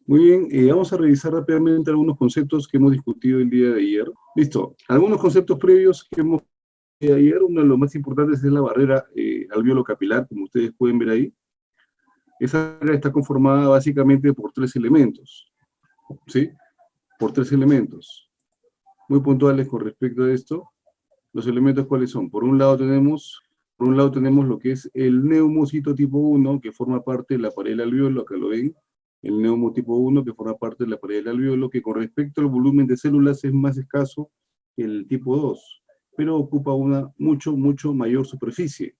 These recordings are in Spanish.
Muy bien, vamos a revisar rápidamente algunos conceptos que hemos discutido el día de ayer. Listo, algunos conceptos previos que hemos discutido ayer. Uno de los más importantes es la barrera alveolo capilar, como ustedes pueden ver ahí. Esa barrera está conformada básicamente por tres elementos, ¿sí? Por tres elementos. Muy puntuales con respecto a esto. Los elementos, ¿cuáles son? Por un lado tenemos lo que es el neumocito tipo 1, que forma parte de la pared del alveolo, acá lo ven. El neumo tipo 1, que forma parte de la pared del alveolo, que con respecto al volumen de células es más escaso que el tipo 2, pero ocupa una mucho mayor superficie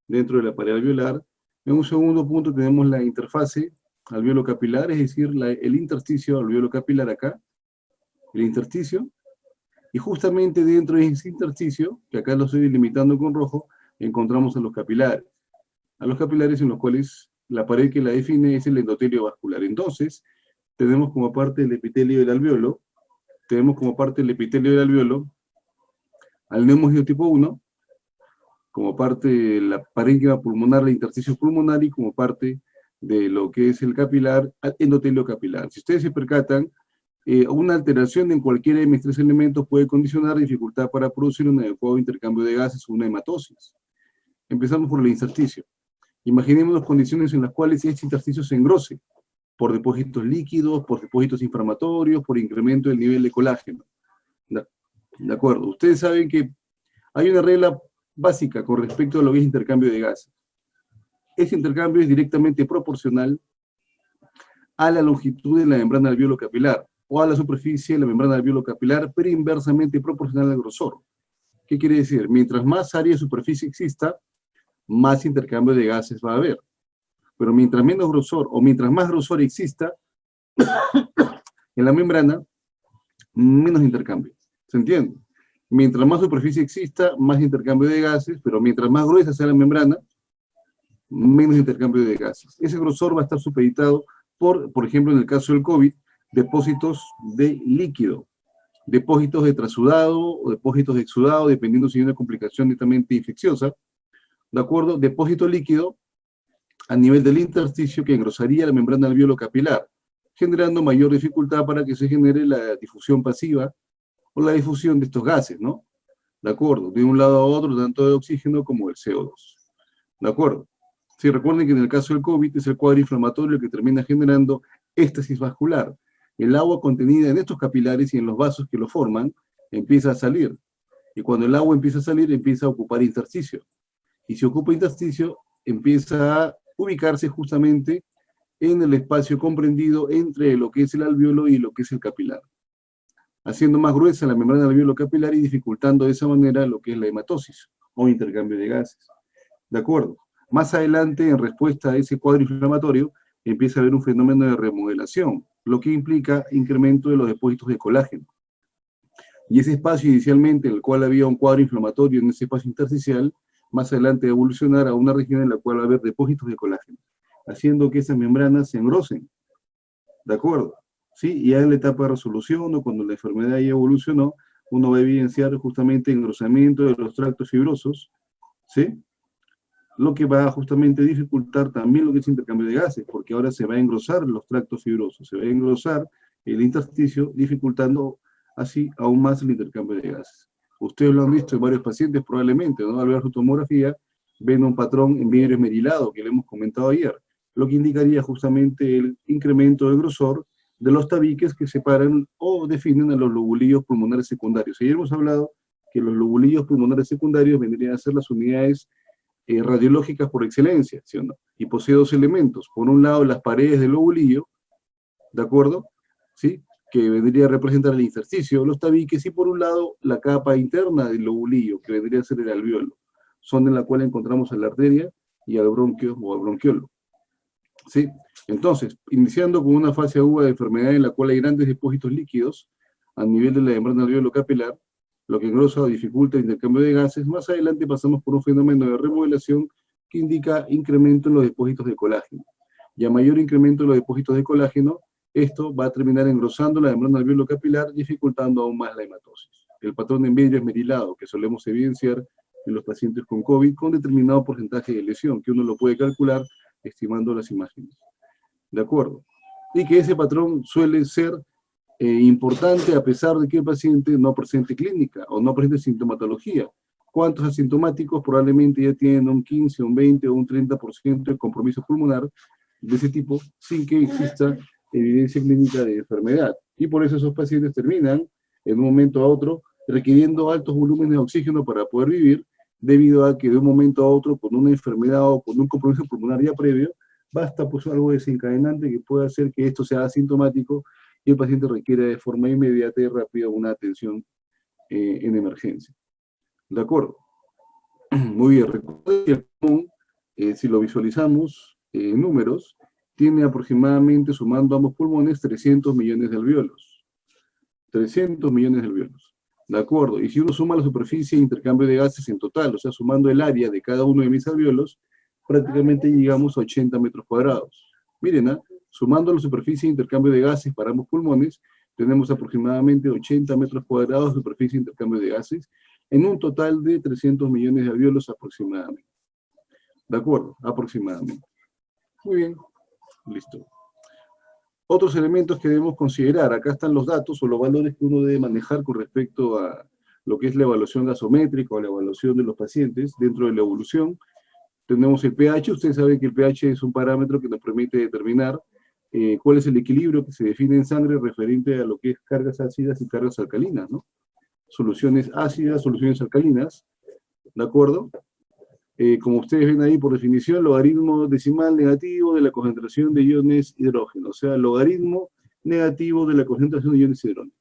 dentro de la pared alveolar. En un segundo punto tenemos la interfase alveolo capilar, es decir, el intersticio alveolo capilar acá, el intersticio, y justamente dentro de ese intersticio, que acá lo estoy delimitando con rojo, encontramos a los capilares. A los capilares en los cuales la pared que la define es el endotelio vascular. Entonces, tenemos como parte del epitelio del alveolo, al neumocito tipo 1, como parte de la parénquima pulmonar, el intersticio pulmonar, y como parte de lo que es el capilar, endotelio capilar. Si ustedes se percatan, una alteración en cualquiera de mis tres elementos puede condicionar dificultad para producir un adecuado intercambio de gases o una hematosis. Empezamos por el intersticio. Imaginemos las condiciones en las cuales este intersticio se engrose por depósitos líquidos, por depósitos inflamatorios, por incremento del nivel de colágeno. De acuerdo. Ustedes saben que hay una regla básica con respecto a lo que es intercambio de gases. Este intercambio es directamente proporcional a la longitud de la membrana alveolo capilar o a la superficie de la membrana alveolo capilar, pero inversamente proporcional al grosor. ¿Qué quiere decir? Mientras más área de superficie exista, más intercambio de gases va a haber. Pero mientras menos grosor o mientras más grosor exista en la membrana, menos intercambio. ¿Se entiende? Mientras más superficie exista, más intercambio de gases, pero mientras más gruesa sea la membrana, menos intercambio de gases. Ese grosor va a estar supeditado por ejemplo, en el caso del COVID, depósitos de líquido, depósitos de trasudado o depósitos de exudado, dependiendo si hay una complicación netamente infecciosa, ¿de acuerdo? Depósito líquido a nivel del intersticio que engrosaría la membrana alveolo capilar, generando mayor dificultad para que se genere la difusión pasiva o la difusión de estos gases, ¿no? ¿De acuerdo? De un lado a otro, tanto de oxígeno como del CO2. ¿De acuerdo? Sí, recuerden que en el caso del COVID es el cuadro inflamatorio que termina generando éstasis vascular. El agua contenida en estos capilares y en los vasos que lo forman empieza a salir. Y cuando el agua empieza a salir, empieza a ocupar intersticio. Y si ocupa intersticio, empieza a ubicarse justamente en el espacio comprendido entre lo que es el alveolo y lo que es el capilar, haciendo más gruesa la membrana alveolo capilar y dificultando de esa manera lo que es la hematosis o intercambio de gases. ¿De acuerdo? Más adelante, en respuesta a ese cuadro inflamatorio, empieza a haber un fenómeno de remodelación, lo que implica incremento de los depósitos de colágeno. Y ese espacio inicialmente en el cual había un cuadro inflamatorio en ese espacio intersticial, más adelante va a evolucionar a una región en la cual va a haber depósitos de colágeno, haciendo que esas membranas se engrosen. ¿De acuerdo? ¿Sí? Y ya en la etapa de resolución o cuando la enfermedad ya evolucionó, uno va a evidenciar justamente engrosamiento de los tractos fibrosos, ¿sí? Lo que va a justamente dificultar también lo que es intercambio de gases, porque ahora se va a engrosar los tractos fibrosos, se va a engrosar el intersticio, dificultando así aún más el intercambio de gases. Ustedes lo han visto en varios pacientes probablemente, ¿no? Al ver su tomografía, ven un patrón en vidrio esmerilado que le hemos comentado ayer, lo que indicaría justamente el incremento del grosor de los tabiques que separan o definen a los lobulillos pulmonares secundarios. Ayer hemos hablado que los lobulillos pulmonares secundarios vendrían a ser las unidades radiológicas por excelencia, ¿sí o no? Y posee dos elementos. Por un lado, las paredes del lobulillo, ¿de acuerdo? ¿Sí? Que vendría a representar el intersticio, los tabiques, y por un lado, la capa interna del lobulillo, que vendría a ser el alveolo, son en la cual encontramos a la arteria y al bronquio o al bronquiolo. ¿Sí? Entonces, iniciando con una fase aguda de enfermedad en la cual hay grandes depósitos líquidos a nivel de la membrana alveolo capilar, lo que engrosa o dificulta el intercambio de gases, más adelante pasamos por un fenómeno de remodelación que indica incremento en los depósitos de colágeno. Y a mayor incremento en los depósitos de colágeno, esto va a terminar engrosando la membrana alveolo capilar, dificultando aún más la hematosis. El patrón en vidrio esmerilado que solemos evidenciar en los pacientes con COVID con determinado porcentaje de lesión, que uno lo puede calcular estimando las imágenes. ¿De acuerdo? y que ese patrón suele ser importante a pesar de que el paciente no presente clínica o no presente sintomatología. ¿Cuántos asintomáticos probablemente ya tienen un 15, un 20 o un 30% de compromiso pulmonar de ese tipo sin que exista evidencia clínica de enfermedad? Y por eso esos pacientes terminan en un momento a otro requiriendo altos volúmenes de oxígeno para poder vivir, debido a que de un momento a otro, con una enfermedad o con un compromiso pulmonar ya previo, basta pues algo desencadenante que pueda hacer que esto sea asintomático y el paciente requiere de forma inmediata y rápida una atención en emergencia. ¿De acuerdo? Muy bien. Recuerden que el pulmón, si lo visualizamos en números, tiene aproximadamente, sumando ambos pulmones, 300 millones de alvéolos. 300 millones de alvéolos. ¿De acuerdo? Y si uno suma la superficie de intercambio de gases en total, o sea, sumando el área de cada uno de mis alvéolos, prácticamente llegamos a 80 metros cuadrados. Miren, ¿eh? Sumando la superficie de intercambio de gases para ambos pulmones, tenemos aproximadamente 80 metros cuadrados de superficie de intercambio de gases, en un total de 300 millones de alvéolos aproximadamente. ¿De acuerdo? Aproximadamente. Muy bien. Listo. Otros elementos que debemos considerar. Acá están los datos o los valores que uno debe manejar con respecto a lo que es la evaluación gasométrica o la evaluación de los pacientes dentro de la evolución. Tenemos el pH. Ustedes saben que el pH es un parámetro que nos permite determinar cuál es el equilibrio que se define en sangre referente a lo que es cargas ácidas y cargas alcalinas, ¿no? Soluciones ácidas, soluciones alcalinas, ¿de acuerdo? Como ustedes ven ahí, por definición, logaritmo decimal negativo de la concentración de iones hidrógeno, o sea, logaritmo negativo de la concentración de iones hidrógeno.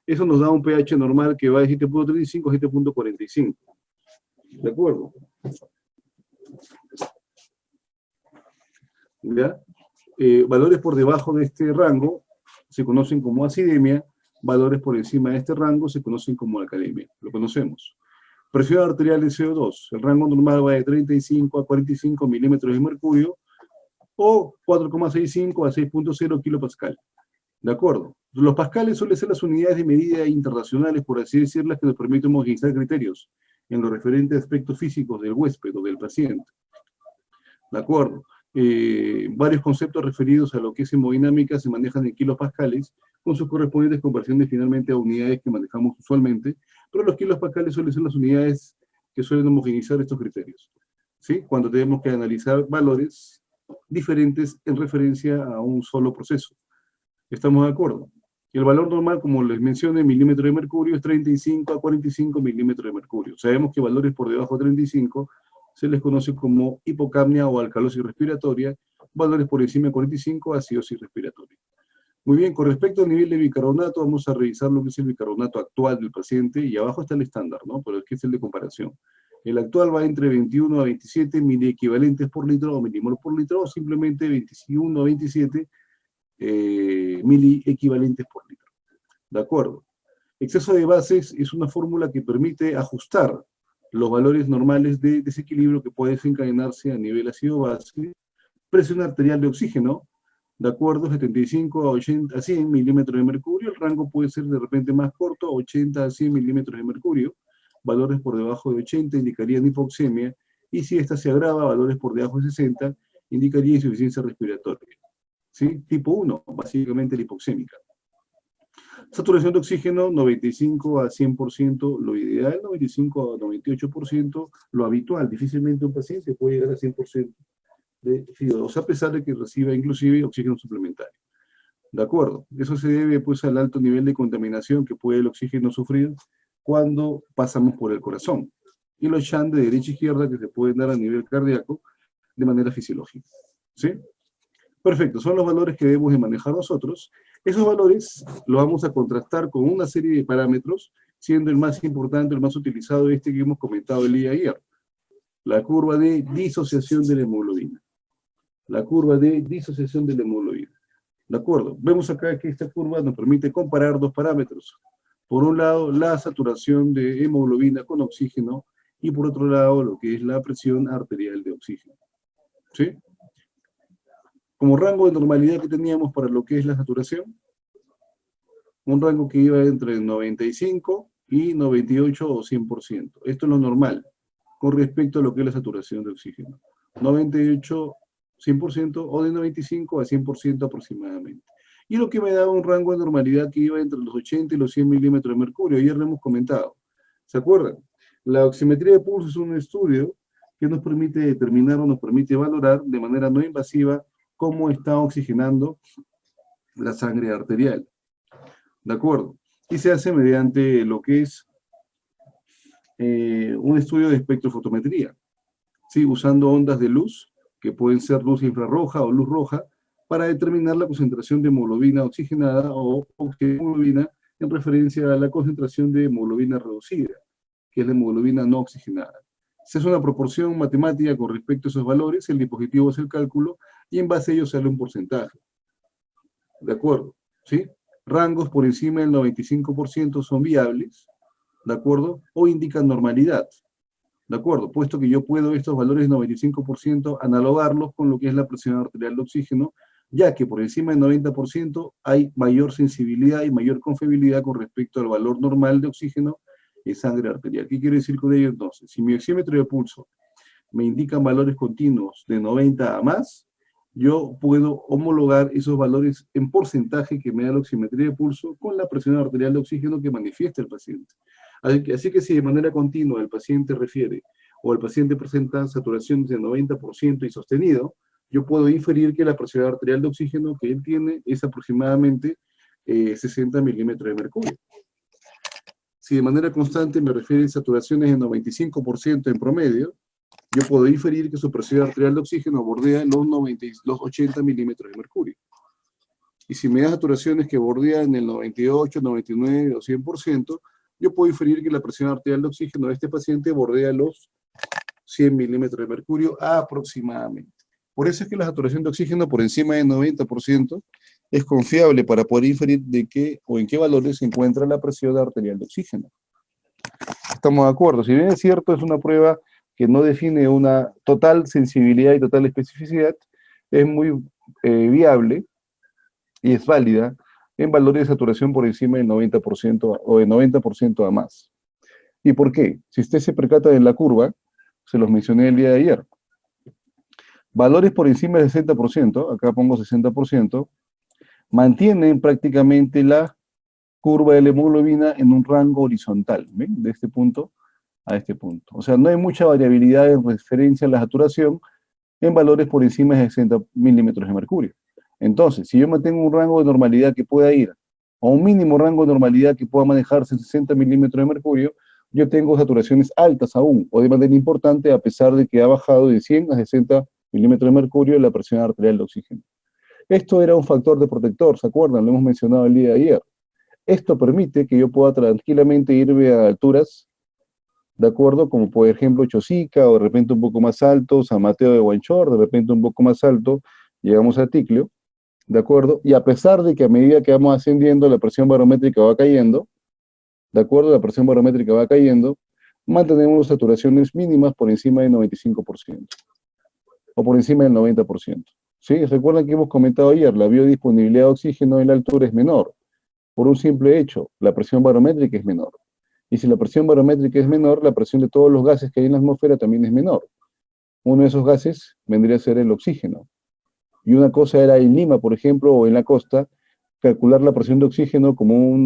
Eso nos da un pH normal que va de 7.35 a 7.45. ¿De acuerdo? ¿Ya? Valores por debajo de este rango se conocen como acidemia, valores por encima de este rango se conocen como alcalemia. Lo conocemos. Presión arterial de CO2. El rango normal va de 35 a 45 milímetros de mercurio o 4,65 a 6.0 kilopascal. ¿De acuerdo? Los pascales suelen ser las unidades de medida internacionales, por así decirlas, que nos permiten homogeneizar criterios en los referentes aspectos físicos del huésped o del paciente. ¿De acuerdo? Varios conceptos referidos a lo que es hemodinámica se manejan en kilopascales, con sus correspondientes conversiones finalmente a unidades que manejamos usualmente, pero los kilopascales suelen ser las unidades que suelen homogeneizar estos criterios, ¿sí? Cuando tenemos que analizar valores diferentes en referencia a un solo proceso. ¿Estamos de acuerdo? El valor normal, como les mencioné, en milímetros de mercurio, es 35 a 45 milímetros de mercurio. Sabemos que valores por debajo de 35 se les conoce como hipocapnia o alcalosis respiratoria, valores por encima de 45, acidosis respiratoria. Muy bien, con respecto al nivel de bicarbonato, vamos a revisar lo que es el bicarbonato actual del paciente, y abajo está el estándar, ¿no? Pero es que es el de comparación. El actual va entre 21 a 27 miliequivalentes por litro o milimol por litro, o simplemente 21 a 27 miliequivalentes por litro. ¿De acuerdo? Exceso de bases es una fórmula que permite ajustar los valores normales de desequilibrio que puede desencadenarse a nivel ácido-base. Presión arterial de oxígeno, de acuerdo, 75 a 80 a 100 milímetros de mercurio. El rango puede ser de repente más corto, 80 a 100 milímetros de mercurio. Valores por debajo de 80 indicarían hipoxemia, y si esta se agrava, valores por debajo de 60 indicaría insuficiencia respiratoria. ¿Sí? Tipo 1, básicamente la hipoxémica. Saturación de oxígeno, 95 a 100%, lo ideal, 95 a 98%, lo habitual. Difícilmente un paciente puede llegar a 100% de FiO2, a pesar de que reciba inclusive oxígeno suplementario. ¿De acuerdo? Eso se debe pues al alto nivel de contaminación que puede el oxígeno sufrir cuando pasamos por el corazón, y los shunt de derecha a izquierda que se pueden dar a nivel cardíaco de manera fisiológica. ¿Sí? Perfecto, son los valores que debemos de manejar nosotros. Esos valores los vamos a contrastar con una serie de parámetros, siendo el más importante, el más utilizado, este que hemos comentado el día de ayer. La curva de disociación de la hemoglobina. La curva de disociación de la hemoglobina. ¿De acuerdo? Vemos acá que esta curva nos permite comparar dos parámetros. Por un lado, la saturación de hemoglobina con oxígeno, y por otro lado, lo que es la presión arterial de oxígeno. ¿Sí? Como rango de normalidad que teníamos para lo que es la saturación, un rango que iba entre 95 y 98 o 100%. Esto es lo normal con respecto a lo que es la saturación de oxígeno. 98, 100% o de 95 a 100% aproximadamente. Y lo que me daba un rango de normalidad que iba entre los 80 y los 100 milímetros de mercurio. Ayer lo hemos comentado. ¿Se acuerdan? La oximetría de pulso es un estudio que nos permite determinar o nos permite valorar de manera no invasiva cómo está oxigenando la sangre arterial. ¿De acuerdo? Y se hace mediante lo que es un estudio de espectrofotometría, ¿sí? Usando ondas de luz, que pueden ser luz infrarroja o luz roja, para determinar la concentración de hemoglobina oxigenada o hemoglobina en referencia a la concentración de hemoglobina reducida, que es la hemoglobina no oxigenada. Se hace una proporción matemática con respecto a esos valores, el dispositivo hace el cálculo y en base a ello sale un porcentaje. ¿De acuerdo? ¿Sí? Rangos por encima del 95% son viables, ¿de acuerdo? O indican normalidad, ¿de acuerdo? Puesto que yo puedo estos valores de 95% analogarlos con lo que es la presión arterial de oxígeno, ya que por encima del 90% hay mayor sensibilidad y mayor confiabilidad con respecto al valor normal de oxígeno en sangre arterial. ¿Qué quiere decir con ello entonces? Si mi oxímetro de pulso me indican valores continuos de 90 a más, yo puedo homologar esos valores en porcentaje que me da la oximetría de pulso con la presión arterial de oxígeno que manifiesta el paciente. Así que si de manera continua el paciente refiere o el paciente presenta saturaciones de 90% y sostenido, yo puedo inferir que la presión arterial de oxígeno que él tiene es aproximadamente 60 milímetros de mercurio. Si de manera constante me refiere a saturaciones de 95% en promedio, yo puedo inferir que su presión arterial de oxígeno bordea los 80 milímetros de mercurio. Y si me da saturaciones que bordean el 98, 99 o 100%, yo puedo inferir que la presión arterial de oxígeno de este paciente bordea los 100 milímetros de mercurio aproximadamente. Por eso es que la saturación de oxígeno por encima del 90% es confiable para poder inferir de qué o en qué valores se encuentra la presión arterial de oxígeno. Estamos de acuerdo. Si bien es cierto, es una prueba que no define una total sensibilidad y total especificidad, es muy viable y es válida en valores de saturación por encima del 90% o del 90% a más. ¿Y por qué? Si usted se percata de la curva, se los mencioné el día de ayer. Valores por encima del 60%, acá pongo 60%, mantienen prácticamente la curva de la hemoglobina en un rango horizontal, ¿ven? De este punto a este punto. O sea, no hay mucha variabilidad en referencia a la saturación en valores por encima de 60 milímetros de mercurio. Entonces, si yo mantengo un rango de normalidad que pueda ir a un mínimo rango de normalidad que pueda manejarse en 60 milímetros de mercurio, yo tengo saturaciones altas aún, o de manera importante, a pesar de que ha bajado de 100 a 60 milímetros de mercurio la presión arterial de oxígeno. Esto era un factor de protector, ¿se acuerdan? Lo hemos mencionado el día de ayer. Esto permite que yo pueda tranquilamente irme a alturas, ¿de acuerdo? Como por ejemplo Chosica, o de repente un poco más alto, San Mateo de Huanchor, de repente un poco más alto, llegamos a Ticlio, ¿de acuerdo? Y a pesar de que a medida que vamos ascendiendo la presión barométrica va cayendo, ¿de acuerdo? La presión barométrica va cayendo, mantenemos saturaciones mínimas por encima del 95%, o por encima del 90%. ¿Sí? Recuerdan que hemos comentado ayer, la biodisponibilidad de oxígeno en la altura es menor, por un simple hecho, la presión barométrica es menor. Y si la presión barométrica es menor, la presión de todos los gases que hay en la atmósfera también es menor. Uno de esos gases vendría a ser el oxígeno. Y una cosa era en Lima, por ejemplo, o en la costa, calcular la presión de oxígeno como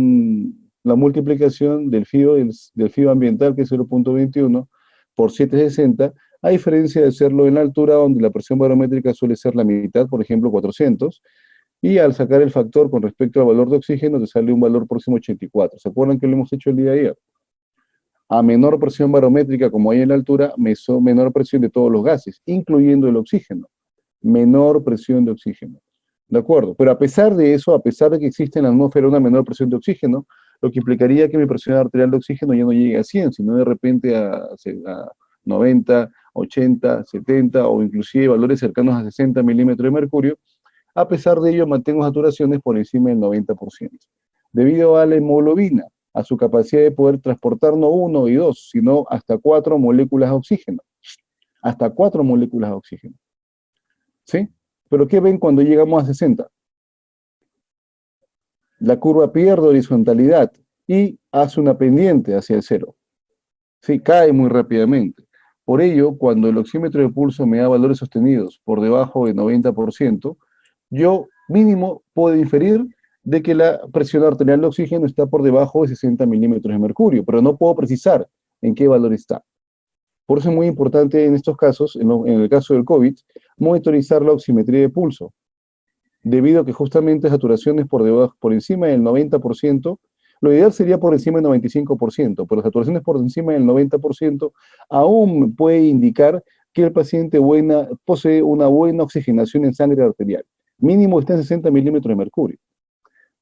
la multiplicación del FIO ambiental, que es 0.21, por 760, a diferencia de hacerlo en la altura, donde la presión barométrica suele ser la mitad, por ejemplo, 400, y al sacar el factor con respecto al valor de oxígeno, te sale un valor próximo a 84. ¿Se acuerdan que lo hemos hecho el día de ayer? A menor presión barométrica, como hay en la altura, menor presión de todos los gases, incluyendo el oxígeno. Menor presión de oxígeno. ¿De acuerdo? Pero a pesar de eso, a pesar de que existe en la atmósfera una menor presión de oxígeno, lo que implicaría que mi presión arterial de oxígeno ya no llegue a 100, sino de repente a 90, 80, 70 o inclusive valores cercanos a 60 milímetros de mercurio. A pesar de ello, mantengo saturaciones por encima del 90%. Debido a la hemoglobina, a su capacidad de poder transportar no 1 y 2, sino hasta 4 moléculas de oxígeno. Hasta 4 moléculas de oxígeno. ¿Sí? Pero ¿qué ven cuando llegamos a 60? La curva pierde horizontalidad y hace una pendiente hacia el cero. ¿Sí? Cae muy rápidamente. Por ello, cuando el oxímetro de pulso me da valores sostenidos por debajo del 90%, yo mínimo puedo inferir de que la presión arterial de oxígeno está por debajo de 60 milímetros de mercurio, pero no puedo precisar en qué valor está. Por eso es muy importante en estos casos, en el caso del COVID, monitorizar la oximetría de pulso, debido a que justamente saturaciones por encima del 90%, lo ideal sería por encima del 95%, pero saturaciones por encima del 90% aún puede indicar que el paciente posee una buena oxigenación en sangre arterial. Mínimo está en 60 milímetros de mercurio.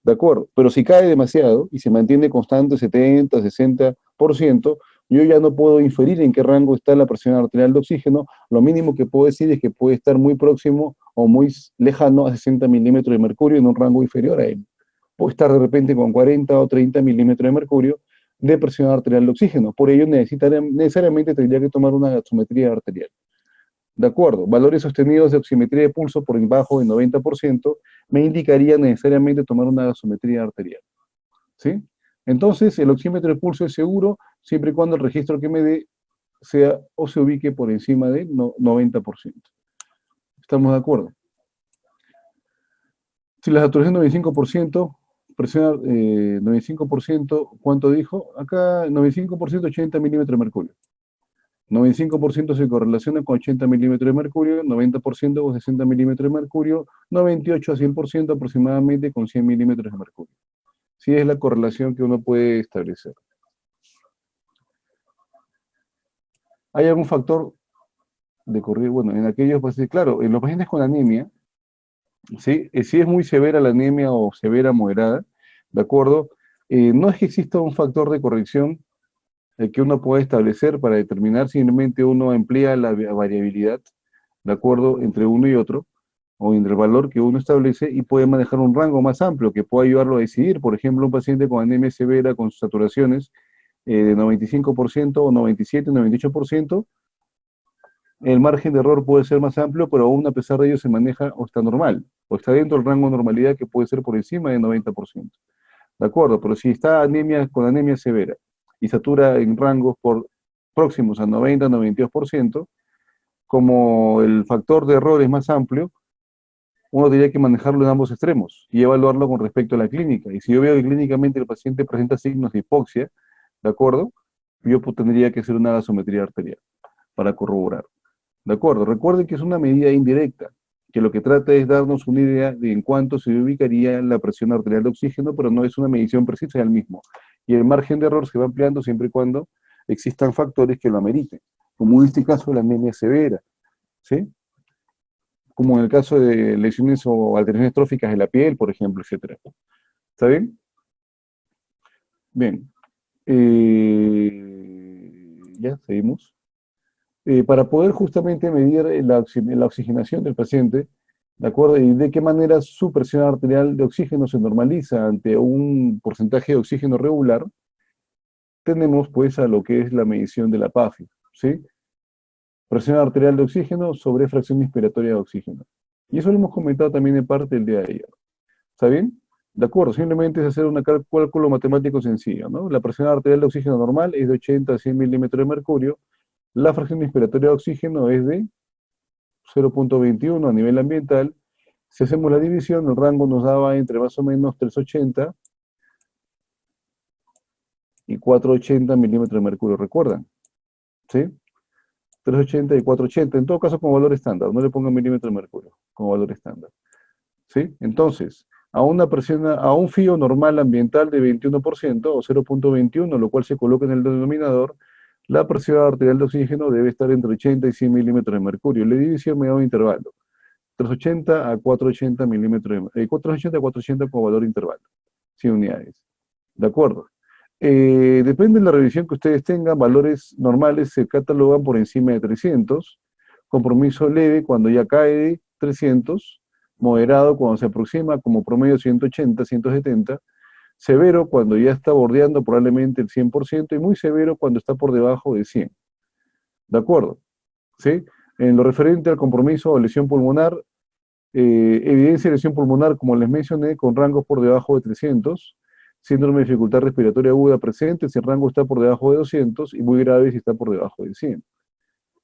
¿De acuerdo? Pero si cae demasiado y se mantiene constante 70, 60%, yo ya no puedo inferir en qué rango está la presión arterial de oxígeno. Lo mínimo que puedo decir es que puede estar muy próximo o muy lejano a 60 milímetros de mercurio en un rango inferior a él. Puede estar de repente con 40 o 30 milímetros de mercurio de presión arterial de oxígeno. Por ello necesariamente tendría que tomar una gasometría arterial. De acuerdo, valores sostenidos de oximetría de pulso por debajo del 90% me indicaría necesariamente tomar una gasometría arterial. ¿Sí? Entonces, el oxímetro de pulso es seguro siempre y cuando el registro que me dé sea o se ubique por encima del 90%. ¿Estamos de acuerdo? Si la saturación es 95%, presión 95%, ¿cuánto dijo? Acá 95%, 80 milímetros de mercurio. 95% se correlaciona con 80 milímetros de mercurio, 90% con 60 milímetros de mercurio, 98 a 100% aproximadamente con 100 milímetros de mercurio. Sí es la correlación que uno puede establecer. ¿Hay algún factor de correr? Bueno, en aquellos pacientes, claro, en los pacientes con anemia, ¿sí? Si es muy severa la anemia o severa moderada, ¿de acuerdo? No es que exista un factor de corrección que uno puede establecer para determinar, simplemente uno emplea la variabilidad, ¿de acuerdo?, entre uno y otro, o entre el valor que uno establece y puede manejar un rango más amplio que pueda ayudarlo a decidir. Por ejemplo, un paciente con anemia severa, con saturaciones de 95% o 97, 98%, el margen de error puede ser más amplio, pero aún a pesar de ello se maneja o está normal, o está dentro del rango de normalidad que puede ser por encima del 90%. ¿De acuerdo? Pero si está con anemia severa y satura en rangos próximos a 90, 92%, como el factor de error es más amplio, uno tendría que manejarlo en ambos extremos y evaluarlo con respecto a la clínica. Y si yo veo que clínicamente el paciente presenta signos de hipoxia, ¿de acuerdo? Yo tendría que hacer una gasometría arterial para corroborar. ¿De acuerdo? Recuerden que es una medida indirecta, que lo que trata es darnos una idea de en cuánto se ubicaría la presión arterial de oxígeno, pero no es una medición precisa del mismo. Y el margen de error se va ampliando siempre y cuando existan factores que lo ameriten, como en este caso la anemia severa, ¿sí? Como en el caso de lesiones o alteraciones tróficas de la piel, por ejemplo, etc. ¿Está bien? Bien. Ya, seguimos. Para poder justamente medir la oxigenación del paciente, ¿de acuerdo? Y de qué manera su presión arterial de oxígeno se normaliza ante un porcentaje de oxígeno regular, tenemos pues a lo que es la medición de la PAFI, ¿sí? Presión arterial de oxígeno sobre fracción inspiratoria de oxígeno. Y eso lo hemos comentado también en parte el día de ayer. ¿Está bien? De acuerdo, simplemente es hacer un cálculo matemático sencillo, ¿no? La presión arterial de oxígeno normal es de 80 a 100 milímetros de mercurio, la fracción inspiratoria de oxígeno es de 0.21 a nivel ambiental. Si hacemos la división, el rango nos daba entre más o menos 380 y 480 milímetros de mercurio, ¿recuerdan? ¿Sí? 380 y 480, en todo caso con valor estándar, no le pongan milímetros de mercurio, con valor estándar. ¿Sí? Entonces, a un fío normal ambiental de 21% o 0.21, lo cual se coloca en el denominador, la presión arterial de oxígeno debe estar entre 80 y 100 milímetros de mercurio. La división me da un intervalo. 380 a 480 milímetros, 480 a 480 con valor intervalo, 100 unidades. ¿De acuerdo? Depende de la revisión que ustedes tengan, valores normales se catalogan por encima de 300, compromiso leve cuando ya cae de 300, moderado cuando se aproxima como promedio 180, 170, severo cuando ya está bordeando probablemente el 100% y muy severo cuando está por debajo de 100. ¿De acuerdo? ¿Sí? En lo referente al compromiso o lesión pulmonar, evidencia de lesión pulmonar, como les mencioné, con rangos por debajo de 300, síndrome de dificultad respiratoria aguda presente si el rango está por debajo de 200 y muy grave si está por debajo de 100.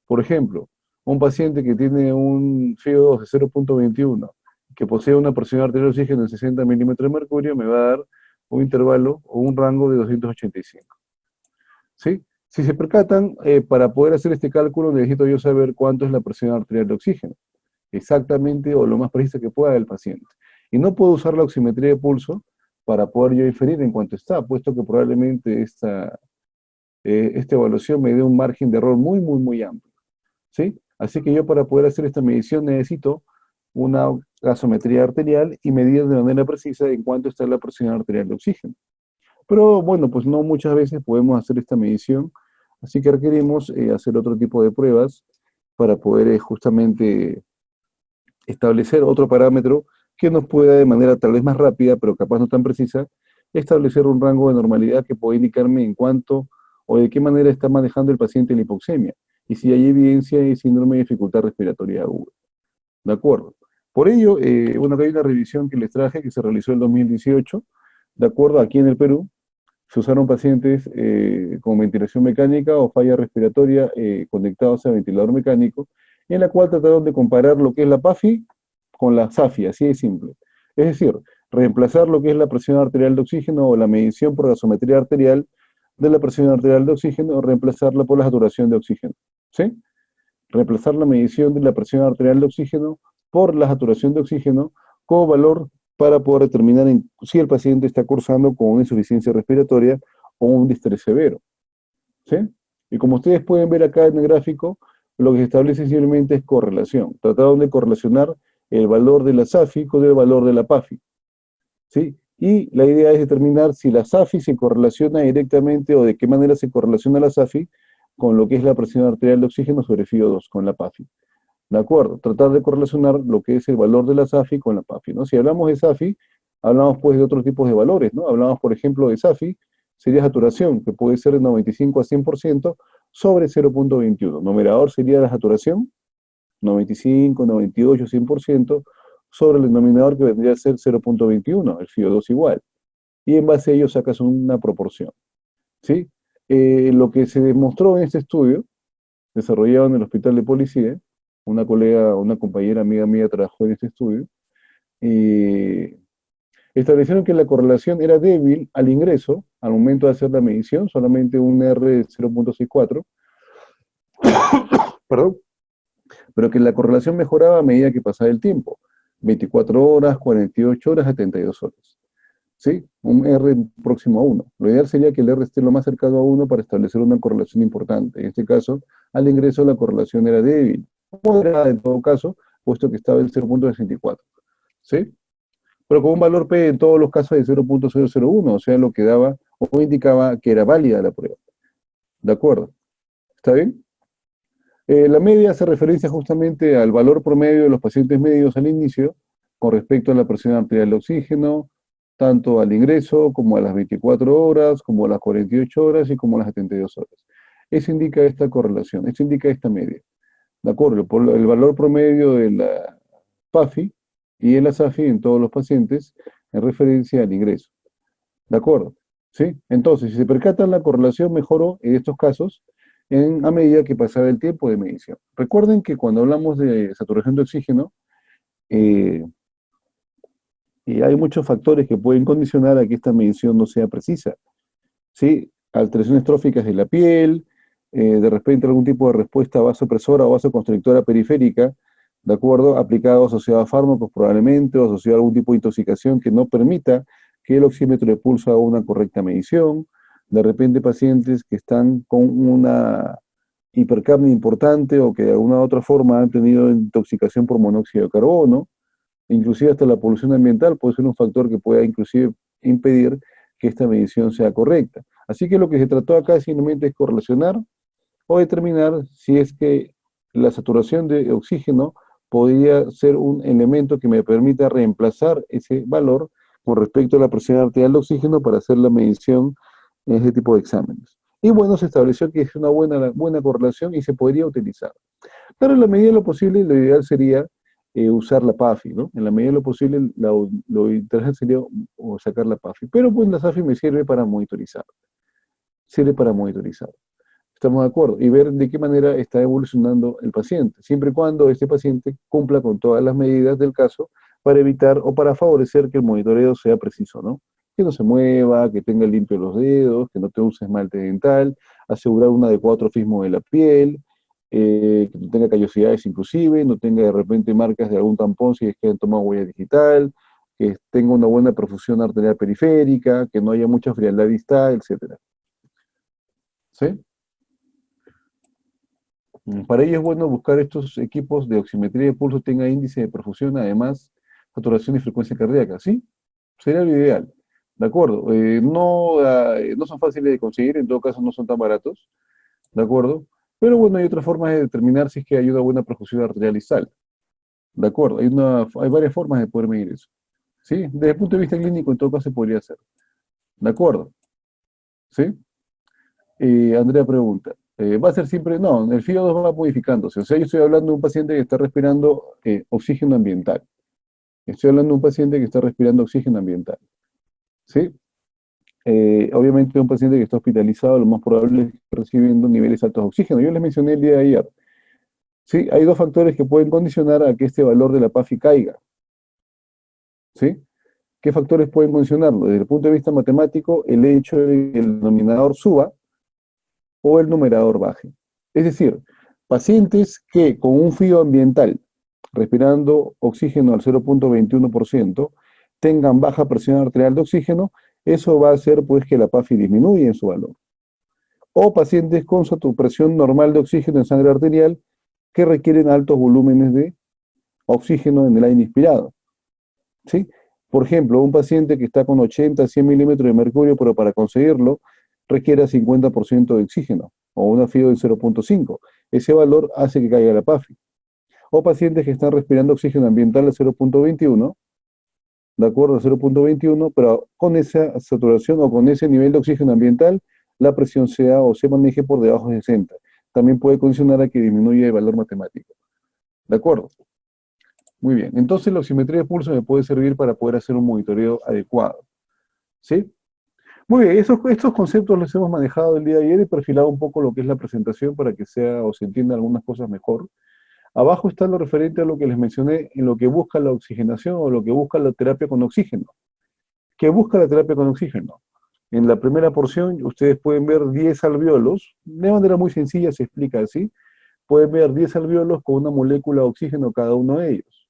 Por ejemplo, un paciente que tiene un FiO2 de 0,21, que posee una presión arterial de oxígeno de 60 milímetros de mercurio, me va a dar un intervalo o un rango de 285. ¿Sí? Si se percatan, para poder hacer este cálculo necesito yo saber cuánto es la presión arterial de oxígeno, exactamente o lo más precisa que pueda del paciente. Y no puedo usar la oximetría de pulso para poder yo inferir en cuánto está, puesto que probablemente esta evaluación me dé un margen de error muy, muy, muy amplio. ¿Sí? Así que yo para poder hacer esta medición necesito una gasometría arterial y medir de manera precisa en cuánto está la presión arterial de oxígeno. Pero bueno, pues no muchas veces podemos hacer esta medición, así que requerimos hacer otro tipo de pruebas para poder justamente establecer otro parámetro que nos pueda de manera tal vez más rápida, pero capaz no tan precisa, establecer un rango de normalidad que pueda indicarme en cuánto o de qué manera está manejando el paciente la hipoxemia y si hay evidencia de síndrome de dificultad respiratoria aguda. ¿De acuerdo? Por ello, bueno, acá hay una revisión que les traje que se realizó en 2018. De acuerdo, aquí en el Perú se usaron pacientes con ventilación mecánica o falla respiratoria conectados a ventilador mecánico, en la cual trataron de comparar lo que es la PAFI con la SAFI, así de simple. Es decir, reemplazar lo que es la presión arterial de oxígeno o la medición por gasometría arterial de la presión arterial de oxígeno, reemplazarla por la saturación de oxígeno. ¿Sí? Reemplazar la medición de la presión arterial de oxígeno por la saturación de oxígeno como valor para poder determinar si el paciente está cursando con una insuficiencia respiratoria o un distrés severo. ¿Sí? Y como ustedes pueden ver acá en el gráfico, lo que se establece simplemente es correlación. Trataron de correlacionar el valor de la SAFI con el valor de la PAFI. ¿Sí? Y la idea es determinar si la SAFI se correlaciona directamente o de qué manera se correlaciona la SAFI con lo que es la presión arterial de oxígeno sobre FiO2, con la PAFI. ¿De acuerdo? Tratar de correlacionar lo que es el valor de la SAFI con la PAFI, ¿no? Si hablamos de SAFI, hablamos pues de otros tipos de valores, ¿no? Hablamos, por ejemplo, de SAFI, sería saturación, que puede ser de 95 a 100% sobre 0,21. Numerador sería la saturación, 95, 98, 100%, sobre el denominador que vendría a ser 0,21, el FiO2 igual. Y en base a ello sacas una proporción, ¿sí? Lo que se demostró en este estudio, desarrollado en el Hospital de Policía, una colega, una compañera amiga mía trabajó en este estudio, y establecieron que la correlación era débil al ingreso, al momento de hacer la medición, solamente un R de 0,64, perdón, pero que la correlación mejoraba a medida que pasaba el tiempo, 24 horas, 48 horas, 72 horas. ¿Sí? Un R próximo a 1. Lo ideal sería que el R esté lo más cercano a 1 para establecer una correlación importante. En este caso, al ingreso la correlación era débil, moderada en todo caso, puesto que estaba en 0,64. ¿Sí? Pero con un valor P en todos los casos de 0,001, o sea, lo que daba o indicaba que era válida la prueba. ¿De acuerdo? ¿Está bien? La media hace referencia justamente al valor promedio de los pacientes medios al inicio con respecto a la presión arterial de oxígeno, tanto al ingreso como a las 24 horas, como a las 48 horas y como a las 72 horas. Eso indica esta correlación, eso indica esta media. ¿De acuerdo? Por el valor promedio de la PAFI y de la SAFI en todos los pacientes en referencia al ingreso. ¿De acuerdo? ¿Sí? Entonces, si se percatan, la correlación mejoró en estos casos a medida que pasaba el tiempo de medición. Recuerden que cuando hablamos de saturación de oxígeno, eh, hay muchos factores que pueden condicionar a que esta medición no sea precisa. ¿Sí? Alteraciones tróficas de la piel, de repente algún tipo de respuesta vasopresora o vasoconstrictora periférica, ¿de acuerdo? Aplicado asociado a fármacos probablemente, o asociado a algún tipo de intoxicación que no permita que el oxímetro de pulso haga una correcta medición. De repente pacientes que están con una hipercapnia importante o que de alguna u otra forma han tenido intoxicación por monóxido de carbono, inclusive hasta la polución ambiental puede ser un factor que pueda inclusive impedir que esta medición sea correcta. Así que lo que se trató acá simplemente es correlacionar o determinar si es que la saturación de oxígeno podría ser un elemento que me permita reemplazar ese valor con respecto a la presión arterial de oxígeno para hacer la medición en ese tipo de exámenes. Y bueno, se estableció que es una buena correlación y se podría utilizar. Pero en la medida de lo posible, lo ideal sería usar la PAFI, ¿no? En la medida de lo posible, lo interesante sería sacar la PAFI. Pero pues la SAFI me sirve para monitorizar. Sirve para monitorizar. Estamos de acuerdo. Y ver de qué manera está evolucionando el paciente, siempre y cuando este paciente cumpla con todas las medidas del caso para evitar o para favorecer que el monitoreo sea preciso, ¿no? Que no se mueva, que tenga limpio los dedos, que no te use esmalte dental, asegurar un adecuado trofismo de la piel, que no tenga callosidades inclusive, no tenga de repente marcas de algún tampón si es que han tomado huella digital, que tenga una buena perfusión arterial periférica, que no haya mucha frialdad distal, etcétera. ¿Sí? Para ello es bueno buscar estos equipos de oximetría de pulso tenga índice de perfusión, además saturación y frecuencia cardíaca, ¿sí? Sería lo ideal. ¿De acuerdo? No son fáciles de conseguir, en todo caso no son tan baratos, ¿de acuerdo? Pero bueno, hay otras formas de determinar si es que hay una buena perfusión arterial distal, ¿de acuerdo? Hay varias formas de poder medir eso, ¿sí? Desde el punto de vista clínico, en todo caso se podría hacer, ¿de acuerdo? ¿Sí? Andrea pregunta, ¿va a ser siempre? No, el FIO2 va modificándose. O sea, yo estoy hablando de un paciente que está respirando oxígeno ambiental. Estoy hablando de un paciente que está respirando oxígeno ambiental. ¿Sí? Obviamente un paciente que está hospitalizado, lo más probable es que esté recibiendo niveles altos de oxígeno. Yo les mencioné el día de ayer. ¿Sí? Hay dos factores que pueden condicionar a que este valor de la PAFI caiga. ¿Sí? ¿Qué factores pueden condicionarlo? Desde el punto de vista matemático, el hecho de que el denominador suba o el numerador baje. Es decir, pacientes que con un FIO ambiental, respirando oxígeno al 0,21%, tengan baja presión arterial de oxígeno, eso va a hacer pues que la PAFI disminuya en su valor. O pacientes con presión normal de oxígeno en sangre arterial que requieren altos volúmenes de oxígeno en el aire inspirado. ¿Sí? Por ejemplo, un paciente que está con 80, 100 milímetros de mercurio, pero para conseguirlo requiere 50% de oxígeno o una FIO de 0,5. Ese valor hace que caiga la PAFI. O pacientes que están respirando oxígeno ambiental a 0,21, de acuerdo a 0,21, pero con esa saturación o con ese nivel de oxígeno ambiental, la presión sea o se maneje por debajo de 60. También puede condicionar a que disminuya el valor matemático. ¿De acuerdo? Muy bien. Entonces la oximetría de pulso me puede servir para poder hacer un monitoreo adecuado. ¿Sí? Muy bien, estos conceptos los hemos manejado el día de ayer y perfilado un poco lo que es la presentación para que sea o se entienda algunas cosas mejor. Abajo está lo referente a lo que les mencioné en lo que busca la oxigenación o lo que busca la terapia con oxígeno. ¿Qué busca la terapia con oxígeno? En la primera porción ustedes pueden ver 10 alvéolos, de manera muy sencilla se explica así, pueden ver 10 alvéolos con una molécula de oxígeno cada uno de ellos.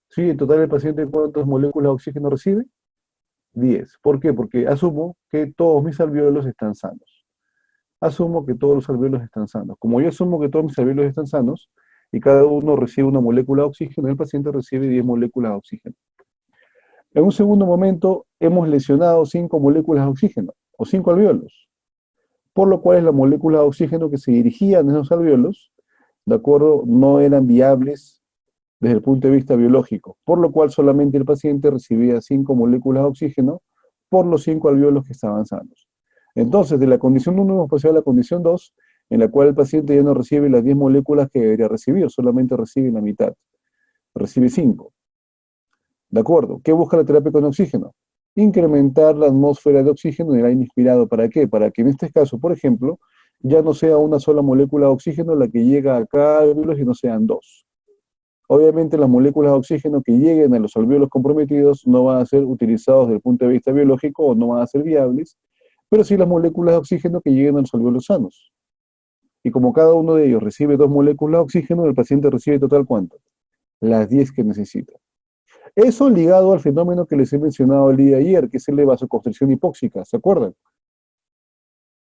¿Sí? En total el paciente ¿cuántas moléculas de oxígeno recibe? 10. ¿Por qué? Porque asumo que todos mis alvéolos están sanos. Asumo que todos los alvéolos están sanos. Como yo asumo que todos mis alvéolos están sanos y cada uno recibe una molécula de oxígeno, el paciente recibe 10 moléculas de oxígeno. En un segundo momento hemos lesionado 5 moléculas de oxígeno o 5 alvéolos, por lo cual las moléculas de oxígeno que se dirigían a esos alvéolos, de acuerdo, no eran viables desde el punto de vista biológico, por lo cual solamente el paciente recibía 5 moléculas de oxígeno por los 5 alvéolos que estaban sanos. Entonces, de la condición 1 hemos pasado a la condición 2, en la cual el paciente ya no recibe las 10 moléculas que debería recibir, solamente recibe la mitad, recibe 5. ¿De acuerdo? ¿Qué busca la terapia con oxígeno? Incrementar la atmósfera de oxígeno en el aire inspirado. ¿Para qué? Para que en este caso, por ejemplo, ya no sea una sola molécula de oxígeno la que llega a cada alvéolo, sino sean dos. Obviamente las moléculas de oxígeno que lleguen a los alvéolos comprometidos no van a ser utilizados desde el punto de vista biológico o no van a ser viables, pero sí las moléculas de oxígeno que lleguen a los alvéolos sanos. Y como cada uno de ellos recibe 2 moléculas de oxígeno, el paciente recibe total ¿cuánto? Las 10 que necesita. Eso ligado al fenómeno que les he mencionado el día de ayer, que es el de vasoconstricción hipóxica, ¿se acuerdan?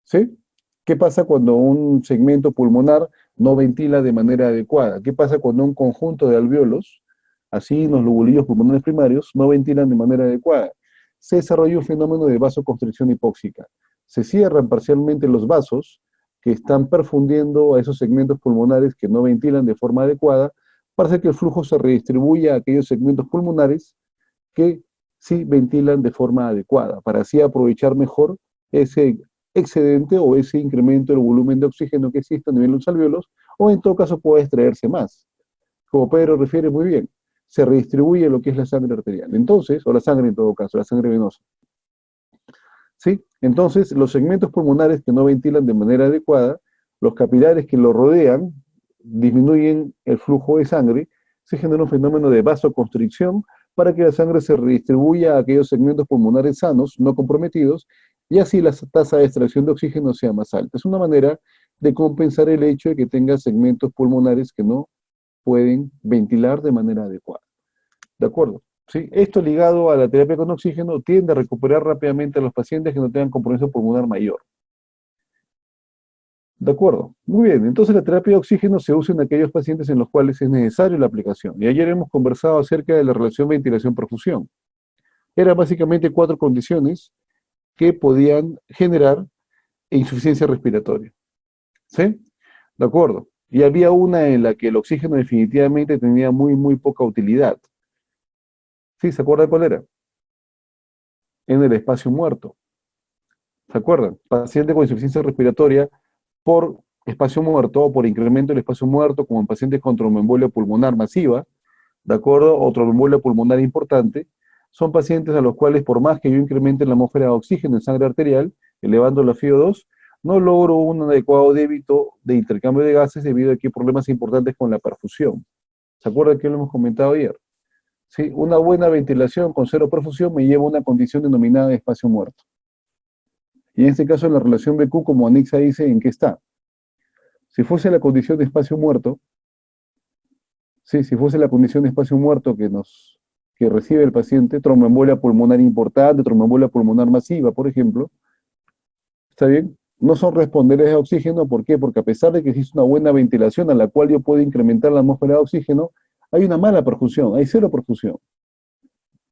¿Sí? ¿Qué pasa cuando un segmento pulmonar no ventila de manera adecuada? ¿Qué pasa cuando un conjunto de alvéolos, así los lobulillos pulmonares primarios, no ventilan de manera adecuada? Se desarrolla un fenómeno de vasoconstricción hipóxica. Se cierran parcialmente los vasos que están perfundiendo a esos segmentos pulmonares que no ventilan de forma adecuada para hacer que el flujo se redistribuya a aquellos segmentos pulmonares que sí ventilan de forma adecuada, para así aprovechar mejor ese excedente o ese incremento del volumen de oxígeno que existe a nivel de los alvéolos, o en todo caso puede extraerse más. Como Pedro refiere muy bien, se redistribuye lo que es la sangre arterial. Entonces, o la sangre en todo caso, la sangre venosa. ¿Sí? Entonces, los segmentos pulmonares que no ventilan de manera adecuada los capilares que lo rodean disminuyen el flujo de sangre, se genera un fenómeno de vasoconstricción para que la sangre se redistribuya a aquellos segmentos pulmonares sanos, no comprometidos, y así la tasa de extracción de oxígeno sea más alta. Es una manera de compensar el hecho de que tenga segmentos pulmonares que no pueden ventilar de manera adecuada. ¿De acuerdo? ¿Sí? Esto ligado a la terapia con oxígeno tiende a recuperar rápidamente a los pacientes que no tengan compromiso pulmonar mayor. De acuerdo. Muy bien. Entonces la terapia de oxígeno se usa en aquellos pacientes en los cuales es necesario la aplicación. Y ayer hemos conversado acerca de la relación ventilación-perfusión. Eran básicamente 4 condiciones que podían generar insuficiencia respiratoria. ¿Sí? De acuerdo. Y había una en la que el oxígeno definitivamente tenía muy poca utilidad. ¿Sí? ¿Se acuerdan cuál era? En el espacio muerto. ¿Se acuerdan? Paciente con insuficiencia respiratoria por espacio muerto o por incremento del espacio muerto, como en pacientes con tromboembolia pulmonar masiva, ¿de acuerdo? O tromboembolia pulmonar importante, son pacientes a los cuales por más que yo incremente la atmósfera de oxígeno en sangre arterial, elevando la FiO2, no logro un adecuado débito de intercambio de gases debido a que hay problemas importantes con la perfusión. ¿Se acuerdan que lo hemos comentado ayer? ¿Sí? Una buena ventilación con cero perfusión me lleva a una condición denominada de espacio muerto. Y en este caso la relación BQ, como Anixa dice, ¿en qué está? Si fuese la condición de espacio muerto, sí, si fuese la condición de espacio muerto que recibe el paciente, tromboembolia pulmonar importante, tromboembolia pulmonar masiva, por ejemplo, ¿está bien? No son respondedores a oxígeno, ¿por qué? Porque a pesar de que existe una buena ventilación a la cual yo puedo incrementar la atmósfera de oxígeno, hay una mala perfusión, hay cero perfusión,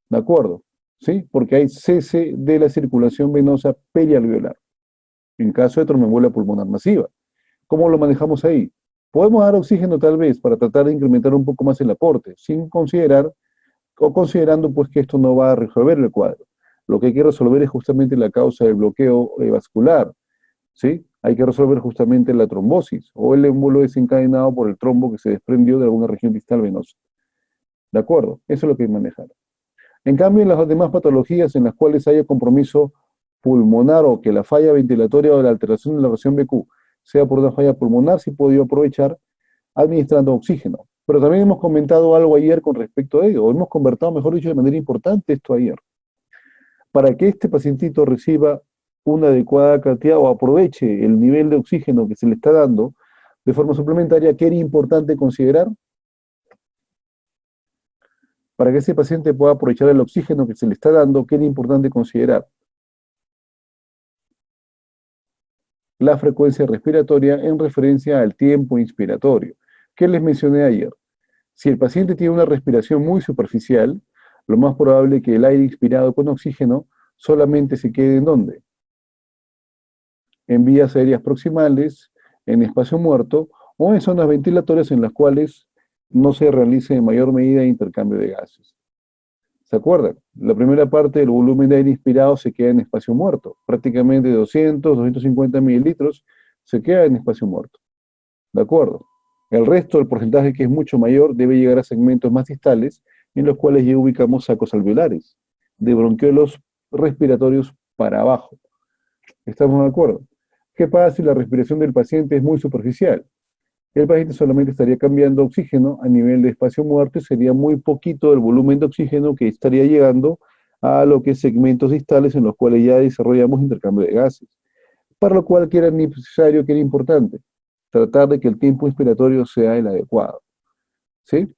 ¿de acuerdo? ¿Sí? Porque hay cese de la circulación venosa perialveolar, en caso de tromboembolia pulmonar masiva. ¿Cómo lo manejamos ahí? Podemos dar oxígeno tal vez para tratar de incrementar un poco más el aporte, sin considerar o considerando pues que esto no va a resolver el cuadro. Lo que hay que resolver es justamente la causa del bloqueo vascular, ¿sí? Hay que resolver justamente la trombosis o el émbolo desencadenado por el trombo que se desprendió de alguna región distal venosa. ¿De acuerdo? Eso es lo que hay que manejar. En cambio, en las demás patologías en las cuales haya compromiso pulmonar o que la falla ventilatoria o la alteración de la reacción BQ sea por una falla pulmonar, sí puedo aprovechar administrando oxígeno. Pero también hemos comentado algo ayer con respecto a ello, o hemos conversado, mejor dicho, de manera importante esto ayer. Para que este pacientito reciba una adecuada cantidad o aproveche el nivel de oxígeno que se le está dando de forma suplementaria, ¿qué era importante considerar? Para que ese paciente pueda aprovechar el oxígeno que se le está dando, ¿qué era importante considerar? La frecuencia respiratoria en referencia al tiempo inspiratorio. ¿Qué les mencioné ayer? Si el paciente tiene una respiración muy superficial, lo más probable es que el aire inspirado con oxígeno solamente se quede ¿en dónde? En vías aéreas proximales, en espacio muerto o en zonas ventilatorias en las cuales no se realice en mayor medida intercambio de gases. ¿Se acuerdan? La primera parte del volumen de aire inspirado se queda en espacio muerto. Prácticamente 200, 250 mililitros se queda en espacio muerto. ¿De acuerdo? El resto, el porcentaje que es mucho mayor, debe llegar a segmentos más distales, en los cuales ya ubicamos sacos alveolares, de bronquiolos respiratorios para abajo. ¿Estamos de acuerdo? ¿Qué pasa si la respiración del paciente es muy superficial? El paciente solamente estaría cambiando oxígeno a nivel de espacio muerto y sería muy poquito el volumen de oxígeno que estaría llegando a lo que es segmentos distales en los cuales ya desarrollamos intercambio de gases. Para lo cual, ¿qué era necesario, qué era importante? Tratar de que el tiempo inspiratorio sea el adecuado, ¿sí?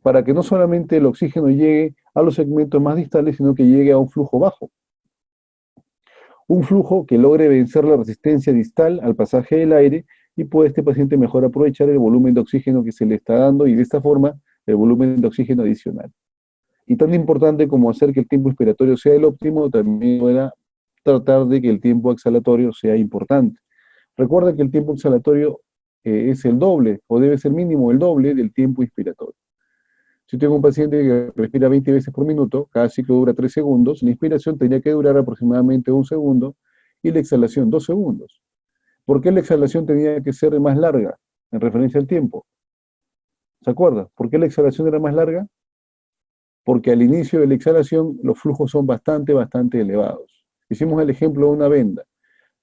Para que no solamente el oxígeno llegue a los segmentos más distales, sino que llegue a un flujo bajo. Un flujo que logre vencer la resistencia distal al pasaje del aire y puede este paciente mejor aprovechar el volumen de oxígeno que se le está dando y de esta forma el volumen de oxígeno adicional. Y tan importante como hacer que el tiempo inspiratorio sea el óptimo, también era tratar de que el tiempo exhalatorio sea importante. Recuerda que el tiempo exhalatorio es el doble, o debe ser mínimo el doble del tiempo inspiratorio. Si tengo un paciente que respira 20 veces por minuto, cada ciclo dura 3 segundos, la inspiración tendría que durar aproximadamente 1 segundo y la exhalación 2 segundos. ¿Por qué la exhalación tenía que ser más larga en referencia al tiempo? ¿Se acuerda? ¿Por qué la exhalación era más larga? Porque al inicio de la exhalación los flujos son bastante elevados. Hicimos el ejemplo de una venda.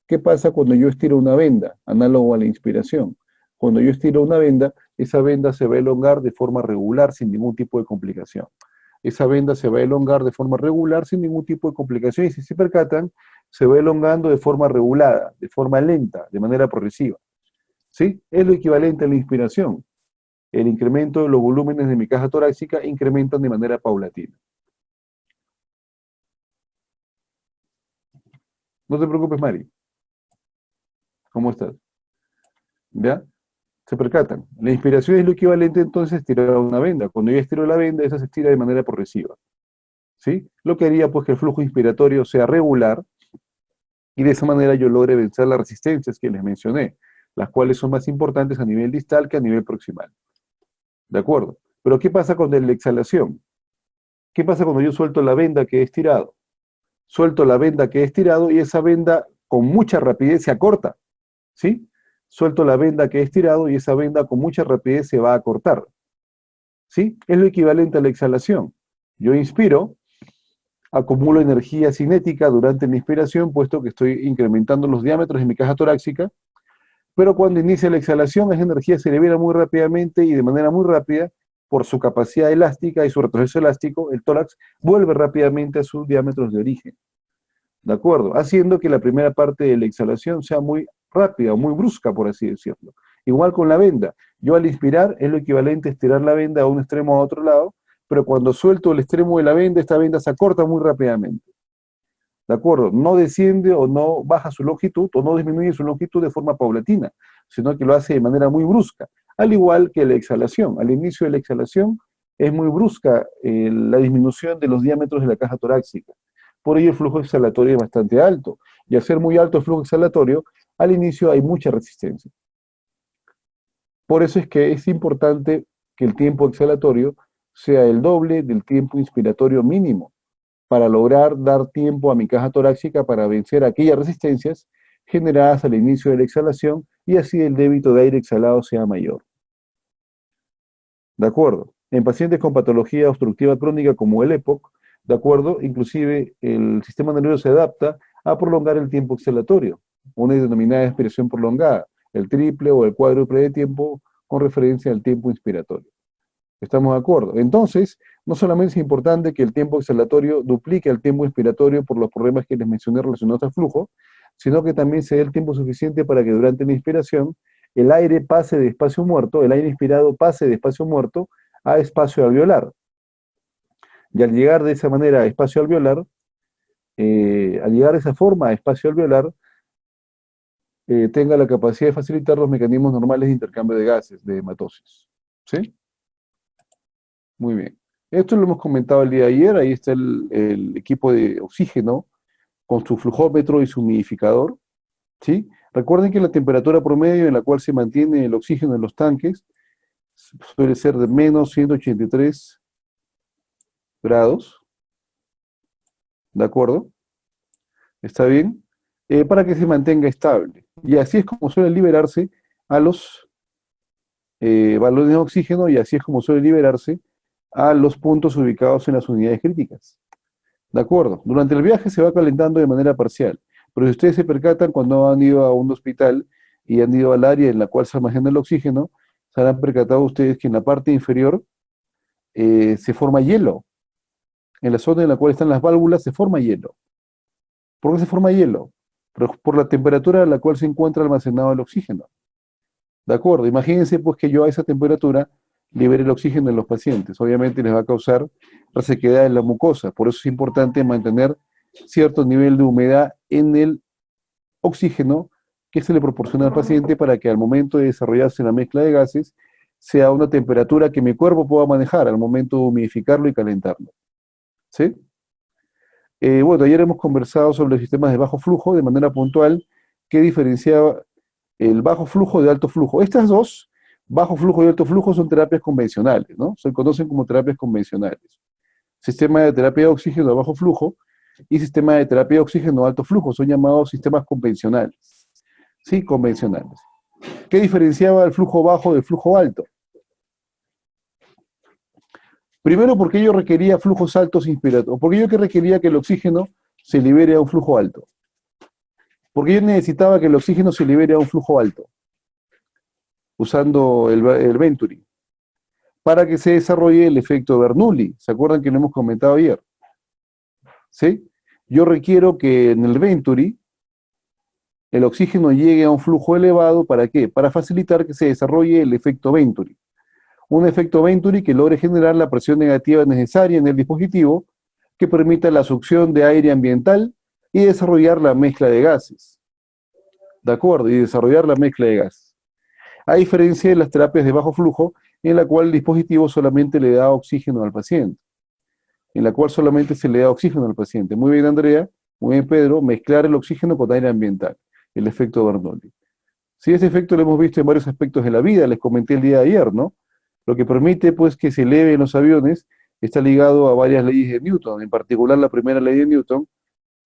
¿Qué pasa cuando yo estiro una venda? Análogo a la inspiración. Cuando yo estiro una venda, esa venda se va a elongar de forma regular sin ningún tipo de complicación. Esa venda se va a elongar de forma regular sin ningún tipo de complicación y si se percatan, se va elongando de forma regulada, de forma lenta, de manera progresiva. ¿Sí? Es lo equivalente a la inspiración. El incremento de los volúmenes de mi caja torácica incrementan de manera paulatina. No te preocupes, Mari. ¿Cómo estás? ¿Ya? Se percatan. La inspiración es lo equivalente entonces a estirar una venda. Cuando yo estiro la venda, esa se estira de manera progresiva. ¿Sí? Lo que haría pues que el flujo inspiratorio sea regular y de esa manera yo logre vencer las resistencias que les mencioné, las cuales son más importantes a nivel distal que a nivel proximal. ¿De acuerdo? Pero ¿qué pasa con la exhalación? ¿Qué pasa cuando yo suelto la venda que he estirado? Suelto la venda que he estirado y esa venda con mucha rapidez se acorta. ¿Sí? Suelto la venda que he estirado y esa venda con mucha rapidez se va a cortar. ¿Sí? Es lo equivalente a la exhalación. Yo inspiro, acumulo energía cinética durante mi inspiración, puesto que estoy incrementando los diámetros de mi caja torácica, pero cuando inicia la exhalación, esa energía se libera muy rápidamente y de manera muy rápida, por su capacidad elástica y su retroceso elástico, el tórax vuelve rápidamente a sus diámetros de origen. ¿De acuerdo? Haciendo que la primera parte de la exhalación sea muy rápida o muy brusca, por así decirlo. Igual con la venda. Yo al inspirar es lo equivalente a estirar la venda a un extremo a otro lado, pero cuando suelto el extremo de la venda, esta venda se acorta muy rápidamente. ¿De acuerdo? No desciende o no baja su longitud o no disminuye su longitud de forma paulatina, sino que lo hace de manera muy brusca. Al igual que la exhalación. Al inicio de la exhalación es muy brusca la disminución de los diámetros de la caja torácica. Por ello el flujo exhalatorio es bastante alto. Y al ser muy alto el flujo exhalatorio, al inicio hay mucha resistencia. Por eso es que es importante que el tiempo exhalatorio sea el doble del tiempo inspiratorio mínimo, para lograr dar tiempo a mi caja torácica para vencer aquellas resistencias generadas al inicio de la exhalación y así el débito de aire exhalado sea mayor. ¿De acuerdo? En pacientes con patología obstructiva crónica como el EPOC, ¿de acuerdo? Inclusive el sistema nervioso se adapta a prolongar el tiempo exhalatorio, una denominada expiración prolongada, el triple o el cuádruple de tiempo con referencia al tiempo inspiratorio. ¿Estamos de acuerdo? Entonces, no solamente es importante que el tiempo exhalatorio duplique el tiempo inspiratorio por los problemas que les mencioné relacionados al flujo, sino que también se dé el tiempo suficiente para que durante la inspiración el aire pase de espacio muerto, el aire inspirado pase de espacio muerto a espacio alveolar. Y al llegar de esa manera a espacio alveolar, al llegar de esa forma a espacio alveolar, tenga la capacidad de facilitar los mecanismos normales de intercambio de gases, de hematosis. ¿Sí? Muy bien. Esto lo hemos comentado el día de ayer. Ahí está el equipo de oxígeno con su flujómetro y su humidificador. ¿Sí? Recuerden que la temperatura promedio en la cual se mantiene el oxígeno en los tanques suele ser de menos 183 grados. ¿De acuerdo? ¿Está bien? Para que se mantenga estable. Y así es como suele liberarse a los balones de oxígeno y así es como suele liberarse a los puntos ubicados en las unidades críticas. ¿De acuerdo? Durante el viaje se va calentando de manera parcial, pero si ustedes se percatan cuando han ido a un hospital y han ido al área en la cual se almacena el oxígeno, se habrán percatado ustedes que en la parte inferior se forma hielo. En la zona en la cual están las válvulas se forma hielo. ¿Por qué se forma hielo? Por la temperatura a la cual se encuentra almacenado el oxígeno. ¿De acuerdo? Imagínense pues que yo a esa temperatura libere el oxígeno en los pacientes. Obviamente les va a causar resequedad en la mucosa. Por eso es importante mantener cierto nivel de humedad en el oxígeno que se le proporciona al paciente para que al momento de desarrollarse la mezcla de gases sea una temperatura que mi cuerpo pueda manejar al momento de humidificarlo y calentarlo. ¿Sí? Bueno, ayer hemos conversado sobre sistemas de bajo flujo de manera puntual que diferenciaba el bajo flujo de alto flujo. Estas dos, bajo flujo y alto flujo, son terapias convencionales, ¿no? Se conocen como terapias convencionales. Sistema de terapia de oxígeno a bajo flujo y sistema de terapia de oxígeno a alto flujo son llamados sistemas convencionales. Sí, convencionales. ¿Qué diferenciaba el flujo bajo del flujo alto? Primero, porque yo requería flujos altos inspiratorios, porque yo que requería que el oxígeno se libere a un flujo alto. Porque yo necesitaba que el oxígeno se libere a un flujo alto, usando el Venturi, para que se desarrolle el efecto Bernoulli. ¿Se acuerdan que lo hemos comentado ayer? ¿Sí? Yo requiero que en el Venturi el oxígeno llegue a un flujo elevado, ¿para qué? Para facilitar que se desarrolle el efecto Venturi. Un efecto Venturi que logre generar la presión negativa necesaria en el dispositivo, que permita la succión de aire ambiental y desarrollar la mezcla de gases. ¿De acuerdo? Y desarrollar la mezcla de gases. A diferencia de las terapias de bajo flujo, en la cual el dispositivo solamente le da oxígeno al paciente. En la cual solamente se le da oxígeno al paciente. Muy bien, Andrea. Muy bien, Pedro. Mezclar el oxígeno con aire ambiental. El efecto Bernoulli. Sí, ese efecto lo hemos visto en varios aspectos de la vida. Les comenté el día de ayer, ¿no? Lo que permite, pues, que se eleve en los aviones está ligado a varias leyes de Newton. En particular, la primera ley de Newton,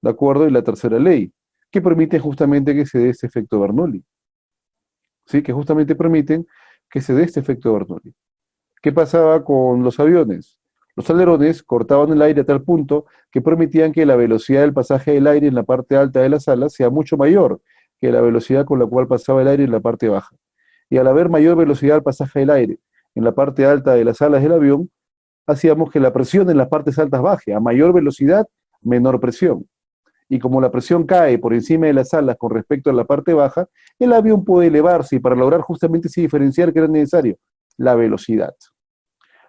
¿de acuerdo? Y la tercera ley, que permite justamente que se dé este efecto Bernoulli. ¿Sí? Que justamente permiten que se dé este efecto Bernoulli. ¿Qué pasaba con los aviones? Los alerones cortaban el aire a tal punto que permitían que la velocidad del pasaje del aire en la parte alta de las alas sea mucho mayor que la velocidad con la cual pasaba el aire en la parte baja. Y al haber mayor velocidad al pasaje del aire en la parte alta de las alas del avión, hacíamos que la presión en las partes altas baje. A mayor velocidad, menor presión. Y como la presión cae por encima de las alas con respecto a la parte baja, el avión puede elevarse y para lograr justamente ese diferencial que era necesario, la velocidad.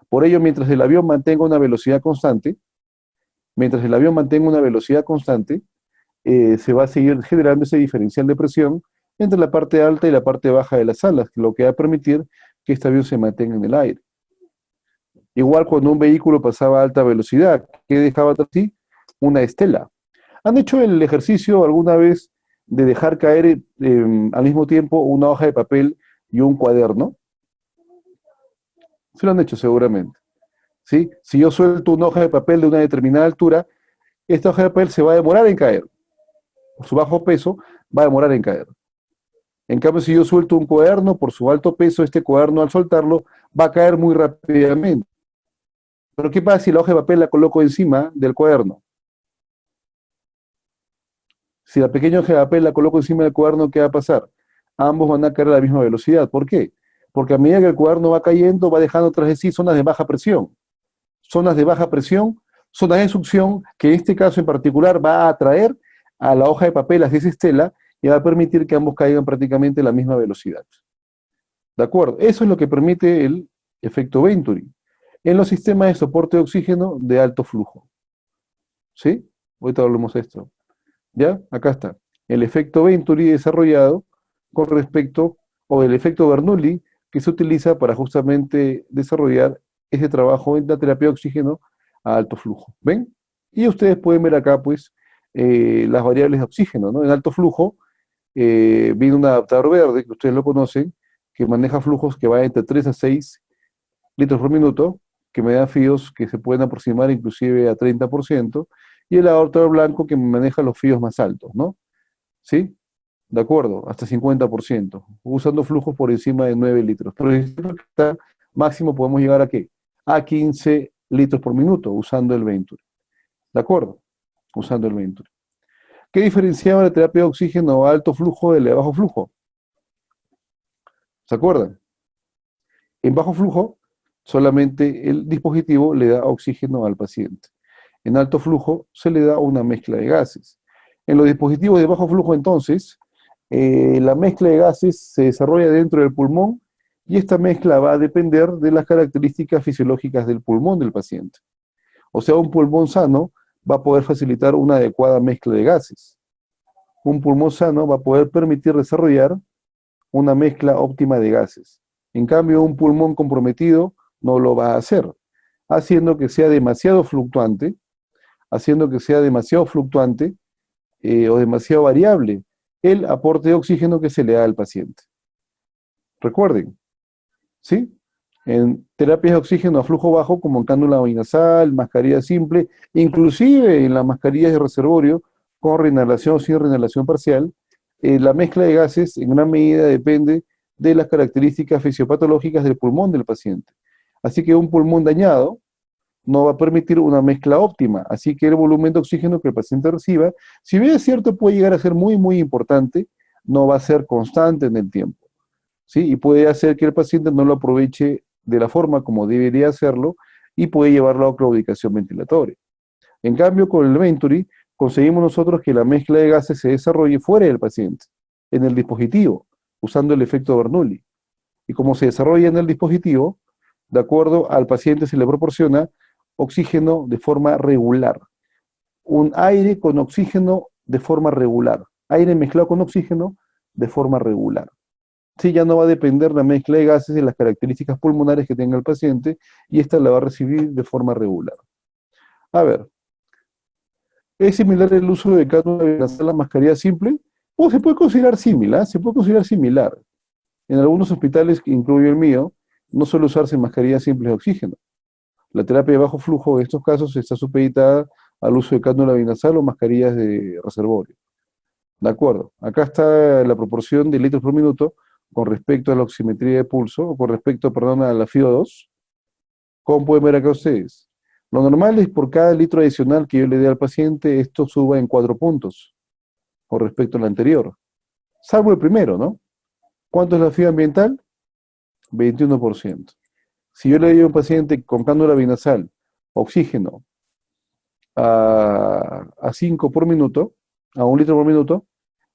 Por ello, mientras el avión mantenga una velocidad constante, se va a seguir generando ese diferencial de presión entre la parte alta y la parte baja de las alas, lo que va a permitir que este avión se mantenga en el aire. Igual cuando un vehículo pasaba a alta velocidad, ¿qué dejaba tras sí? Una estela. ¿Han hecho el ejercicio alguna vez de dejar caer al mismo tiempo una hoja de papel y un cuaderno? Se lo han hecho seguramente. ¿Sí? Si yo suelto una hoja de papel de una determinada altura, esta hoja de papel se va a demorar en caer. Por su bajo peso, va a demorar en caer. En cambio, si yo suelto un cuaderno, por su alto peso, este cuaderno al soltarlo va a caer muy rápidamente. Pero ¿qué pasa si la hoja de papel la coloco encima del cuaderno? Si la pequeña hoja de papel la coloco encima del cuaderno, ¿qué va a pasar? Ambos van a caer a la misma velocidad. ¿Por qué? Porque a medida que el cuaderno va cayendo, va dejando tras de sí zonas de baja presión. Zonas de baja presión, zonas de succión, que en este caso en particular va a atraer a la hoja de papel hacia esa estela y va a permitir que ambos caigan prácticamente a la misma velocidad. ¿De acuerdo? Eso es lo que permite el efecto Venturi en los sistemas de soporte de oxígeno de alto flujo. ¿Sí? Ahorita hablamos de esto. ¿Ya? Acá está. El efecto Venturi desarrollado con respecto, o el efecto Bernoulli, que se utiliza para justamente desarrollar ese trabajo en la terapia de oxígeno a alto flujo. ¿Ven? Y ustedes pueden ver acá, pues, las variables de oxígeno, ¿no? En alto flujo viene un adaptador verde, que ustedes lo conocen, que maneja flujos que van entre 3 a 6 litros por minuto, que me da fíos que se pueden aproximar inclusive a 30%, y el adaptador blanco que maneja los fíos más altos, ¿no? ¿Sí? De acuerdo, hasta 50%, usando flujos por encima de 9 litros. Por ejemplo, máximo podemos llegar a ¿qué? A 15 litros por minuto usando el Venturi. ¿De acuerdo? Usando el Venturi. ¿Qué diferenciaba la terapia de oxígeno a alto flujo de la de bajo flujo? ¿Se acuerdan? En bajo flujo, solamente el dispositivo le da oxígeno al paciente. En alto flujo se le da una mezcla de gases. En los dispositivos de bajo flujo, entonces, la mezcla de gases se desarrolla dentro del pulmón y esta mezcla va a depender de las características fisiológicas del pulmón del paciente. O sea, un pulmón sano va a poder facilitar una adecuada mezcla de gases. Un pulmón sano va a poder permitir desarrollar una mezcla óptima de gases. En cambio, un pulmón comprometido no lo va a hacer, haciendo que sea demasiado fluctuante, o demasiado variable el aporte de oxígeno que se le da al paciente. Recuerden, ¿sí? En terapias de oxígeno a flujo bajo, como en cánula nasal, mascarilla simple, inclusive en las mascarillas de reservorio, con reinhalación o sin reinhalación parcial, la mezcla de gases en gran medida depende de las características fisiopatológicas del pulmón del paciente. Así que un pulmón dañado no va a permitir una mezcla óptima, así que el volumen de oxígeno que el paciente reciba, si bien es cierto puede llegar a ser muy, muy importante, no va a ser constante en el tiempo, ¿sí? Y puede hacer que el paciente no lo aproveche de la forma como debería hacerlo y puede llevarlo a claudicación ventilatoria. En cambio, con el Venturi, conseguimos nosotros que la mezcla de gases se desarrolle fuera del paciente, en el dispositivo, usando el efecto Bernoulli. Y como se desarrolla en el dispositivo, de acuerdo al paciente se le proporciona oxígeno de forma regular. Un aire con oxígeno de forma regular. Aire mezclado con oxígeno de forma regular. Sí, ya no va a depender la mezcla de gases de las características pulmonares que tenga el paciente y esta la va a recibir de forma regular. A ver, ¿es similar el uso de cánula nasal a la mascarilla simple? O se puede considerar similar, se puede considerar similar. En algunos hospitales, que incluyo el mío, no suele usarse mascarillas simples de oxígeno. La terapia de bajo flujo en estos casos está supeditada al uso de cánula binasal o mascarillas de reservorio. De acuerdo, acá está la proporción de litros por minuto con respecto a la oximetría de pulso, o con respecto, perdón, a la FiO2. ¿Cómo pueden ver acá ustedes? Lo normal es por cada litro adicional que yo le dé al paciente, esto suba en 4 puntos con respecto al anterior. Salvo el primero, ¿no? ¿Cuánto es la FIO ambiental? 21%. Si yo le doy a un paciente con cánula binasal, oxígeno, a 5 por minuto, a 1 litro por minuto,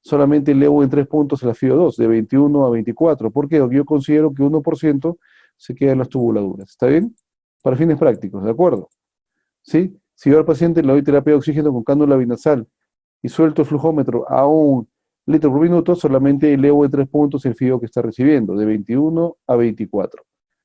solamente elevo en 3 puntos la FiO2, de 21 a 24. ¿Por qué? Porque yo considero que 1% se queda en las tubuladuras. ¿Está bien? Para fines prácticos, ¿de acuerdo? ¿Sí? Si yo al paciente le doy terapia de oxígeno con cánula binasal y suelto el flujómetro a 1 litro por minuto, solamente elevo en 3 puntos el FiO que está recibiendo, de 21 a 24.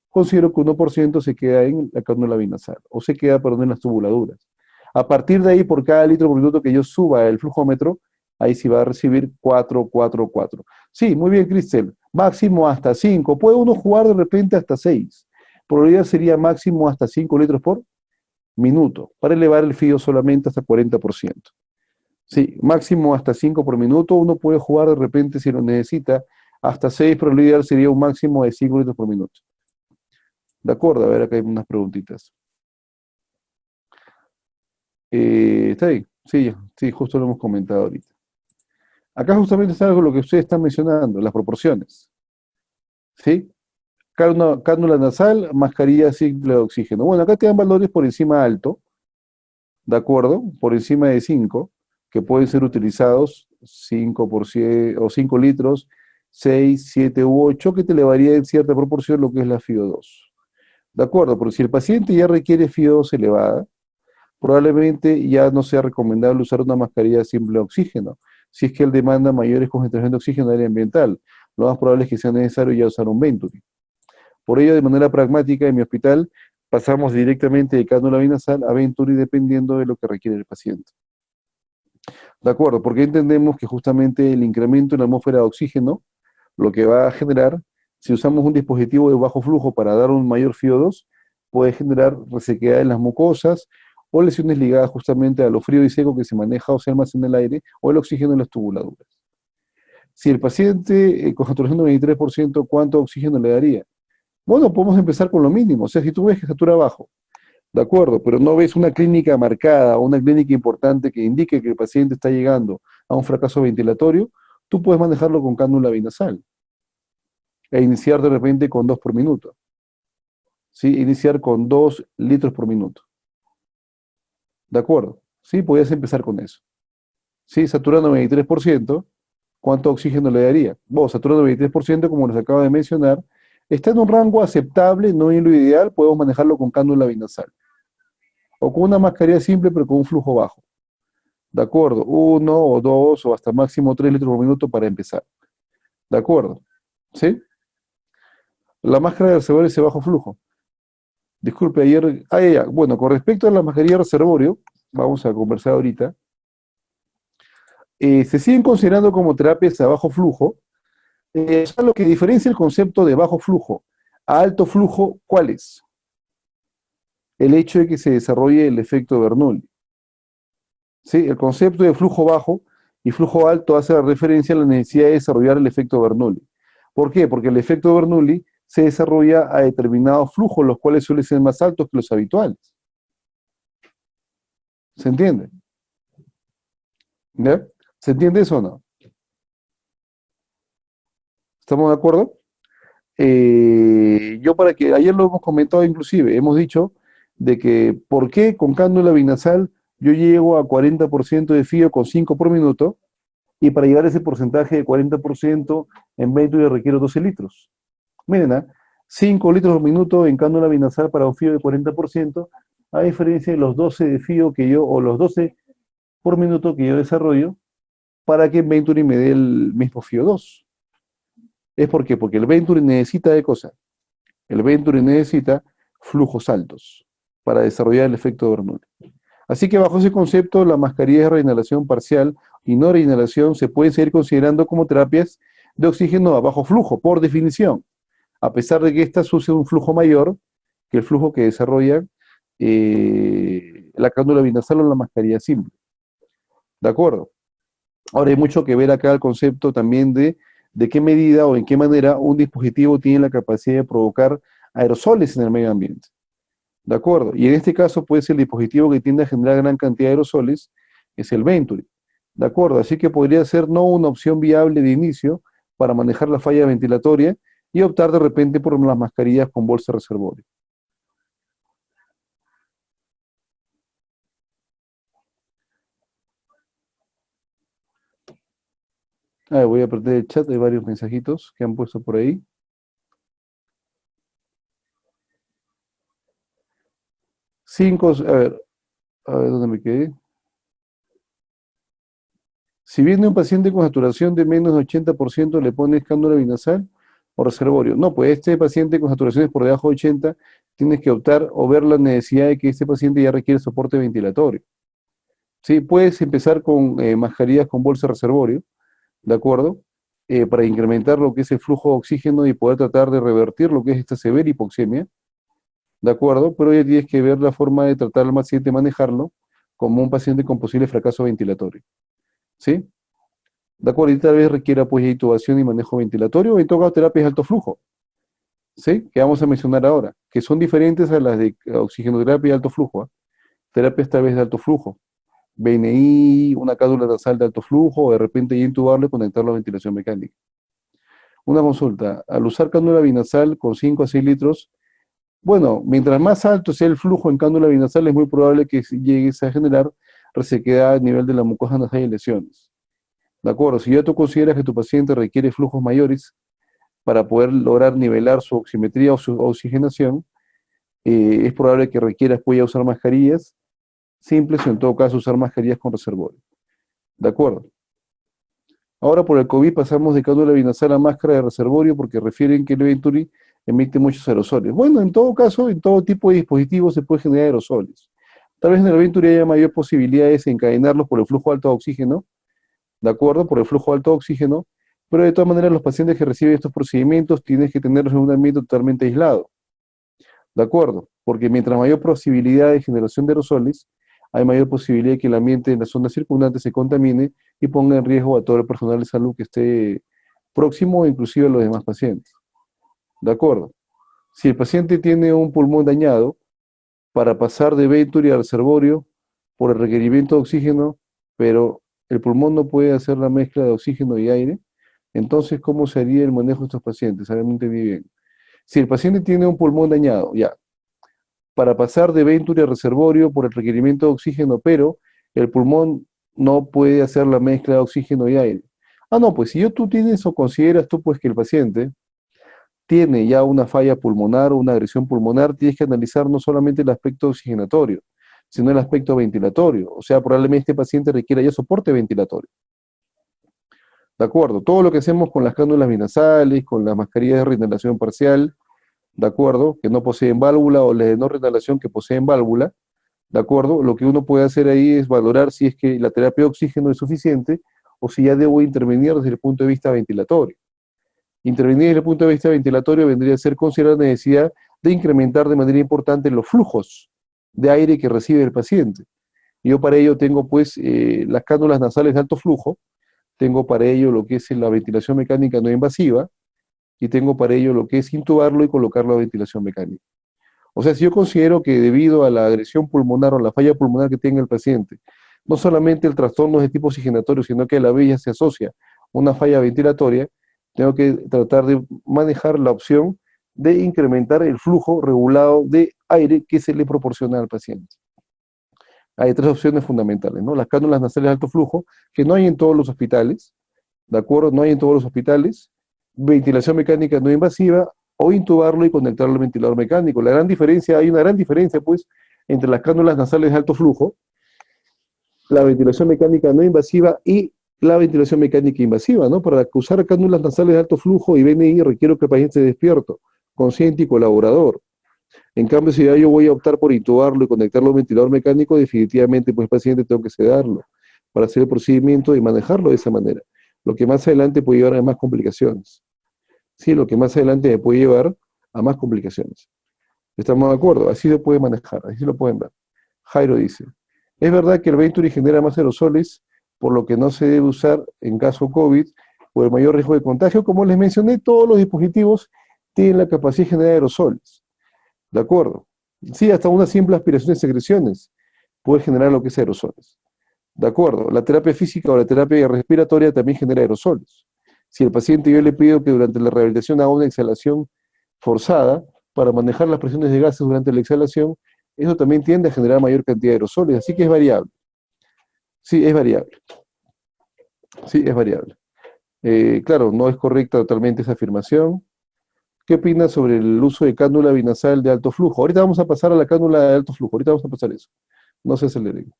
Considero que 1% se queda en la cánula binasal, o se queda, perdón, en las tubuladuras. A partir de ahí, por cada litro por minuto que yo suba el flujómetro, ahí sí va a recibir 4, 4, 4. Sí, muy bien, Cristel. Máximo hasta 5. Puede uno jugar de repente hasta 6. Por realidad sería máximo hasta 5 litros por minuto, para elevar el FIO solamente hasta 40%. Sí, máximo hasta 5 por minuto. Uno puede jugar de repente, si lo necesita, hasta 6, pero lo ideal sería un máximo de 5 litros por minuto. De acuerdo, a ver, acá hay unas preguntitas. ¿Está ahí? Sí, sí, justo lo hemos comentado ahorita. Acá justamente está algo lo que ustedes están mencionando, las proporciones. ¿Sí? Cánula nasal, mascarilla simple de oxígeno. Bueno, acá te dan valores por encima alto, ¿de acuerdo? Por encima de 5, que pueden ser utilizados 5% o 5 litros, 6, 7 u 8, que te elevaría en cierta proporción lo que es la FiO2. ¿De acuerdo? Porque si el paciente ya requiere FiO2 elevada, probablemente ya no sea recomendable usar una mascarilla simple de oxígeno, si es que él demanda mayores concentraciones de oxígeno en el área ambiental. Lo más probable es que sea necesario ya usar un Venturi. Por ello, de manera pragmática, en mi hospital pasamos directamente de cánula binasal a Venturi dependiendo de lo que requiere el paciente. ¿De acuerdo? Porque entendemos que justamente el incremento en la atmósfera de oxígeno, lo que va a generar, si usamos un dispositivo de bajo flujo para dar un mayor FiO2, puede generar resequedad en las mucosas o lesiones ligadas justamente a lo frío y seco que se maneja o se almacena en el aire o el oxígeno en las tubuladuras. Si el paciente con saturación de 23%, ¿cuánto oxígeno le daría? Bueno, podemos empezar con lo mínimo. O sea, si tú ves que satura bajo, de acuerdo, pero no ves una clínica marcada o una clínica importante que indique que el paciente está llegando a un fracaso ventilatorio, tú puedes manejarlo con cánula binasal e iniciar de repente con 2 por minuto. ¿Sí? Iniciar con 2 litros por minuto. ¿De acuerdo? Sí, podías empezar con eso. Sí, saturando 23%, ¿cuánto oxígeno le daría? Vos, saturando 23%, como les acabo de mencionar, está en un rango aceptable, no en lo ideal, podemos manejarlo con cánula binasal. O con una mascarilla simple, pero con un flujo bajo. ¿De acuerdo? 1 o 2 o hasta máximo 3 litros por minuto para empezar. ¿De acuerdo? ¿Sí? La máscara de reservorio es de bajo flujo. Disculpe, ayer... ya. Bueno, con respecto a la mascarilla de reservorio, vamos a conversar ahorita. Se siguen considerando como terapias a bajo flujo. Es lo que diferencia el concepto de bajo flujo a alto flujo, ¿cuál es? El hecho de que se desarrolle el efecto Bernoulli. ¿Sí? El concepto de flujo bajo y flujo alto hace referencia a la necesidad de desarrollar el efecto Bernoulli. ¿Por qué? Porque el efecto Bernoulli se desarrolla a determinados flujos, los cuales suelen ser más altos que los habituales. ¿Se entiende? ¿Ya? ¿Se entiende eso o no? ¿Estamos de acuerdo? Yo para que, ayer lo hemos comentado inclusive, hemos dicho de que por qué con cánula binasal yo llego a 40% de fío con 5 por minuto y para llegar a ese porcentaje de 40% en Venturi requiero 12 litros. Miren, 5 litros por minuto en cánula binasal para un fío de 40%, a diferencia de los 12 de fío que yo, o los 12 por minuto que yo desarrollo, para que Venturi me dé el mismo fío 2. ¿Es por qué? Porque el Venturi necesita de cosas. El Venturi necesita flujos altos para desarrollar el efecto de Bernoulli. Así que bajo ese concepto, las mascarillas de reinhalación parcial y no reinhalación se pueden seguir considerando como terapias de oxígeno a bajo flujo, por definición, a pesar de que estas usen un flujo mayor que el flujo que desarrolla la cánula binasal o la mascarilla simple. ¿De acuerdo? Ahora hay mucho que ver acá el concepto también de qué medida o en qué manera un dispositivo tiene la capacidad de provocar aerosoles en el medio ambiente. ¿De acuerdo? Y en este caso, pues el dispositivo que tiende a generar gran cantidad de aerosoles es el Venturi. ¿De acuerdo? Así que podría ser no una opción viable de inicio para manejar la falla ventilatoria y optar de repente por las mascarillas con bolsa reservorio. Voy a perder el chat, hay varios mensajitos que han puesto por ahí. A ver dónde me quedé. Si viene un paciente con saturación de menos de 80%, ¿le pones cánula binasal o reservorio? No, pues este paciente con saturaciones por debajo de 80, tienes que optar o ver la necesidad de que este paciente ya requiere soporte ventilatorio. Sí, puedes empezar con mascarillas con bolsa reservorio, ¿de acuerdo? Para incrementar lo que es el flujo de oxígeno y poder tratar de revertir lo que es esta severa hipoxemia, ¿de acuerdo? Pero ya tienes que ver la forma de tratar al paciente, manejarlo como un paciente con posible fracaso ventilatorio, ¿sí? ¿De acuerdo? Y tal vez requiera pues intubación y manejo ventilatorio, o en todo caso terapias de alto flujo, ¿sí? Que vamos a mencionar ahora, que son diferentes a las de oxigenoterapia de alto flujo, terapias tal vez de alto flujo, BNI, una cánula nasal de alto flujo, o de repente ya intubarlo y conectarlo a ventilación mecánica. Una consulta, al usar cánula binasal con 5 a 6 litros, bueno, mientras más alto sea el flujo en cánula binasal, es muy probable que llegues a generar resequedad a nivel de la mucosa nasal y lesiones. ¿De acuerdo? Si ya tú consideras que tu paciente requiere flujos mayores para poder lograr nivelar su oximetría o su oxigenación, es probable que requieras pues ya usar mascarillas simples o en todo caso usar mascarillas con reservorio. ¿De acuerdo? Ahora por el COVID pasamos de cánula binasal a máscara de reservorio porque refieren que el Venturi emite muchos aerosoles. Bueno, en todo caso, en todo tipo de dispositivos se puede generar aerosoles. Tal vez en el Venturi haya mayor posibilidad de desencadenarlos por el flujo alto de oxígeno, ¿de acuerdo? Por el flujo alto de oxígeno, pero de todas maneras los pacientes que reciben estos procedimientos tienes que tenerlos en un ambiente totalmente aislado, ¿de acuerdo? Porque mientras mayor posibilidad de generación de aerosoles, hay mayor posibilidad de que el ambiente en la zona circundante se contamine y ponga en riesgo a todo el personal de salud que esté próximo o inclusive a los demás pacientes, ¿de acuerdo? Si el paciente tiene un pulmón dañado, para pasar de Venturi al reservorio por el requerimiento de oxígeno, pero el pulmón no puede hacer la mezcla de oxígeno y aire, entonces, ¿cómo se haría el manejo de estos pacientes? A ver, no entendí bien. Si el paciente tiene un pulmón dañado, ya, para pasar de Venturi al reservorio por el requerimiento de oxígeno, pero el pulmón no puede hacer la mezcla de oxígeno y aire. Ah, no, pues si tú tienes o consideras tú pues que el paciente tiene ya una falla pulmonar o una agresión pulmonar, tienes que analizar no solamente el aspecto oxigenatorio, sino el aspecto ventilatorio. O sea, probablemente este paciente requiera ya soporte ventilatorio. ¿De acuerdo? Todo lo que hacemos con las cánulas binasales, con las mascarillas de reinhalación parcial, ¿de acuerdo? Que no poseen válvula o las de no reinhalación que poseen válvula, ¿de acuerdo? Lo que uno puede hacer ahí es valorar si es que la terapia de oxígeno es suficiente o si ya debo intervenir desde el punto de vista ventilatorio. Intervenir desde el punto de vista ventilatorio vendría a ser considerar la necesidad de incrementar de manera importante los flujos de aire que recibe el paciente. Yo para ello tengo pues las cánulas nasales de alto flujo, tengo para ello lo que es la ventilación mecánica no invasiva y tengo para ello lo que es intubarlo y colocarlo a ventilación mecánica. O sea, si yo considero que debido a la agresión pulmonar o la falla pulmonar que tenga el paciente, no solamente el trastorno es de tipo oxigenatorio, sino que a la vez ya se asocia a una falla ventilatoria, tengo que tratar de manejar la opción de incrementar el flujo regulado de aire que se le proporciona al paciente. Hay tres opciones fundamentales, ¿no? Las cánulas nasales de alto flujo, que no hay en todos los hospitales, ¿de acuerdo? No hay en todos los hospitales. Ventilación mecánica no invasiva, o intubarlo y conectarlo al ventilador mecánico. Hay una gran diferencia, pues, entre las cánulas nasales de alto flujo, la ventilación mecánica no invasiva y la ventilación mecánica invasiva, ¿no? Para usar cánulas nasales de alto flujo y BNI requiero que el paciente esté despierto, consciente y colaborador. En cambio, si ya yo voy a optar por intubarlo y conectarlo a un ventilador mecánico, definitivamente, pues, paciente tengo que sedarlo para hacer el procedimiento y manejarlo de esa manera. Lo que más adelante puede llevar a más complicaciones. Sí, lo que más adelante me puede llevar a más complicaciones. ¿Estamos de acuerdo? Así se puede manejar, así lo pueden ver. Jairo dice, es verdad que el Venturi genera más aerosoles, por lo que no se debe usar en caso COVID por el mayor riesgo de contagio. Como les mencioné, todos los dispositivos tienen la capacidad de generar aerosoles. ¿De acuerdo? Sí, hasta una simple aspiración de secreciones puede generar lo que es aerosoles. ¿De acuerdo? La terapia física o la terapia respiratoria también genera aerosoles. Si el paciente yo le pido que durante la rehabilitación haga una exhalación forzada para manejar las presiones de gases durante la exhalación, eso también tiende a generar mayor cantidad de aerosoles, así que es variable. Sí, es variable. Sí, es variable. Claro, no es correcta totalmente esa afirmación. ¿Qué opinas sobre el uso de cánula binasal de alto flujo? Ahorita vamos a pasar a la cánula de alto flujo, ahorita vamos a pasar eso. No se aceleren.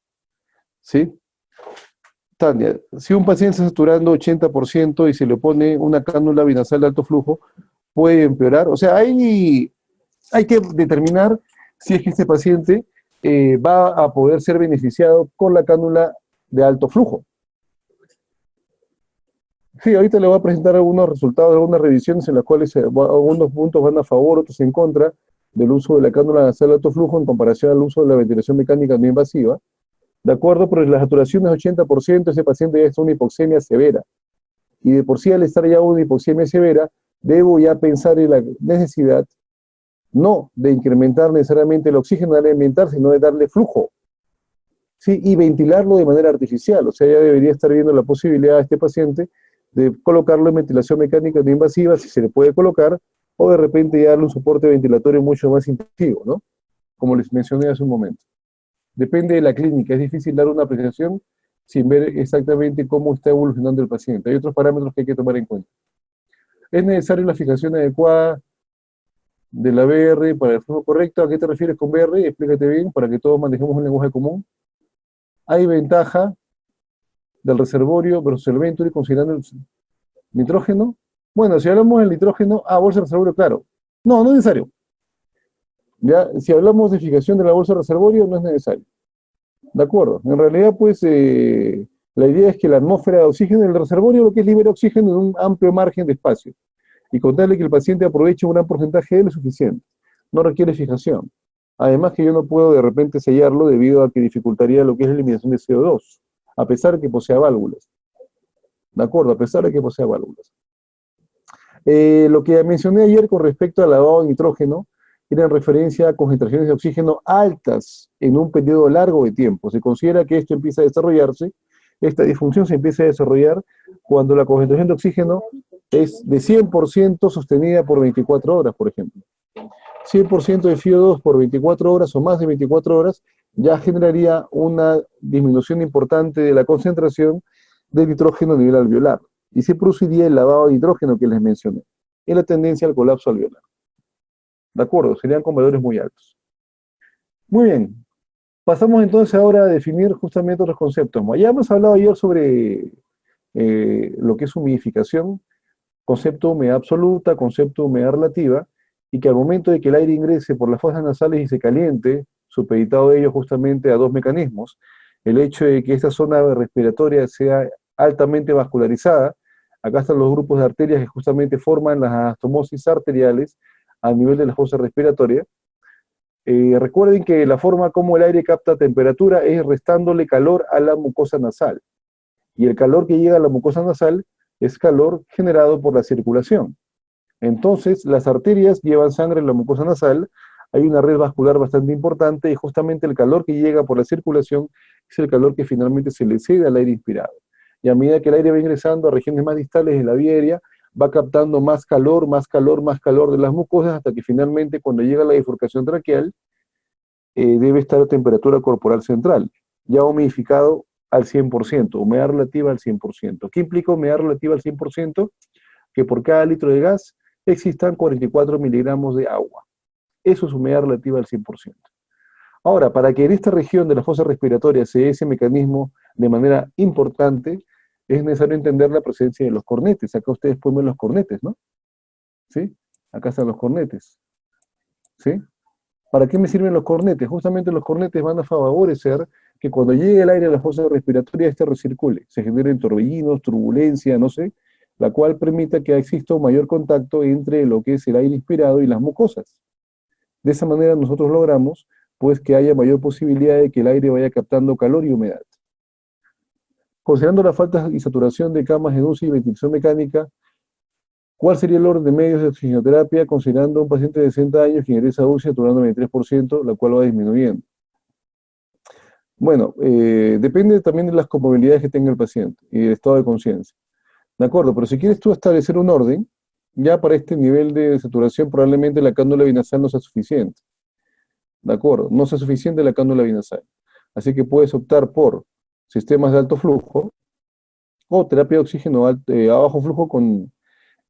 ¿Sí? Tania, si un paciente está saturando 80% y se le pone una cánula binasal de alto flujo, ¿puede empeorar? O sea, hay que determinar si es que este paciente va a poder ser beneficiado con la cánula de alto flujo. Sí, ahorita le voy a presentar algunos resultados, algunas revisiones en las cuales algunos puntos van a favor, otros en contra del uso de la cánula nasal de alto flujo en comparación al uso de la ventilación mecánica no invasiva. ¿De acuerdo? Pero la saturación es 80%, ese paciente ya está una hipoxemia severa. Y de por sí al estar ya una hipoxemia severa, debo ya pensar en la necesidad no de incrementar necesariamente el oxígeno al alimentar, sino de darle flujo. ¿Sí? Y ventilarlo de manera artificial. O sea, ya debería estar viendo la posibilidad a este paciente de colocarlo en ventilación mecánica no invasiva, si se le puede colocar, o de repente darle un soporte ventilatorio mucho más intensivo, ¿no? Como les mencioné hace un momento. Depende de la clínica, es difícil dar una apreciación sin ver exactamente cómo está evolucionando el paciente. Hay otros parámetros que hay que tomar en cuenta. ¿Es necesaria la fijación adecuada de la BR para el flujo correcto? ¿A qué te refieres con BR? Explícate bien para que todos manejemos un lenguaje común. ¿Hay ventaja del reservorio versus el Venturi considerando el nitrógeno? Bueno, si hablamos del nitrógeno, bolsa de reservorio, claro. No, no es necesario. ¿Ya? Si hablamos de fijación de la bolsa de reservorio, no es necesario. ¿De acuerdo? En realidad, pues, la idea es que la atmósfera de oxígeno del reservorio lo que es libera oxígeno en un amplio margen de espacio. Y contarle que el paciente aproveche un gran porcentaje de él es suficiente. No requiere fijación. Además que yo no puedo de repente sellarlo debido a que dificultaría lo que es la eliminación de CO2, a pesar de que posea válvulas. ¿De acuerdo? A pesar de que posea válvulas. Lo que mencioné ayer con respecto al lavado de nitrógeno era en referencia a concentraciones de oxígeno altas en un periodo largo de tiempo. Se considera que esto empieza a desarrollarse, esta disfunción se empieza a desarrollar cuando la concentración de oxígeno es de 100% sostenida por 24 horas, por ejemplo. 100% de FiO2 por 24 horas o más de 24 horas ya generaría una disminución importante de la concentración de nitrógeno a nivel alveolar. Y se produciría el lavado de nitrógeno que les mencioné, en la tendencia al colapso alveolar. ¿De acuerdo? Serían con valores muy altos. Muy bien. Pasamos entonces ahora a definir justamente otros conceptos. Ya hemos hablado ayer sobre lo que es humidificación, concepto de humedad absoluta, concepto de humedad relativa, y que al momento de que el aire ingrese por las fosas nasales y se caliente, supeditado de ello justamente a dos mecanismos, el hecho de que esta zona respiratoria sea altamente vascularizada, acá están los grupos de arterias que justamente forman las anastomosis arteriales a nivel de la fosa respiratoria. Recuerden que la forma como el aire capta temperatura es restándole calor a la mucosa nasal. Y el calor que llega a la mucosa nasal es calor generado por la circulación. Entonces, las arterias llevan sangre en la mucosa nasal hay una red vascular bastante importante y justamente el calor que llega por la circulación es el calor que finalmente se le cede al aire inspirado. Y a medida que el aire va ingresando a regiones más distales de la vía aérea, va captando más calor, más calor, más calor de las mucosas hasta que finalmente cuando llega a la bifurcación traqueal, debe estar a temperatura corporal central, ya humidificado al 100%, humedad relativa al 100%. ¿Qué implica humedad relativa al 100%? Que por cada litro de gas existan 44 miligramos de agua. Eso es humedad relativa al 100%. Ahora, para que en esta región de la fosa respiratoria se dé ese mecanismo de manera importante, es necesario entender la presencia de los cornetes. Acá ustedes pueden ver los cornetes, ¿no? ¿Sí? Acá están los cornetes. ¿Sí? ¿Para qué me sirven los cornetes? Justamente los cornetes van a favorecer que cuando llegue el aire a la fosa respiratoria, este recircule, se generen torbellinos, turbulencia, no sé, la cual permita que exista un mayor contacto entre lo que es el aire inspirado y las mucosas. De esa manera nosotros logramos, pues, que haya mayor posibilidad de que el aire vaya captando calor y humedad. Considerando la falta y saturación de camas de UCI y ventilación mecánica, ¿cuál sería el orden de medios de oxigenoterapia considerando un paciente de 60 años que ingresa a UCI saturando 23%, la cual va disminuyendo? Bueno, depende también de las comorbilidades que tenga el paciente y del estado de conciencia. ¿De acuerdo? Pero si quieres tú establecer un orden, ya para este nivel de saturación probablemente la cánula binasal no sea suficiente. ¿De acuerdo? No sea suficiente la cánula binasal. Así que puedes optar por sistemas de alto flujo o terapia de oxígeno a bajo flujo con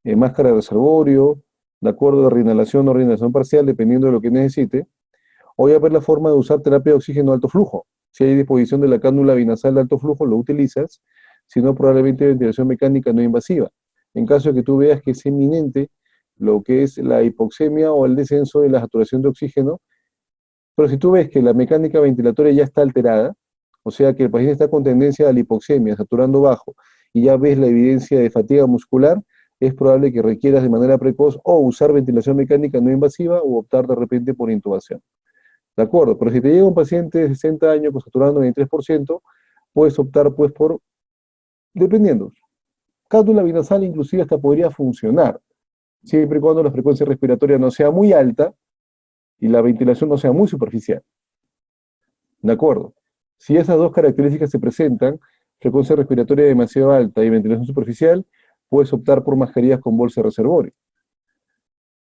máscara de reservorio, de acuerdo a reinhalación o reinhalación parcial, dependiendo de lo que necesite. O ya ver la forma de usar terapia de oxígeno a alto flujo. Si hay disposición de la cánula binasal de alto flujo, lo utilizas, si no, probablemente ventilación mecánica no invasiva. En caso de que tú veas que es inminente lo que es la hipoxemia o el descenso de la saturación de oxígeno, pero si tú ves que la mecánica ventilatoria ya está alterada, o sea que el paciente está con tendencia a la hipoxemia, saturando bajo, y ya ves la evidencia de fatiga muscular, es probable que requieras de manera precoz o usar ventilación mecánica no invasiva o optar de repente por intubación. ¿De acuerdo? Pero si te llega un paciente de 60 años con saturando 23%, puedes optar pues por, dependiendo, cánula binasal inclusive hasta podría funcionar, siempre y cuando la frecuencia respiratoria no sea muy alta y la ventilación no sea muy superficial. ¿De acuerdo? Si esas dos características se presentan, frecuencia respiratoria demasiado alta y ventilación superficial, puedes optar por mascarillas con bolsa de reservorio.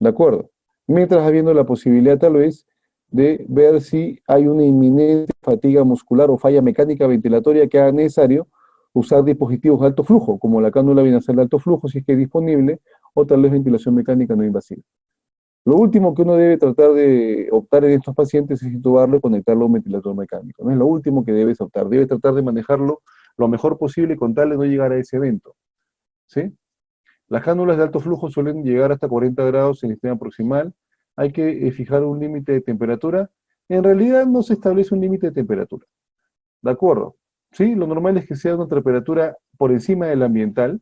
¿De acuerdo? Mientras habiendo la posibilidad tal vez de ver si hay una inminente fatiga muscular o falla mecánica ventilatoria que haga necesario usar dispositivos de alto flujo, como la cánula binasal de alto flujo, si es que es disponible, o tal vez ventilación mecánica no invasiva. Lo último que uno debe tratar de optar en estos pacientes es intubarlo y conectarlo a un ventilador mecánico. No es lo último que debes optar. Debes tratar de manejarlo lo mejor posible con tal de no llegar a ese evento. ¿Sí? Las cánulas de alto flujo suelen llegar hasta 40 grados en el sistema proximal. Hay que fijar un límite de temperatura. En realidad no se establece un límite de temperatura. ¿De acuerdo? ¿Sí? Lo normal es que sea una temperatura por encima del ambiental.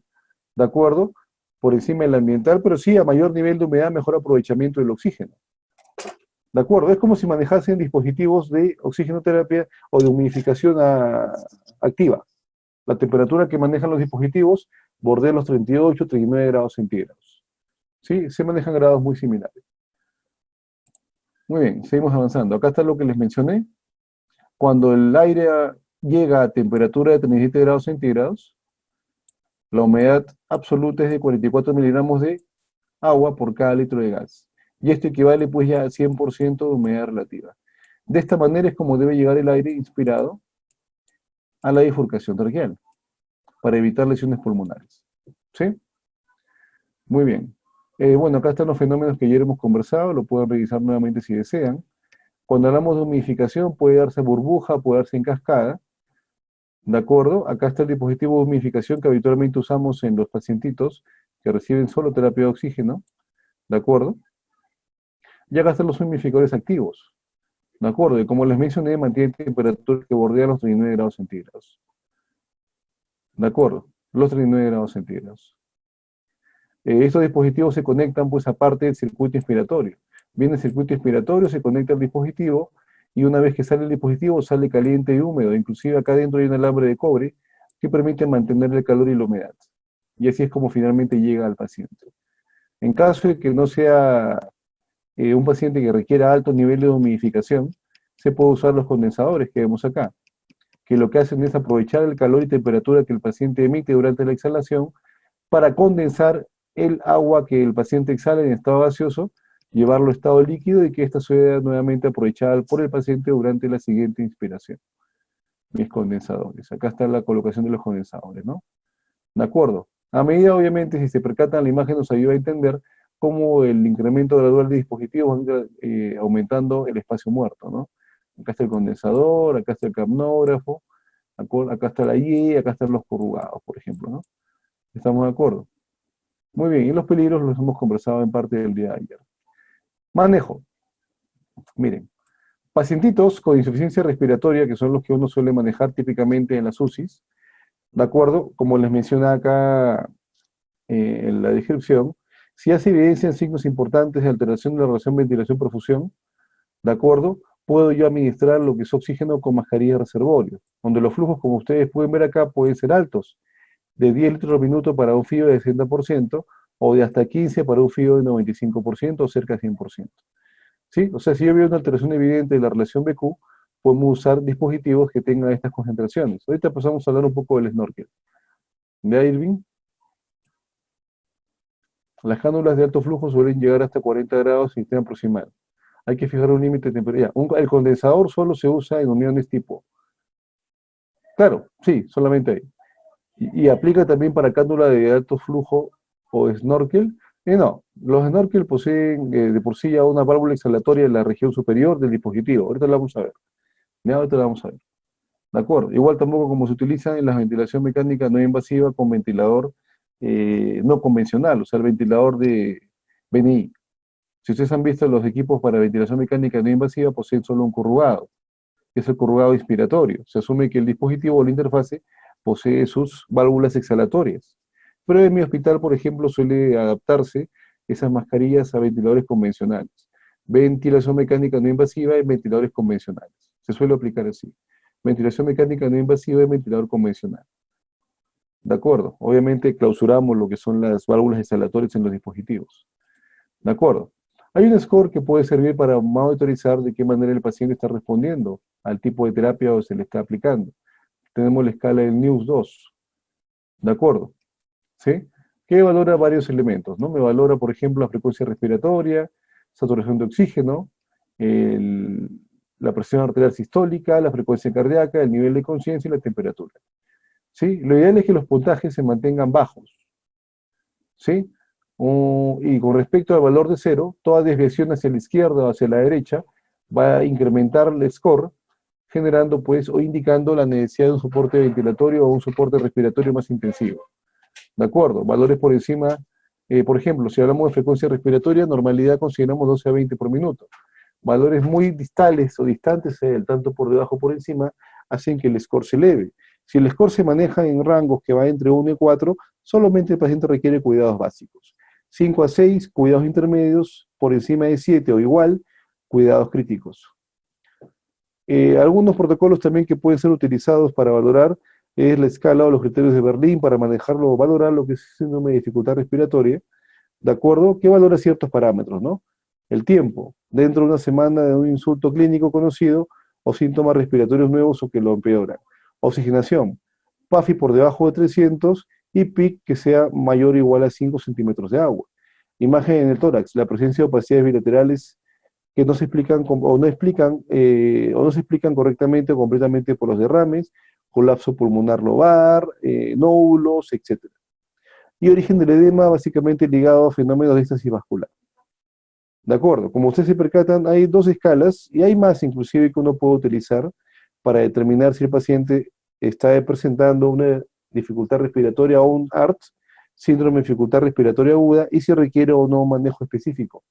¿De acuerdo? Por encima del ambiental, pero sí a mayor nivel de humedad, mejor aprovechamiento del oxígeno. ¿De acuerdo? Es como si manejasen dispositivos de oxigenoterapia o de humidificación activa. La temperatura que manejan los dispositivos bordea los 38, 39 grados centígrados. ¿Sí? Se manejan grados muy similares. Muy bien, seguimos avanzando. Acá está lo que les mencioné. Cuando el aire llega a temperatura de 37 grados centígrados, la humedad absoluta es de 44 miligramos de agua por cada litro de gas. Y esto equivale pues ya a 100% de humedad relativa. De esta manera es como debe llegar el aire inspirado a la bifurcación traqueal, para evitar lesiones pulmonares. ¿Sí? Muy bien. Bueno, acá están los fenómenos que ayer hemos conversado, lo pueden revisar nuevamente si desean. Cuando hablamos de humidificación puede darse burbuja, puede darse en cascada. ¿De acuerdo? Acá está el dispositivo de humidificación que habitualmente usamos en los pacientitos que reciben solo terapia de oxígeno. ¿De acuerdo? Y acá están los humidificadores activos. ¿De acuerdo? Y como les mencioné, mantienen temperaturas que bordean los 39 grados centígrados. ¿De acuerdo? Los 39 grados centígrados. Estos dispositivos se conectan pues aparte del circuito inspiratorio. Viene el circuito inspiratorio, se conecta al dispositivo y una vez que sale el dispositivo sale caliente y húmedo. Inclusive acá dentro hay un alambre de cobre que permite mantener el calor y la humedad. Y así es como finalmente llega al paciente. En caso de que no sea un paciente que requiera alto nivel de humidificación, se puede usar los condensadores que vemos acá, que lo que hacen es aprovechar el calor y temperatura que el paciente emite durante la exhalación para condensar el agua que el paciente exhala en estado gaseoso, llevarlo a estado líquido y que ésta sea nuevamente aprovechada por el paciente durante la siguiente inspiración. Mis condensadores. Acá está la colocación de los condensadores, ¿no? ¿De acuerdo? A medida, obviamente, si se percatan, la imagen nos ayuda a entender cómo el incremento gradual de dispositivos va aumentando el espacio muerto, ¿no? Acá está el condensador, acá está el capnógrafo, acá está la IE, acá están los corrugados, por ejemplo, ¿no? ¿Estamos de acuerdo? Muy bien, y los peligros los hemos conversado en parte del día de ayer. Manejo. Miren, pacientitos con insuficiencia respiratoria, que son los que uno suele manejar típicamente en las UCIs, ¿de acuerdo? Como les menciona acá en la descripción, si hace evidencia en signos importantes de alteración de la relación ventilación-perfusión, ¿de acuerdo? Puedo yo administrar lo que es oxígeno con mascarilla de reservorio, donde los flujos, como ustedes pueden ver acá, pueden ser altos, de 10 litros por minuto para un FIO de 60%, o de hasta 15 para un FIO de 95%, o cerca de 100%. ¿Sí? O sea, si yo veo una alteración evidente de la relación BQ, podemos usar dispositivos que tengan estas concentraciones. Ahorita pasamos a hablar un poco del snorkel. ¿Ve, Irving? Las cánulas de alto flujo suelen llegar hasta 40 grados en sistema proximal. Hay que fijar un límite de temperatura. El condensador solo se usa en uniones tipo. Claro, sí, solamente ahí. Y aplica también para cánula de alto flujo o snorkel. No, los snorkel poseen de por sí ya una válvula exhalatoria en la región superior del dispositivo. Ahorita la vamos a ver. Ya, ahorita la vamos a ver. ¿De acuerdo? Igual tampoco como se utiliza en la ventilación mecánica no invasiva con ventilador no convencional, o sea, el ventilador de BNI. Si ustedes han visto los equipos para ventilación mecánica no invasiva, poseen solo un corrugado, que es el corrugado inspiratorio. Se asume que el dispositivo o la interfase posee sus válvulas exhalatorias. Pero en mi hospital, por ejemplo, suele adaptarse esas mascarillas a ventiladores convencionales. Ventilación mecánica no invasiva en ventiladores convencionales. Se suele aplicar así. Ventilación mecánica no invasiva en ventilador convencional. ¿De acuerdo? Obviamente clausuramos lo que son las válvulas exhalatorias en los dispositivos. ¿De acuerdo? Hay un score que puede servir para monitorizar de qué manera el paciente está respondiendo al tipo de terapia o se le está aplicando. Tenemos la escala del NEWS 2. ¿De acuerdo? ¿Sí? Que valora varios elementos, ¿no? Me valora, por ejemplo, la frecuencia respiratoria, saturación de oxígeno, la presión arterial sistólica, la frecuencia cardíaca, el nivel de conciencia y la temperatura. ¿Sí? Lo ideal es que los puntajes se mantengan bajos. ¿Sí? Y con respecto al valor de 0, toda desviación hacia la izquierda o hacia la derecha va a incrementar el score, generando pues o indicando la necesidad de un soporte ventilatorio o un soporte respiratorio más intensivo. ¿De acuerdo? Valores por encima, por ejemplo, si hablamos de frecuencia respiratoria, normalidad consideramos 12 a 20 por minuto. Valores muy distales o distantes, el tanto por debajo o por encima, hacen que el score se eleve. Si el score se maneja en rangos que va entre 1 y 4, solamente el paciente requiere cuidados básicos. 5 a 6, cuidados intermedios, por encima de 7 o igual, cuidados críticos. Algunos protocolos también que pueden ser utilizados para valorar es la escala o los criterios de Berlín para manejarlo o valorar lo que es síndrome de dificultad respiratoria, ¿de acuerdo? Que valora ciertos parámetros, ¿no? El tiempo, dentro de una semana de un insulto clínico conocido o síntomas respiratorios nuevos o que lo empeoran. Oxigenación, PAFI por debajo de 300 y PIC que sea mayor o igual a 5 centímetros de agua. Imagen en el tórax, la presencia de opacidades bilaterales que no se explican o no se explican correctamente o completamente por los derrames, colapso pulmonar lobar, nódulos, etc. Y origen del edema básicamente ligado a fenómenos de éxtasis vascular. ¿De acuerdo? Como ustedes se percatan, hay dos escalas y hay más inclusive que uno puede utilizar para determinar si el paciente está presentando una dificultad respiratoria o un ART, síndrome de dificultad respiratoria aguda, y si requiere o no un manejo específico.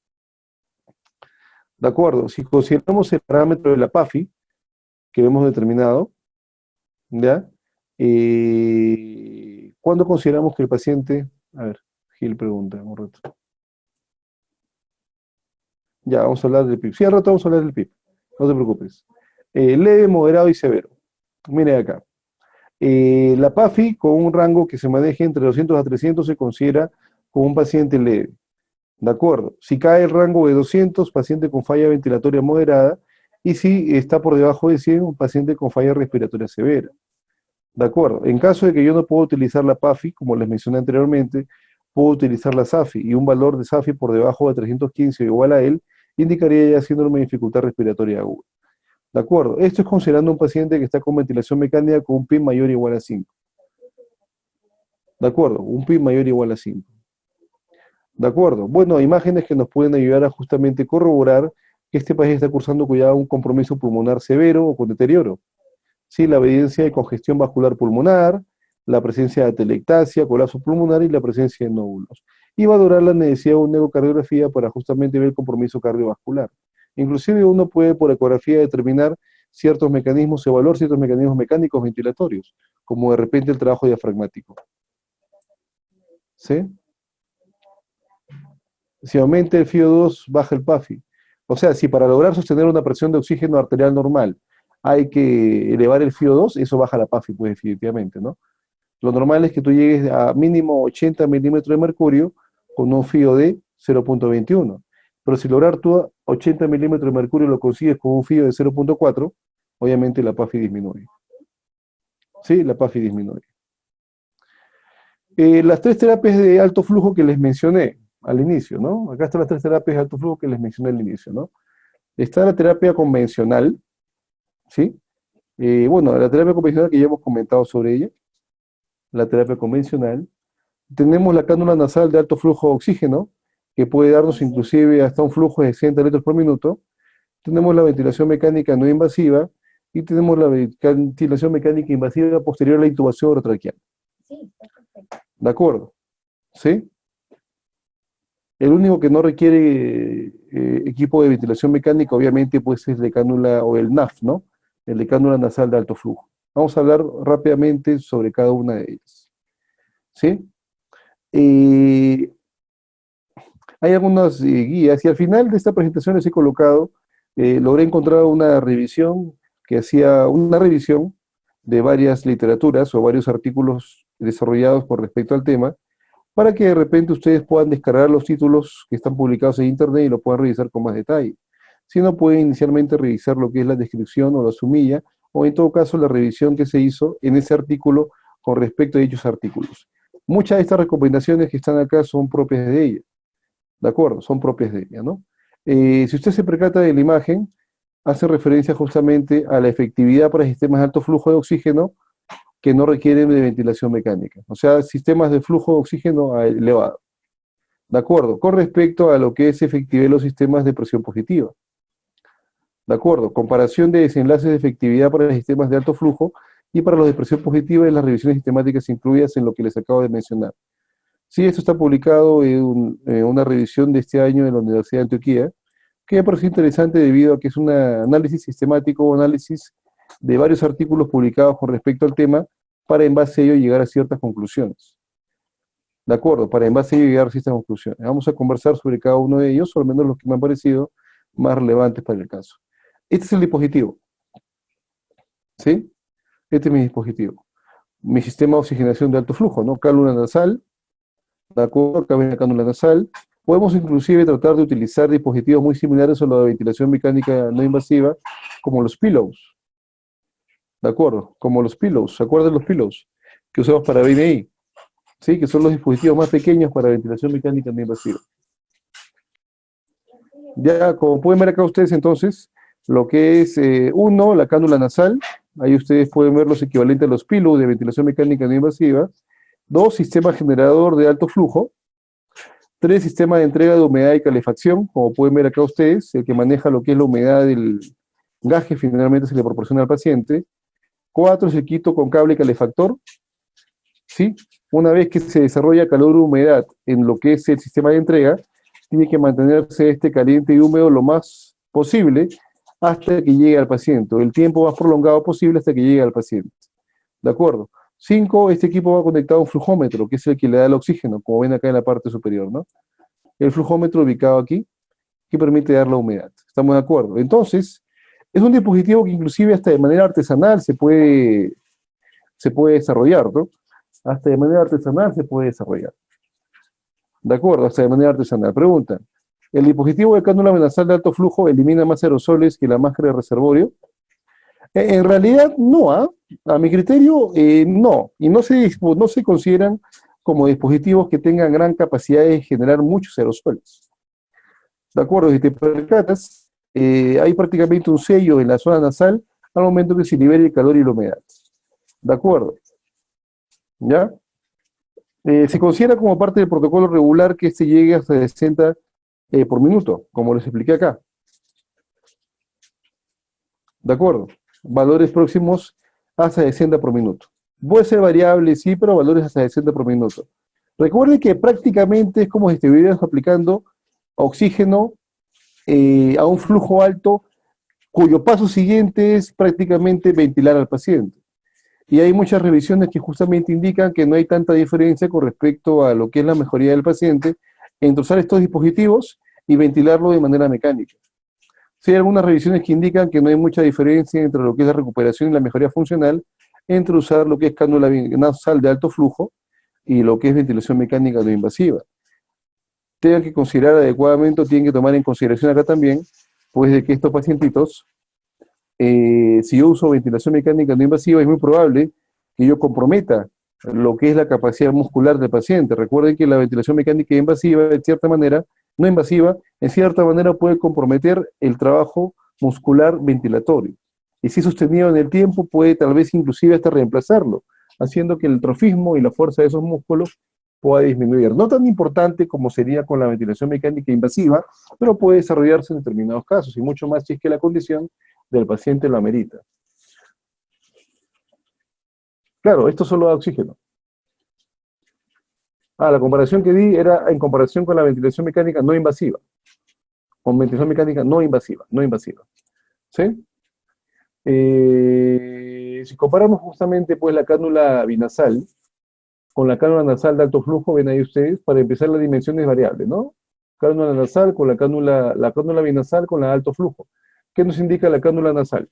¿De acuerdo? Si consideramos el parámetro de la PAFI, que hemos determinado, ¿ya? ¿Cuándo consideramos que el paciente... A ver, Gil pregunta, un rato. Ya, vamos a hablar del PIB. Sí, al rato vamos a hablar del PIB. No te preocupes. Leve, moderado y severo. Mire acá. La PAFI, con un rango que se maneje entre 200 a 300, se considera como un paciente leve. ¿De acuerdo? Si cae el rango de 200, paciente con falla ventilatoria moderada, y si está por debajo de 100, un paciente con falla respiratoria severa. ¿De acuerdo? En caso de que yo no pueda utilizar la PAFI, como les mencioné anteriormente, puedo utilizar la SAFI, y un valor de SAFI por debajo de 315 o igual a él, indicaría ya síndrome de dificultad respiratoria aguda. ¿De acuerdo? Esto es considerando un paciente que está con ventilación mecánica con un PIB mayor o igual a 5. ¿De acuerdo? Un PIB mayor o igual a 5. ¿De acuerdo? Bueno, imágenes que nos pueden ayudar a justamente corroborar que este paciente está cursando ya un compromiso pulmonar severo o con deterioro. Sí, la evidencia de congestión vascular pulmonar, la presencia de atelectasia, colapso pulmonar y la presencia de nódulos. Y valorar la necesidad de una ecocardiografía para justamente ver el compromiso cardiovascular. Inclusive uno puede por ecografía determinar ciertos mecanismos, evaluar ciertos mecanismos mecánicos ventilatorios, como de repente el trabajo diafragmático. ¿Sí? Si aumenta el FiO2, baja el PAFI. O sea, si para lograr sostener una presión de oxígeno arterial normal hay que elevar el FiO2, eso baja la PAFI, pues definitivamente, ¿no? Lo normal es que tú llegues a mínimo 80 milímetros de mercurio con un FiO de 0.21. Pero si lograr tú 80 milímetros de mercurio lo consigues con un FiO de 0.4, obviamente la PAFI disminuye. Sí, la PAFI disminuye. Las tres terapias de alto flujo que les mencioné al inicio, ¿no? Acá están las tres terapias de alto flujo que les mencioné al inicio, ¿no? Está la terapia convencional, ¿sí? Bueno, la terapia convencional que ya hemos comentado sobre ella, la terapia convencional. Tenemos la cánula nasal de alto flujo de oxígeno, que puede darnos inclusive hasta un flujo de 60 litros por minuto. Tenemos la ventilación mecánica no invasiva y tenemos la ventilación mecánica invasiva posterior a la intubación orotraqueal. Sí, está perfecto. ¿De acuerdo? ¿Sí? El único que no requiere equipo de ventilación mecánica, obviamente, pues es el de cánula o el NAF, ¿no? El de cánula nasal de alto flujo. Vamos a hablar rápidamente sobre cada una de ellas. ¿Sí? Hay algunas guías y al final de esta presentación les he colocado, logré encontrar una revisión que hacía una revisión de varias literaturas o varios artículos desarrollados con respecto al tema, para que de repente ustedes puedan descargar los títulos que están publicados en internet y lo puedan revisar con más detalle. Si no, pueden inicialmente revisar lo que es la descripción o la sumilla, o en todo caso la revisión que se hizo en ese artículo con respecto a dichos artículos. Muchas de estas recomendaciones que están acá son propias de ella, ¿de acuerdo? Son propias de ella, ¿no? Si usted se percata de la imagen, hace referencia justamente a la efectividad para sistemas de alto flujo de oxígeno que no requieren de ventilación mecánica, o sea, sistemas de flujo de oxígeno elevado. ¿De acuerdo? Con respecto a lo que es efectividad de los sistemas de presión positiva. ¿De acuerdo? Comparación de desenlaces de efectividad para los sistemas de alto flujo y para los de presión positiva en las revisiones sistemáticas incluidas en lo que les acabo de mencionar. Sí, esto está publicado en una revisión de este año en la Universidad de Antioquia, que me pareció interesante debido a que es un análisis sistemático, análisis de varios artículos publicados con respecto al tema, para en base a ello llegar a ciertas conclusiones. ¿De acuerdo? Para en base a ello llegar a ciertas conclusiones. Vamos a conversar sobre cada uno de ellos, o al menos los que me han parecido más relevantes para el caso. Este es el dispositivo. ¿Sí? Este es mi dispositivo. Mi sistema de oxigenación de alto flujo, ¿no? Cánula nasal, ¿de acuerdo? Acá viene la cánula nasal. Podemos inclusive tratar de utilizar dispositivos muy similares a la de ventilación mecánica no invasiva, como los pillows. ¿De acuerdo? Como los pillows. ¿Se acuerdan los pillows? Que usamos para BNI. ¿Sí? Que son los dispositivos más pequeños para ventilación mecánica no invasiva. Ya, como pueden ver acá ustedes entonces, lo que es, uno, la cánula nasal. Ahí ustedes pueden ver los equivalentes a los pillows de ventilación mecánica no invasiva. Dos, sistema generador de alto flujo. Tres, sistema de entrega de humedad y calefacción, como pueden ver acá ustedes, el que maneja lo que es la humedad del gas que finalmente se le proporciona al paciente. Cuatro, circuito con cable calefactor. ¿Sí? Una vez que se desarrolla calor o humedad en lo que es el sistema de entrega, tiene que mantenerse este caliente y húmedo lo más posible hasta que llegue al paciente, el tiempo más prolongado posible hasta que llegue al paciente. ¿De acuerdo? 5, este equipo va conectado a un flujómetro, que es el que le da el oxígeno, como ven acá en la parte superior, ¿no? El flujómetro ubicado aquí, que permite dar la humedad. ¿Estamos de acuerdo? Entonces, es un dispositivo que inclusive hasta de manera artesanal se puede desarrollar, ¿no? Hasta de manera artesanal se puede desarrollar. De acuerdo, hasta de manera artesanal. Pregunta, ¿el dispositivo de cánula venasal de alto flujo elimina más aerosoles que la máscara de reservorio? En realidad, no, ¿ah? A mi criterio, no. Y no se consideran como dispositivos que tengan gran capacidad de generar muchos aerosoles. ¿De acuerdo? Si te percatas, hay prácticamente un sello en la zona nasal al momento que se libere el calor y la humedad. ¿De acuerdo? ¿Ya? Se considera como parte del protocolo regular que este llegue hasta 60 por minuto, como les expliqué acá. ¿De acuerdo? Valores próximos hasta 60 por minuto. Puede ser variable, sí, pero valores hasta 60 por minuto. Recuerde que prácticamente es como si estuvieras aplicando oxígeno a un flujo alto, cuyo paso siguiente es prácticamente ventilar al paciente. Y hay muchas revisiones que justamente indican que no hay tanta diferencia con respecto a lo que es la mejoría del paciente entre usar estos dispositivos y ventilarlo de manera mecánica. Sí, hay algunas revisiones que indican que no hay mucha diferencia entre lo que es la recuperación y la mejoría funcional entre usar lo que es cánula nasal de alto flujo y lo que es ventilación mecánica no invasiva. Tienen que considerar adecuadamente, o tienen que tomar en consideración acá también, pues de que estos pacientitos, si yo uso ventilación mecánica no invasiva, es muy probable que yo comprometa lo que es la capacidad muscular del paciente. Recuerden que la ventilación mecánica invasiva, de cierta manera, no invasiva, en cierta manera puede comprometer el trabajo muscular ventilatorio. Y si es sostenido en el tiempo, puede tal vez inclusive hasta reemplazarlo, haciendo que el trofismo y la fuerza de esos músculos pueda disminuir. No tan importante como sería con la ventilación mecánica invasiva, pero puede desarrollarse en determinados casos, y mucho más si es que la condición del paciente lo amerita. Claro, esto solo da oxígeno. La comparación que di era en comparación con la ventilación mecánica no invasiva. Con ventilación mecánica no invasiva, no invasiva. ¿Sí? Si comparamos justamente pues la cánula binasal con la cánula nasal de alto flujo, ven ahí ustedes, para empezar la dimensión es variable, ¿no? Cánula nasal con la cánula binasal con la de alto flujo. ¿Qué nos indica la cánula nasal?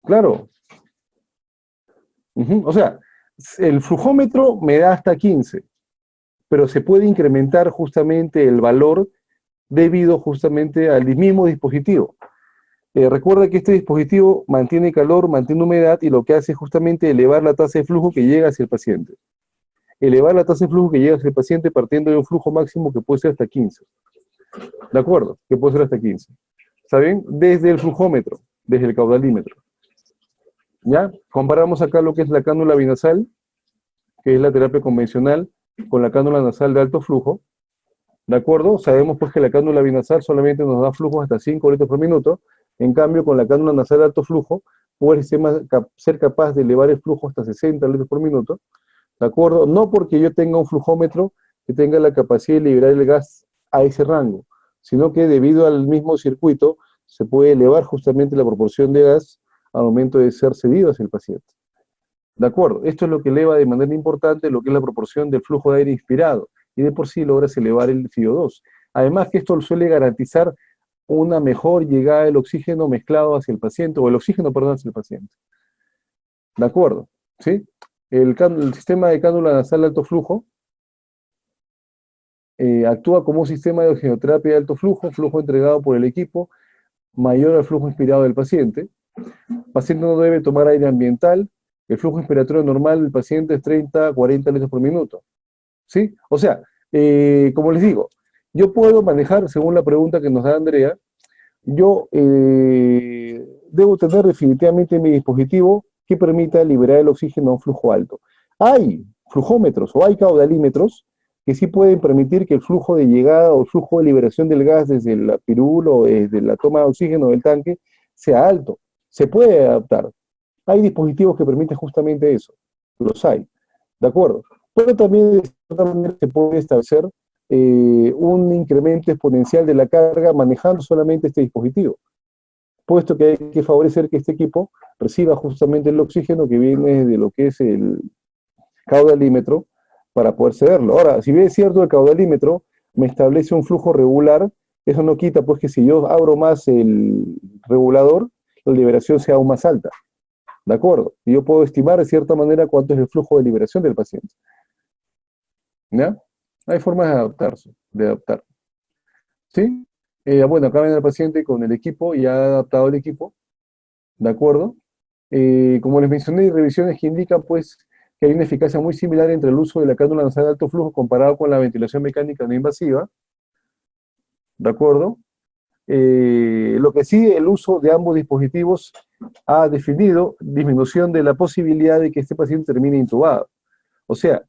Claro. O sea, el flujómetro me da hasta 15, pero se puede incrementar justamente el valor debido justamente al mismo dispositivo. Recuerda que este dispositivo mantiene calor, mantiene humedad y lo que hace es justamente elevar la tasa de flujo que llega hacia el paciente. Elevar la tasa de flujo que llega hacia el paciente partiendo de un flujo máximo que puede ser hasta 15. ¿De acuerdo? Que puede ser hasta 15. ¿Está bien? Desde el flujómetro, desde el caudalímetro. ¿Ya? Comparamos acá lo que es la cánula binasal, que es la terapia convencional, con la cánula nasal de alto flujo. ¿De acuerdo? Sabemos pues que la cánula binasal solamente nos da flujos hasta 5 litros por minuto. En cambio, con la cánula nasal de alto flujo, puede ser capaz de elevar el flujo hasta 60 litros por minuto. ¿De acuerdo? No porque yo tenga un flujómetro que tenga la capacidad de liberar el gas a ese rango, sino que debido al mismo circuito se puede elevar justamente la proporción de gas al momento de ser cedido hacia el paciente. ¿De acuerdo? Esto es lo que eleva de manera importante lo que es la proporción del flujo de aire inspirado, y de por sí logras elevar el CO2. Además que esto suele garantizar una mejor llegada del oxígeno mezclado hacia el paciente, o el oxígeno, perdón, hacia el paciente. ¿De acuerdo? ¿Sí? El sistema de cánula nasal de alto flujo actúa como un sistema de oxigenoterapia de alto flujo, flujo entregado por el equipo, mayor al flujo inspirado del paciente. El paciente no debe tomar aire ambiental. El flujo inspiratorio normal del paciente es 30 a 40 litros por minuto. ¿Sí? O sea, como les digo, yo puedo manejar, según la pregunta que nos da Andrea, yo debo tener definitivamente mi dispositivo que permita liberar el oxígeno a un flujo alto. Hay flujómetros o hay caudalímetros que sí pueden permitir que el flujo de llegada o el flujo de liberación del gas desde la pirul o desde la toma de oxígeno del tanque sea alto. Se puede adaptar. Hay dispositivos que permiten justamente eso. Los hay. ¿De acuerdo? Pero también de cierta manera se puede establecer un incremento exponencial de la carga manejando solamente este dispositivo, puesto que hay que favorecer que este equipo reciba justamente el oxígeno que viene de lo que es el caudalímetro para poder cederlo. Ahora, si bien es cierto el caudalímetro me establece un flujo regular, eso no quita pues que si yo abro más el regulador, la liberación sea aún más alta. ¿De acuerdo? Y yo puedo estimar de cierta manera cuánto es el flujo de liberación del paciente. ¿Ya? Hay formas de adaptarse, de adaptar. ¿Sí? Bueno, acá viene el paciente con el equipo, ya ha adaptado el equipo, ¿de acuerdo? Como les mencioné, hay revisiones que indican pues que hay una eficacia muy similar entre el uso de la cánula nasal de alto flujo comparado con la ventilación mecánica no invasiva, ¿de acuerdo? Lo que sí, el uso de ambos dispositivos ha definido disminución de la posibilidad de que este paciente termine intubado. O sea,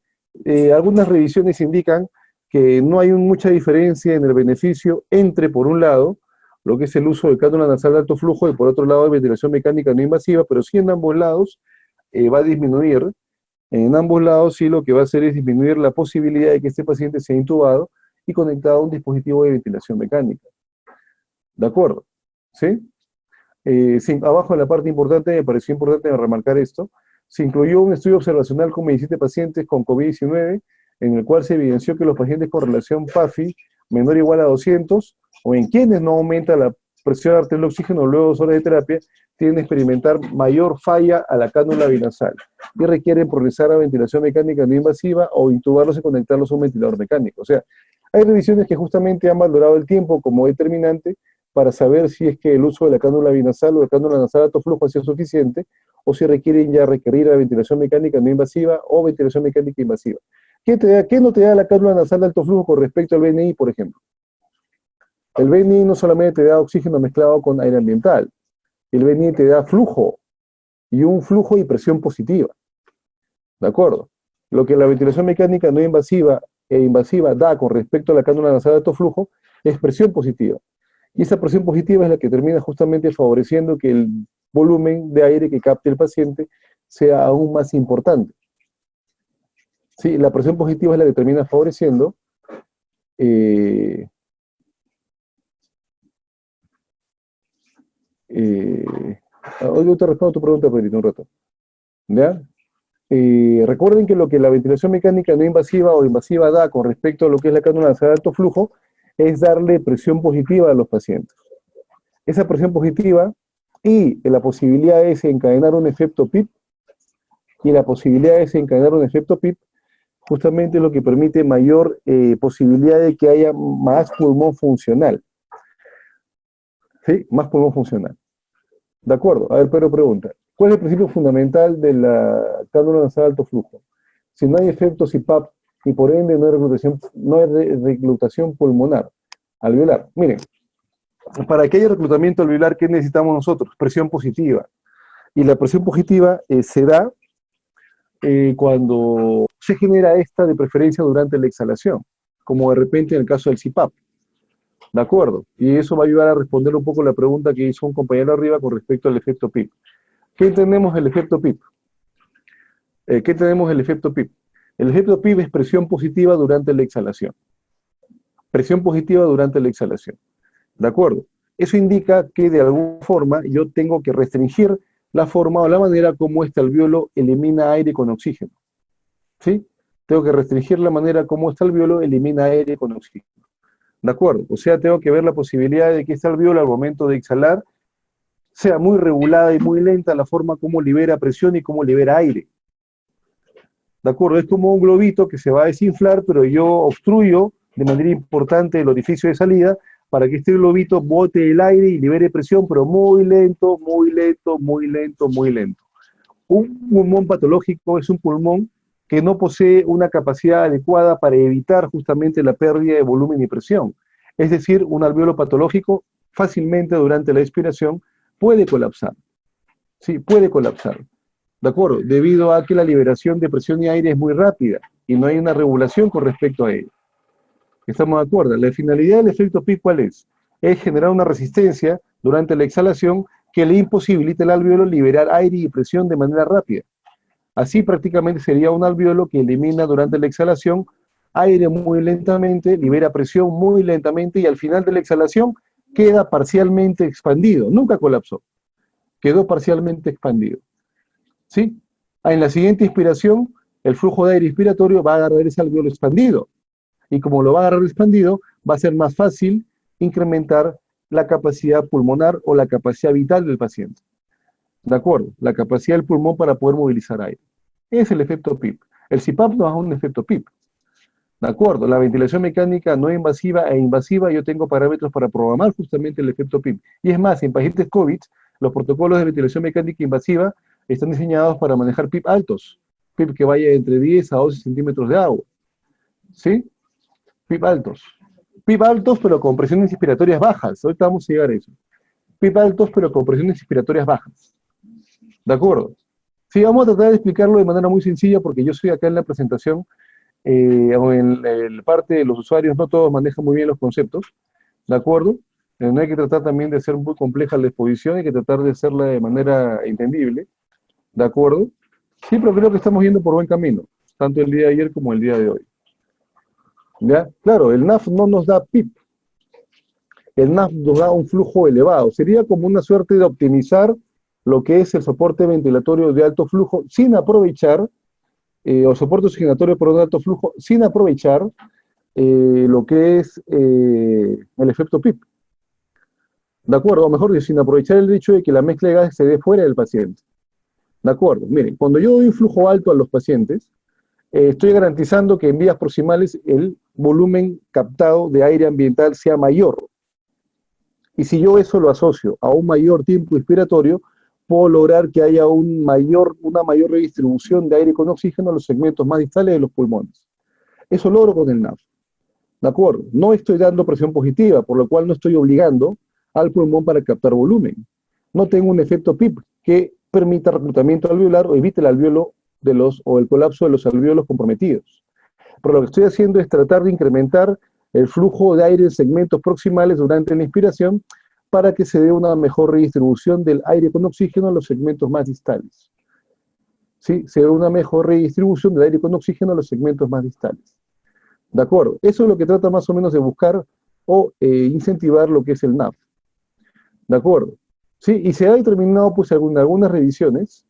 algunas revisiones indican que no hay mucha diferencia en el beneficio entre, por un lado, lo que es el uso de cánula nasal de alto flujo y por otro lado, de ventilación mecánica no invasiva, pero sí en ambos lados va a disminuir. En ambos lados sí lo que va a hacer es disminuir la posibilidad de que este paciente sea intubado y conectado a un dispositivo de ventilación mecánica. ¿De acuerdo? ¿Sí? Sí, abajo en la parte importante, me pareció importante remarcar esto, se incluyó un estudio observacional con 17 pacientes con COVID-19, en el cual se evidenció que los pacientes con relación PAFI menor o igual a 200, o en quienes no aumenta la presión arterial de oxígeno luego de 2 horas de terapia, tienden a experimentar mayor falla a la cánula binasal y requieren progresar a ventilación mecánica no invasiva o intubarlos y conectarlos a un ventilador mecánico. O sea, hay revisiones que justamente han valorado el tiempo como determinante para saber si es que el uso de la cánula binasal o la cánula nasal de alto flujo ha sido suficiente, o si requieren ya requerir la ventilación mecánica no invasiva o ventilación mecánica invasiva. ¿Qué no te da la cánula nasal de alto flujo con respecto al BNI, por ejemplo? El BNI no solamente te da oxígeno mezclado con aire ambiental, el BNI te da flujo, y un flujo y presión positiva. ¿De acuerdo? Lo que la ventilación mecánica no invasiva e invasiva da con respecto a la cánula nasal de alto flujo es presión positiva. Y esa presión positiva es la que termina justamente favoreciendo que el volumen de aire que capte el paciente sea aún más importante. Sí, la presión positiva es la que termina favoreciendo yo te respondo a tu pregunta, Pedrito, un rato. ¿Ya? Recuerden que lo que la ventilación mecánica no invasiva o invasiva da con respecto a lo que es la cánula nasal de alto flujo es darle presión positiva a los pacientes. Esa presión positiva y la posibilidad de desencadenar un efecto PIP, y la posibilidad de desencadenar un efecto PIP justamente es lo que permite mayor posibilidad de que haya más pulmón funcional. ¿Sí? Más pulmón funcional. De acuerdo. A ver, pero pregunta. ¿Cuál es el principio fundamental de la cánula nasal de alto flujo? Si no hay efecto CPAP y por ende no hay reclutación pulmonar alveolar. Miren, para que haya reclutamiento alveolar, ¿qué necesitamos nosotros? Presión positiva. Y la presión positiva se da cuando se genera esta de preferencia durante la exhalación, como de repente en el caso del CPAP. ¿De acuerdo? Y eso va a ayudar a responder un poco la pregunta que hizo un compañero arriba con respecto al efecto PIP. ¿Qué entendemos del efecto PIP? ¿Qué tenemos del efecto PIP? El efecto PIP es presión positiva durante la exhalación. Presión positiva durante la exhalación. ¿De acuerdo? Eso indica que de alguna forma yo tengo que restringir la forma o la manera como este alveolo elimina aire con oxígeno. ¿Sí? Tengo que restringir la manera como este alveolo elimina aire con oxígeno. ¿De acuerdo? O sea, tengo que ver la posibilidad de que este alveolo al momento de exhalar sea muy regulada y muy lenta la forma como libera presión y cómo libera aire. ¿De acuerdo? Es como un globito que se va a desinflar, pero yo obstruyo de manera importante el orificio de salida para que este globito bote el aire y libere presión, pero muy lento, muy lento, muy lento, muy lento. Un pulmón patológico es un pulmón que no posee una capacidad adecuada para evitar justamente la pérdida de volumen y presión. Es decir, un alveolo patológico fácilmente durante la expiración puede colapsar. Sí, puede colapsar. ¿De acuerdo? Debido a que la liberación de presión y aire es muy rápida y no hay una regulación con respecto a ello. ¿Estamos de acuerdo? La finalidad del efecto PIP, ¿cuál es? Es generar una resistencia durante la exhalación que le imposibilite al alveolo liberar aire y presión de manera rápida. Así prácticamente sería un alveolo que elimina durante la exhalación aire muy lentamente, libera presión muy lentamente y al final de la exhalación queda parcialmente expandido. Nunca colapsó. Quedó parcialmente expandido. ¿Sí? En la siguiente inspiración, el flujo de aire inspiratorio va a agarrar ese alveolo expandido. Y como lo va a agarrar expandido, va a ser más fácil incrementar la capacidad pulmonar o la capacidad vital del paciente. ¿De acuerdo? La capacidad del pulmón para poder movilizar aire. Es el efecto PIP. El CPAP no es un efecto PIP. ¿De acuerdo? La ventilación mecánica no invasiva e invasiva, yo tengo parámetros para programar justamente el efecto PIP. Y es más, en pacientes COVID, los protocolos de ventilación mecánica invasiva están diseñados para manejar PIP altos. PIP que vaya entre 10 a 12 centímetros de agua. ¿Sí? PIP altos. PIP altos, pero con presiones inspiratorias bajas. Ahorita vamos a llegar a eso. PIP altos, pero con presiones inspiratorias bajas. ¿De acuerdo? Sí, vamos a tratar de explicarlo de manera muy sencilla porque yo soy acá en la presentación, o en la parte de los usuarios, no todos manejan muy bien los conceptos, ¿de acuerdo? No hay que tratar también de hacer muy compleja la exposición, hay que tratar de hacerla de manera entendible, ¿de acuerdo? Sí, pero creo que estamos yendo por buen camino, tanto el día de ayer como el día de hoy. ¿Ya? Claro, el NAF no nos da PIP, el NAF nos da un flujo elevado, sería como una suerte de optimizar lo que es el soporte ventilatorio de alto flujo sin aprovechar, o soporte oxigenatorio por un alto flujo, sin aprovechar lo que es el efecto PIP. ¿De acuerdo? O mejor dicho, sin aprovechar el hecho de que la mezcla de gases se dé fuera del paciente. ¿De acuerdo? Miren, cuando yo doy un flujo alto a los pacientes, estoy garantizando que en vías proximales el volumen captado de aire ambiental sea mayor. Y si yo eso lo asocio a un mayor tiempo inspiratorio, puedo lograr que haya una mayor redistribución de aire con oxígeno a los segmentos más distales de los pulmones. Eso logro con el NAF. ¿De acuerdo? No estoy dando presión positiva, por lo cual no estoy obligando al pulmón para captar volumen. No tengo un efecto PIP que permita reclutamiento alveolar o evite el alveolo o el colapso de los alveolos comprometidos. Pero lo que estoy haciendo es tratar de incrementar el flujo de aire en segmentos proximales durante la inspiración para que se dé una mejor redistribución del aire con oxígeno a los segmentos más distales. ¿Sí? Se dé una mejor redistribución del aire con oxígeno a los segmentos más distales. ¿De acuerdo? Eso es lo que trata más o menos de buscar o incentivar lo que es el NAF. ¿De acuerdo? ¿Sí? Y se ha determinado pues en algunas revisiones,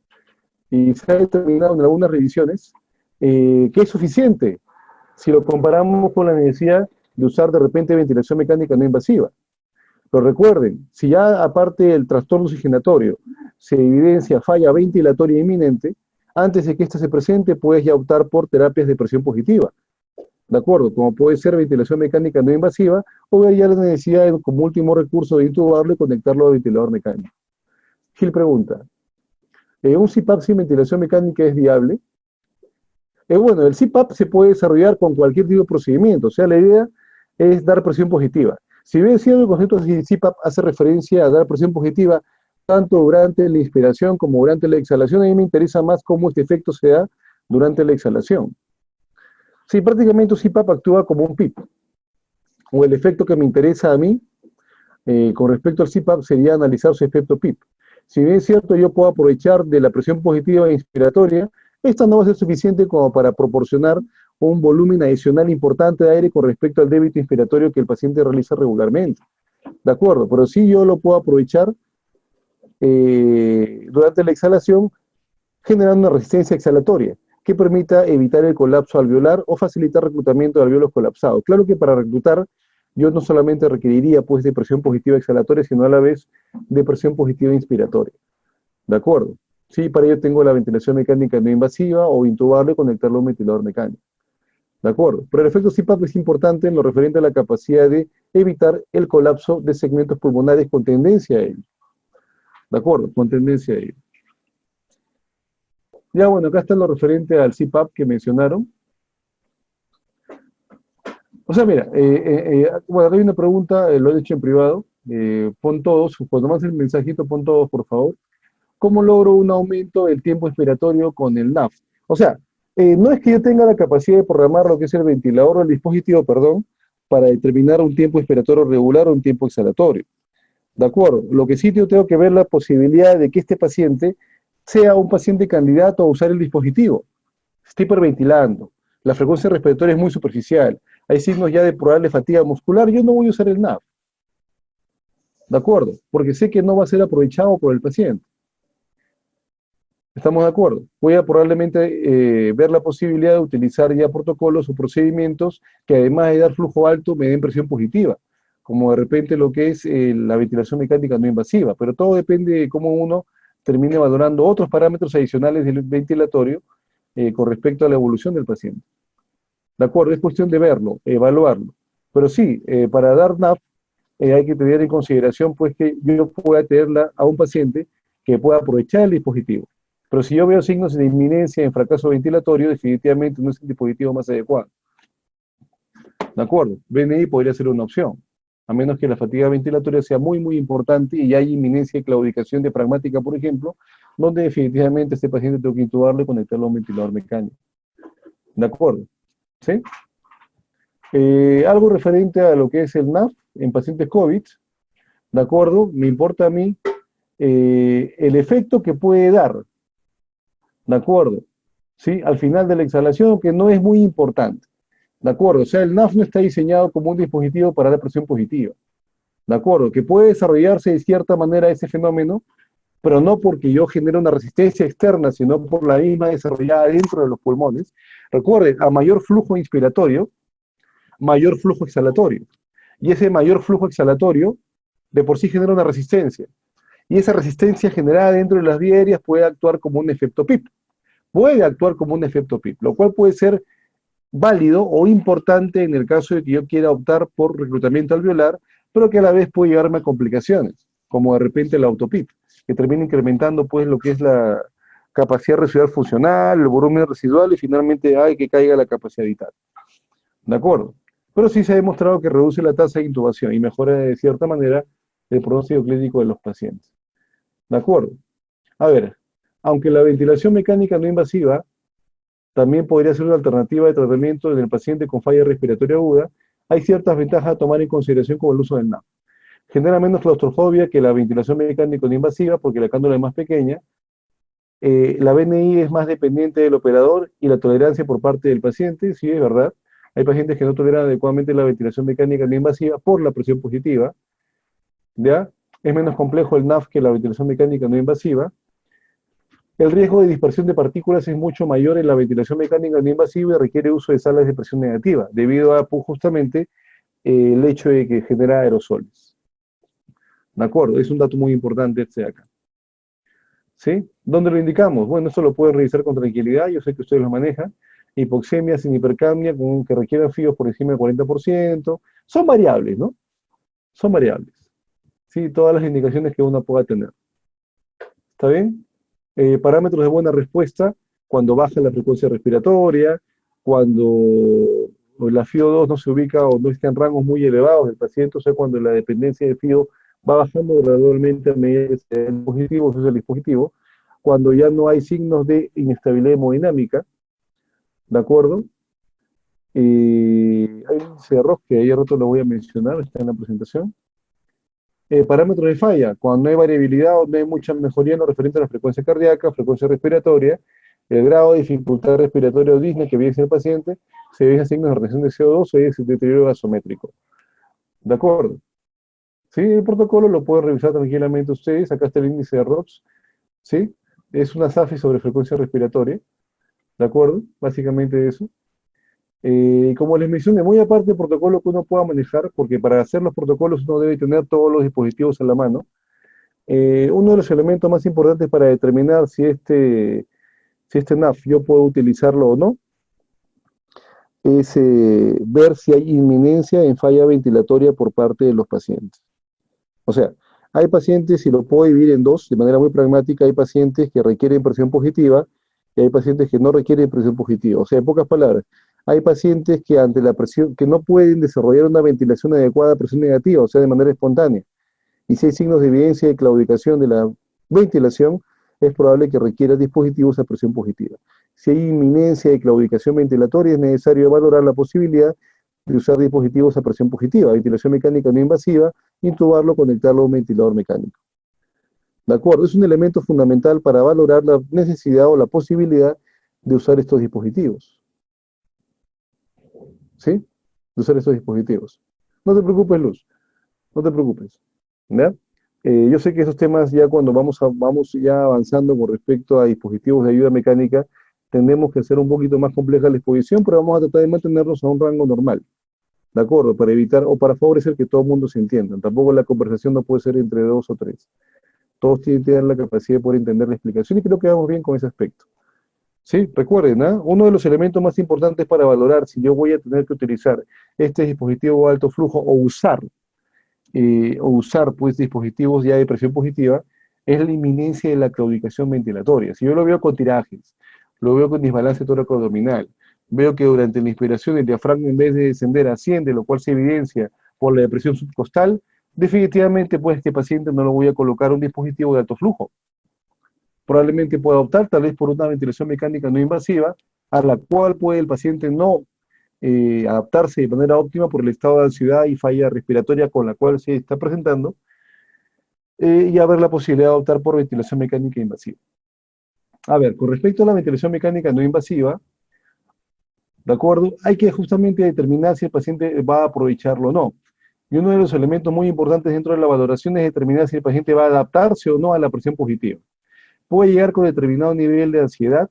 que es suficiente si lo comparamos con la necesidad de usar de repente ventilación mecánica no invasiva. Pero recuerden, si ya aparte del trastorno oxigenatorio se evidencia falla ventilatoria inminente, antes de que ésta se presente puedes ya optar por terapias de presión positiva. ¿De acuerdo? Como puede ser ventilación mecánica no invasiva, o ver ya la necesidad como último recurso de intubarlo y conectarlo al ventilador mecánico. Gil pregunta, ¿un CPAP sin ventilación mecánica es viable? Bueno, el CPAP se puede desarrollar con cualquier tipo de procedimiento, o sea, la idea es dar presión positiva. Si bien siendo el concepto de CPAP hace referencia a dar presión positiva tanto durante la inspiración como durante la exhalación, a mí me interesa más cómo este efecto se da durante la exhalación. Sí, prácticamente un CPAP actúa como un PIP, o el efecto que me interesa a mí con respecto al CPAP sería analizar su efecto PIP. Si bien es cierto, yo puedo aprovechar de la presión positiva inspiratoria, esta no va a ser suficiente como para proporcionar un volumen adicional importante de aire con respecto al débito inspiratorio que el paciente realiza regularmente. ¿De acuerdo? Pero sí yo lo puedo aprovechar durante la exhalación generando una resistencia exhalatoria que permita evitar el colapso alveolar o facilitar reclutamiento de alveolos colapsados. Claro que para reclutar yo no solamente requeriría pues de presión positiva exhalatoria, sino a la vez de presión positiva inspiratoria. ¿De acuerdo? Sí, para ello tengo la ventilación mecánica no invasiva o intubarlo y conectarlo a un ventilador mecánico. ¿De acuerdo? Pero el efecto CPAP es importante en lo referente a la capacidad de evitar el colapso de segmentos pulmonares con tendencia a ello. ¿De acuerdo? Con tendencia a ello. Ya, bueno, acá está lo referente al CPAP que mencionaron. O sea, mira, bueno, acá hay una pregunta, lo he hecho en privado. Pon todos, cuando mandes el mensajito, pon todos, por favor. ¿Cómo logro un aumento del tiempo inspiratorio con el NAF? O sea, no es que yo tenga la capacidad de programar lo que es el ventilador o el dispositivo, perdón, para determinar un tiempo inspiratorio regular o un tiempo exhalatorio. ¿De acuerdo? Lo que sí yo tengo que ver la posibilidad de que este paciente sea un paciente candidato a usar el dispositivo. Está hiperventilando, la frecuencia respiratoria es muy superficial, hay signos ya de probable fatiga muscular, yo no voy a usar el NAF. ¿De acuerdo? Porque sé que no va a ser aprovechado por el paciente. ¿Estamos de acuerdo? Voy a probablemente ver la posibilidad de utilizar ya protocolos o procedimientos que además de dar flujo alto me den presión positiva, como de repente lo que es la ventilación mecánica no invasiva, pero todo depende de cómo uno termine valorando otros parámetros adicionales del ventilatorio con respecto a la evolución del paciente. ¿De acuerdo? Es cuestión de verlo, evaluarlo. Pero sí, para dar NAP hay que tener en consideración pues que yo pueda tenerla a un paciente que pueda aprovechar el dispositivo. Pero si yo veo signos de inminencia en fracaso ventilatorio, definitivamente no es el dispositivo más adecuado. ¿De acuerdo? BNI podría ser una opción, a menos que la fatiga ventilatoria sea muy, muy importante y hay inminencia de claudicación diafragmática, por ejemplo, donde definitivamente este paciente tengo que intubarlo y conectarlo a un ventilador mecánico. ¿De acuerdo? ¿Sí? Algo referente a lo que es el NAF en pacientes COVID, ¿de acuerdo? Me importa a mí el efecto que puede dar, ¿de acuerdo? ¿Sí? Al final de la exhalación, que no es muy importante, ¿de acuerdo? O sea, el NAF no está diseñado como un dispositivo para la presión positiva, ¿de acuerdo? Que puede desarrollarse de cierta manera ese fenómeno, pero no porque yo genere una resistencia externa, sino por la misma desarrollada dentro de los pulmones. Recuerden, a mayor flujo inspiratorio, mayor flujo exhalatorio. Y ese mayor flujo exhalatorio de por sí genera una resistencia. Y esa resistencia generada dentro de las vías aéreas puede actuar como un efecto PIP. Puede actuar como un efecto PIP, lo cual puede ser válido o importante en el caso de que yo quiera optar por reclutamiento alveolar, pero que a la vez puede llevarme a complicaciones, como de repente la autopip, que termina incrementando pues lo que es la capacidad residual funcional, el volumen residual y finalmente hay que caiga la capacidad vital. ¿De acuerdo? Pero sí se ha demostrado que reduce la tasa de intubación y mejora de cierta manera el pronóstico clínico de los pacientes. ¿De acuerdo? A ver, aunque la ventilación mecánica no invasiva también podría ser una alternativa de tratamiento en el paciente con falla respiratoria aguda, hay ciertas ventajas a tomar en consideración con el uso del NAP. Genera menos claustrofobia que la ventilación mecánica no invasiva porque la cánula es más pequeña. La BNI es más dependiente del operador y la tolerancia por parte del paciente, sí es verdad. Hay pacientes que no toleran adecuadamente la ventilación mecánica no invasiva por la presión positiva. ¿Ya? Es menos complejo el NAF que la ventilación mecánica no invasiva. El riesgo de dispersión de partículas es mucho mayor en la ventilación mecánica no invasiva y requiere uso de salas de presión negativa, debido a pues, justamente el hecho de que genera aerosoles. ¿De acuerdo? Es un dato muy importante este de acá. ¿Sí? ¿Dónde lo indicamos? Bueno, esto lo pueden revisar con tranquilidad, yo sé que ustedes lo manejan. Hipoxemia sin hipercapnia, que requieran fíos por encima del 40%. Son variables, ¿no? Son variables. Sí, todas las indicaciones que uno pueda tener. ¿Está bien? Parámetros de buena respuesta, cuando baja la frecuencia respiratoria, cuando la FIO2 no se ubica o no está en rangos muy elevados del paciente, o sea, cuando la dependencia de FIO va bajando gradualmente a medida que se el dispositivo, se usa el dispositivo, cuando ya no hay signos de inestabilidad hemodinámica, ¿de acuerdo? Hay un índice de ROS que ahí a rato lo voy a mencionar, está en la presentación. Parámetros de falla, cuando no hay variabilidad o no hay mucha mejoría en lo referente a la frecuencia cardíaca, frecuencia respiratoria, el grado de dificultad respiratoria o disnea que vive el paciente, se evidencian signos de retención de CO2 o hay deterioro gasométrico. ¿De acuerdo? ¿Sí? El protocolo lo pueden revisar tranquilamente ustedes. Acá está el índice de ROPS. ¿Sí? Es una SAFI sobre frecuencia respiratoria. ¿De acuerdo? Básicamente eso. Como les mencioné, muy aparte del protocolo que uno pueda manejar, porque para hacer los protocolos uno debe tener todos los dispositivos a la mano. Uno de los elementos más importantes para determinar si este NAF yo puedo utilizarlo o no, es ver si hay inminencia en falla ventilatoria por parte de los pacientes. O sea, hay pacientes, y lo puedo dividir en dos, de manera muy pragmática, hay pacientes que requieren presión positiva y hay pacientes que no requieren presión positiva. O sea, en pocas palabras, hay pacientes que ante la presión, que no pueden desarrollar una ventilación adecuada a presión negativa, o sea, de manera espontánea. Y si hay signos de evidencia de claudicación de la ventilación, es probable que requiera dispositivos a presión positiva. Si hay inminencia de claudicación ventilatoria, es necesario valorar la posibilidad de usar dispositivos a presión positiva, ventilación mecánica no invasiva, intubarlo, conectarlo a un ventilador mecánico. ¿De acuerdo? Es un elemento fundamental para valorar la necesidad o la posibilidad de usar estos dispositivos. ¿Sí? De usar estos dispositivos. No te preocupes, Luz. No te preocupes. ¿Ya? Yo sé que esos temas ya cuando vamos ya avanzando con respecto a dispositivos de ayuda mecánica, tendremos que hacer un poquito más compleja la exposición, pero vamos a tratar de mantenernos a un rango normal. ¿De acuerdo? Para evitar o para favorecer que todo el mundo se entienda. Tampoco la conversación no puede ser entre dos o tres. Todos tienen que tener la capacidad de poder entender la explicación y creo que vamos bien con ese aspecto. Sí, recuerden, ¿ah? Uno de los elementos más importantes para valorar si yo voy a tener que utilizar este dispositivo de alto flujo o usar pues dispositivos ya de presión positiva es la inminencia de la claudicación ventilatoria. Si yo lo veo con tirajes, lo veo con desbalance tóraco-abdominal, veo que durante la inspiración el diafragma en vez de descender asciende, lo cual se evidencia por la depresión subcostal, definitivamente pues este paciente no lo voy a colocar un dispositivo de alto flujo. Probablemente pueda optar tal vez por una ventilación mecánica no invasiva, a la cual puede el paciente no adaptarse de manera óptima por el estado de ansiedad y falla respiratoria con la cual se está presentando, y haber la posibilidad de optar por ventilación mecánica invasiva. A ver, con respecto a la ventilación mecánica no invasiva, ¿de acuerdo? Hay que justamente determinar si el paciente va a aprovecharlo o no. Y uno de los elementos muy importantes dentro de la valoración es determinar si el paciente va a adaptarse o no a la presión positiva. Puede llegar con determinado nivel de ansiedad,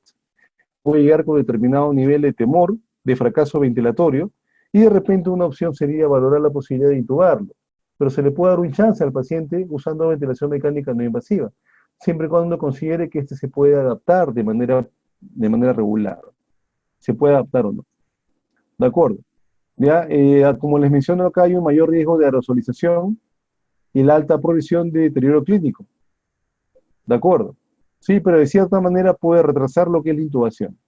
puede llegar con determinado nivel de temor, de fracaso ventilatorio, y de repente una opción sería valorar la posibilidad de intubarlo. Pero se le puede dar un chance al paciente usando ventilación mecánica no invasiva, siempre y cuando considere que éste se puede adaptar de manera regular. Se puede adaptar o no. ¿De acuerdo? Ya, como les menciono acá, hay un mayor riesgo de aerosolización y la alta provisión de deterioro clínico. ¿De acuerdo? Sí, pero de cierta manera puede retrasar lo que es la intubación.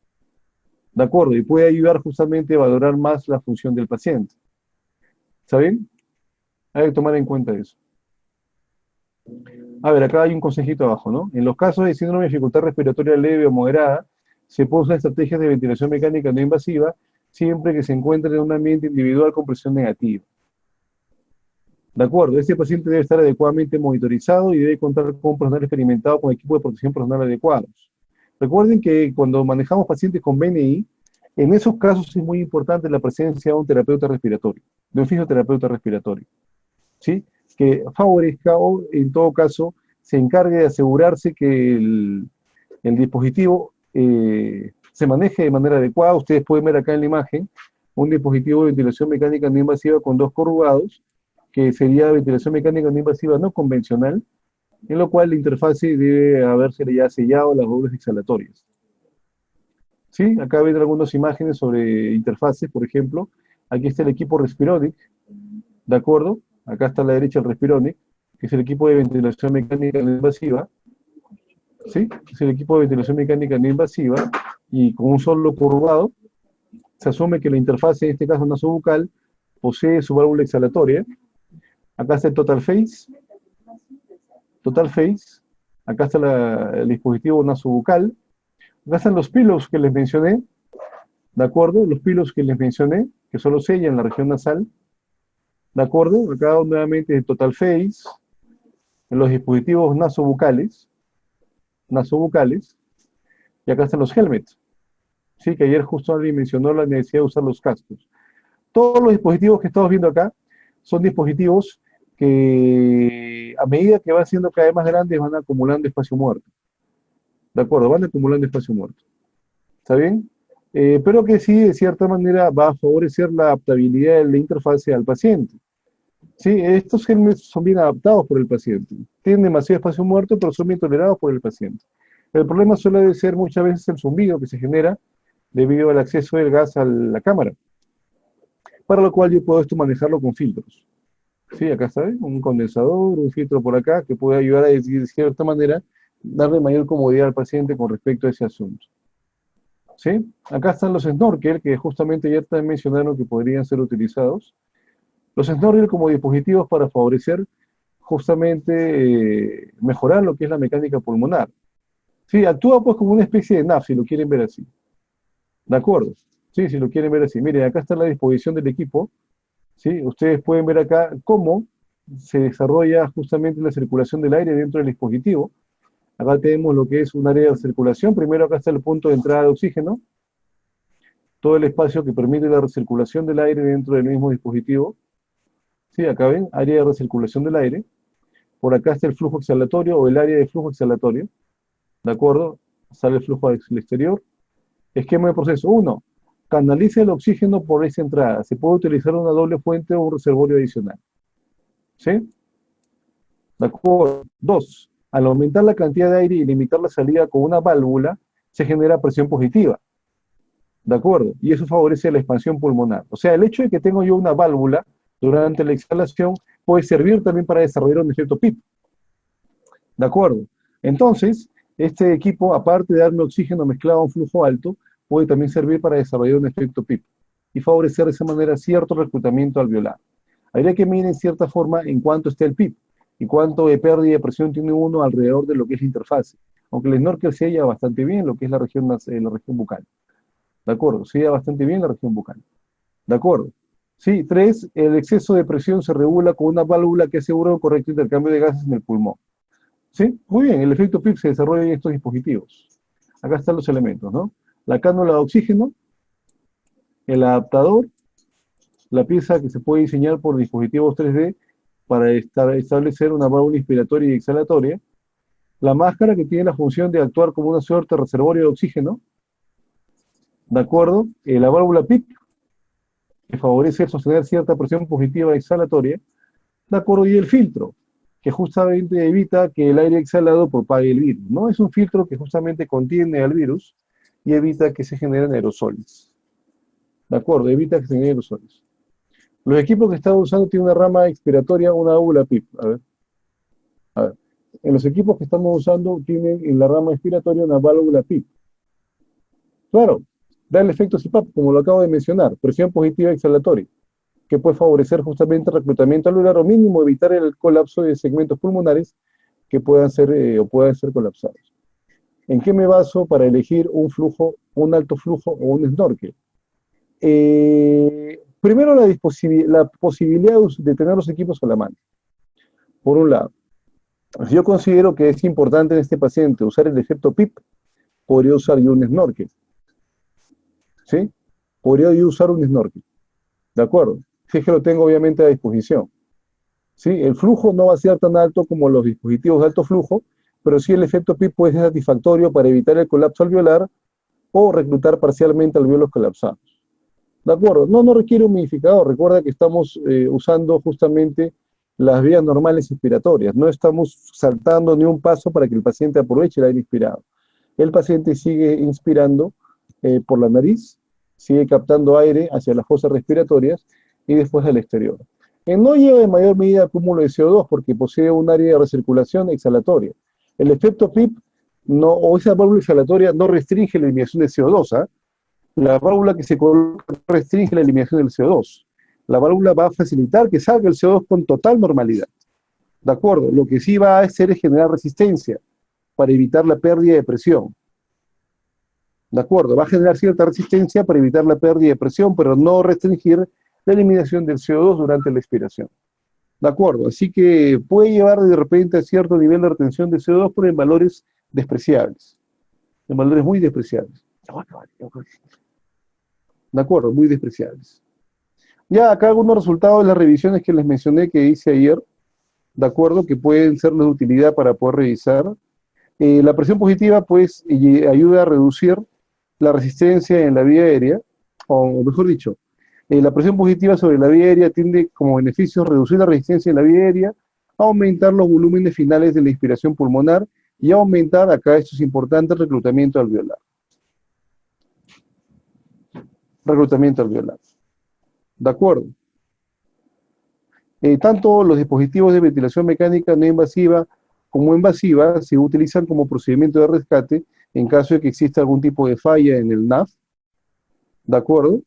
¿De acuerdo? Y puede ayudar justamente a valorar más la función del paciente. ¿Está bien? Hay que tomar en cuenta eso. A ver, acá hay un consejito abajo, ¿no? En los casos de síndrome de dificultad respiratoria leve o moderada, se puede usar estrategias de ventilación mecánica no invasiva siempre que se encuentre en un ambiente individual con presión negativa. De acuerdo, este paciente debe estar adecuadamente monitorizado y debe contar con personal experimentado con equipo de protección personal adecuados. Recuerden que cuando manejamos pacientes con BNI, en esos casos es muy importante la presencia de un terapeuta respiratorio, de un fisioterapeuta respiratorio, ¿sí? Que favorezca o, en todo caso, se encargue de asegurarse que el dispositivo se maneje de manera adecuada. Ustedes pueden ver acá en la imagen un dispositivo de ventilación mecánica no invasiva con dos corrugados, que sería ventilación mecánica no invasiva no convencional, en lo cual la interfase debe haberse ya sellado las dobles exhalatorias. ¿Sí? Acá ven algunas imágenes sobre interfaces, por ejemplo. Aquí está el equipo Respironic, ¿de acuerdo? Acá está a la derecha el Respironic, que es el equipo de ventilación mecánica no invasiva. ¿Sí? Es el equipo de ventilación mecánica no invasiva, y con un solo corrugado, se asume que la interfase, en este caso nasobucal, posee su válvula exhalatoria. Acá está el Total Phase. Acá está el dispositivo nasobucal. Acá están los pillows que les mencioné, ¿de acuerdo? Los pillows que les mencioné, que solo sellan la región nasal, ¿de acuerdo? Acá nuevamente el Total Phase, en los dispositivos nasobucales, y acá están los helmets, ¿sí? Que ayer justo alguien mencionó la necesidad de usar los cascos. Todos los dispositivos que estamos viendo acá son dispositivos que a medida que van siendo cada vez más grandes van acumulando espacio muerto. ¿De acuerdo? Van acumulando espacio muerto. ¿Está bien? Pero que sí, de cierta manera, va a favorecer la adaptabilidad de la interfase al paciente. Sí, estos helmets son bien adaptados por el paciente. Tienen demasiado espacio muerto, pero son bien tolerados por el paciente. El problema suele ser muchas veces el zumbido que se genera debido al acceso del gas a la cámara, para lo cual yo puedo esto manejarlo con filtros. Sí, acá está, ¿eh? Un condensador, un filtro por acá, que puede ayudar a, de cierta manera, darle mayor comodidad al paciente con respecto a ese asunto. ¿Sí? Acá están los snorkel, que justamente ya también mencionaron que podrían ser utilizados. Los snorkel como dispositivos para favorecer justamente mejorar lo que es la mecánica pulmonar. Sí, actúa pues como una especie de NAF, si lo quieren ver así. ¿De acuerdo? Sí, si lo quieren ver así. Miren, acá está la disposición del equipo. ¿Sí? Ustedes pueden ver acá cómo se desarrolla justamente la circulación del aire dentro del dispositivo. Acá tenemos lo que es un área de recirculación. Primero acá está el punto de entrada de oxígeno. Todo el espacio que permite la recirculación del aire dentro del mismo dispositivo. Sí, acá ven, área de recirculación del aire. Por acá está el flujo exhalatorio o el área de flujo exhalatorio. ¿De acuerdo? Sale el flujo al exterior. Esquema de proceso. 1. Canaliza el oxígeno por esa entrada. Se puede utilizar una doble fuente o un reservorio adicional. ¿Sí? ¿De acuerdo? 2. Al aumentar la cantidad de aire y limitar la salida con una válvula, se genera presión positiva. ¿De acuerdo? Y eso favorece la expansión pulmonar. O sea, el hecho de que tengo yo una válvula durante la exhalación puede servir también para desarrollar un efecto PIP. ¿De acuerdo? Entonces, este equipo, aparte de darme oxígeno mezclado a un flujo alto, puede también servir para desarrollar un efecto PIP y favorecer de esa manera cierto reclutamiento alveolar. Habría que medir en cierta forma en cuánto está el PIP y cuánto de pérdida de presión tiene uno alrededor de lo que es la interfase. Aunque el snorkel se halla bastante bien lo que es la región bucal. ¿De acuerdo? Se halla bastante bien la región bucal. ¿De acuerdo? Sí, 3. El exceso de presión se regula con una válvula que asegura un correcto intercambio de gases en el pulmón. ¿Sí? Muy bien, el efecto PIP se desarrolla en estos dispositivos. Acá están los elementos, ¿no? La cánula de oxígeno, el adaptador, la pieza que se puede diseñar por dispositivos 3D para establecer una válvula inspiratoria y exhalatoria, la máscara que tiene la función de actuar como una suerte de reservorio de oxígeno, ¿de acuerdo? La válvula PIP, que favorece sostener cierta presión positiva exhalatoria, ¿de acuerdo? Y el filtro, que justamente evita que el aire exhalado propague el virus, ¿no? Es un filtro que justamente contiene al virus y evita que se generen aerosoles. ¿De acuerdo? Evita que se generen aerosoles. Los equipos que estaba usando tienen una rama expiratoria, una válvula PIP. A ver. A ver. En los equipos que estamos usando tienen en la rama expiratoria una válvula PIP. Claro, da el efecto CPAP, como lo acabo de mencionar, presión positiva exhalatoria, que puede favorecer justamente el reclutamiento alveolar o mínimo evitar el colapso de segmentos pulmonares que puedan ser colapsados. ¿En qué me baso para elegir un flujo, un alto flujo o un snorkel? Primero, la posibilidad de tener los equipos a la mano. Por un lado, si yo considero que es importante en este paciente usar el efecto PIP, podría usar yo un snorkel. ¿Sí? Podría yo usar un snorkel. ¿De acuerdo? Si es que lo tengo obviamente a disposición. ¿Sí? El flujo no va a ser tan alto como los dispositivos de alto flujo, pero sí el efecto PIP puede ser satisfactorio para evitar el colapso alveolar o reclutar parcialmente alveolos colapsados. ¿De acuerdo? No requiere un humidificador. Recuerda que estamos usando justamente las vías normales inspiratorias. No estamos saltando ni un paso para que el paciente aproveche el aire inspirado. El paciente sigue inspirando por la nariz, sigue captando aire hacia las fosas respiratorias y después al exterior. No lleva en mayor medida acúmulo de CO2 porque posee un área de recirculación exhalatoria. El efecto PIP o esa válvula exhalatoria no restringe la eliminación de CO2. ¿Ah? La válvula que se coloca restringe la eliminación del CO2. La válvula va a facilitar que salga el CO2 con total normalidad. ¿De acuerdo? Lo que sí va a hacer es generar resistencia para evitar la pérdida de presión. ¿De acuerdo? Va a generar cierta resistencia para evitar la pérdida de presión, pero no restringir la eliminación del CO2 durante la expiración. ¿De acuerdo? Así que puede llevar de repente a cierto nivel de retención de CO2, pero en valores despreciables. En valores muy despreciables. ¿De acuerdo? Muy despreciables. Ya acá algunos resultados de las revisiones que les mencioné que hice ayer, ¿de acuerdo? Que pueden ser de utilidad para poder revisar. La presión positiva, pues, ayuda a reducir la resistencia en la vía aérea, o mejor dicho, la presión positiva sobre la vía aérea tiende como beneficio reducir la resistencia en la vía aérea, aumentar los volúmenes finales de la inspiración pulmonar y aumentar, acá esto es importante, el reclutamiento alveolar. Reclutamiento alveolar. ¿De acuerdo? Tanto los dispositivos de ventilación mecánica no invasiva como invasiva se utilizan como procedimiento de rescate en caso de que exista algún tipo de falla en el NAF. ¿De acuerdo?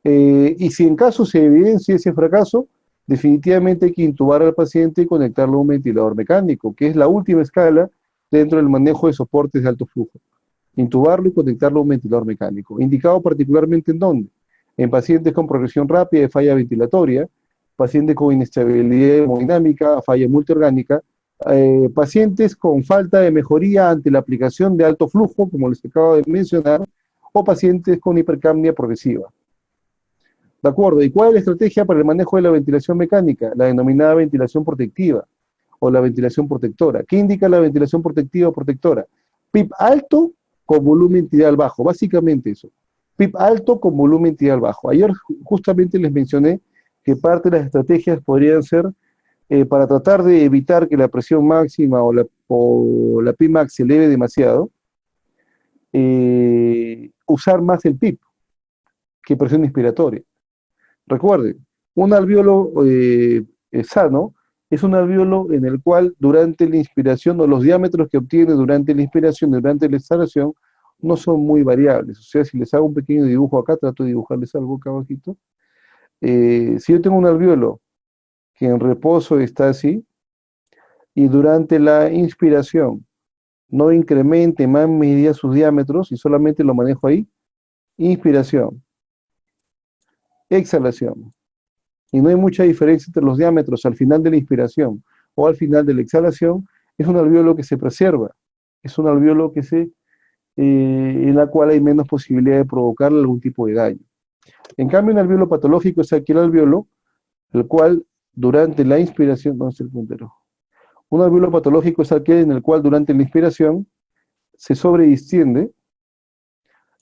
Y si en caso se evidencia ese fracaso, definitivamente hay que intubar al paciente y conectarlo a un ventilador mecánico, que es la última escala dentro del manejo de soportes de alto flujo. Intubarlo y conectarlo a un ventilador mecánico. Indicado particularmente en dónde. En pacientes con progresión rápida de falla ventilatoria, pacientes con inestabilidad hemodinámica, falla multiorgánica, pacientes con falta de mejoría ante la aplicación de alto flujo, como les acabo de mencionar, o pacientes con hipercapnia progresiva. ¿De acuerdo? ¿Y cuál es la estrategia para el manejo de la ventilación mecánica? La denominada ventilación protectiva o la ventilación protectora. ¿Qué indica la ventilación protectiva o protectora? PIP alto con volumen tidal bajo, básicamente eso. PIP alto con volumen tidal bajo. Ayer justamente les mencioné que parte de las estrategias podrían ser para tratar de evitar que la presión máxima o la Pmax se eleve demasiado, usar más el PIP que presión inspiratoria. Recuerden, un alveolo sano es un alveolo en el cual durante la inspiración o los diámetros que obtiene durante la inspiración y durante la exhalación no son muy variables. O sea, si les hago un pequeño dibujo acá, trato de dibujarles algo acá abajito. Si yo tengo un alveolo que en reposo está así y durante la inspiración no incremente más medida sus diámetros y solamente lo manejo ahí, inspiración, exhalación. Y no hay mucha diferencia entre los diámetros al final de la inspiración o al final de la exhalación, es un alveolo que se preserva, es un alveolo en la cual hay menos posibilidad de provocar algún tipo de daño. En cambio, un alveolo patológico es aquel alveolo el cual durante la inspiración, ¿dónde está el puntero? Un alveolo patológico es aquel en el cual durante la inspiración se sobredistiende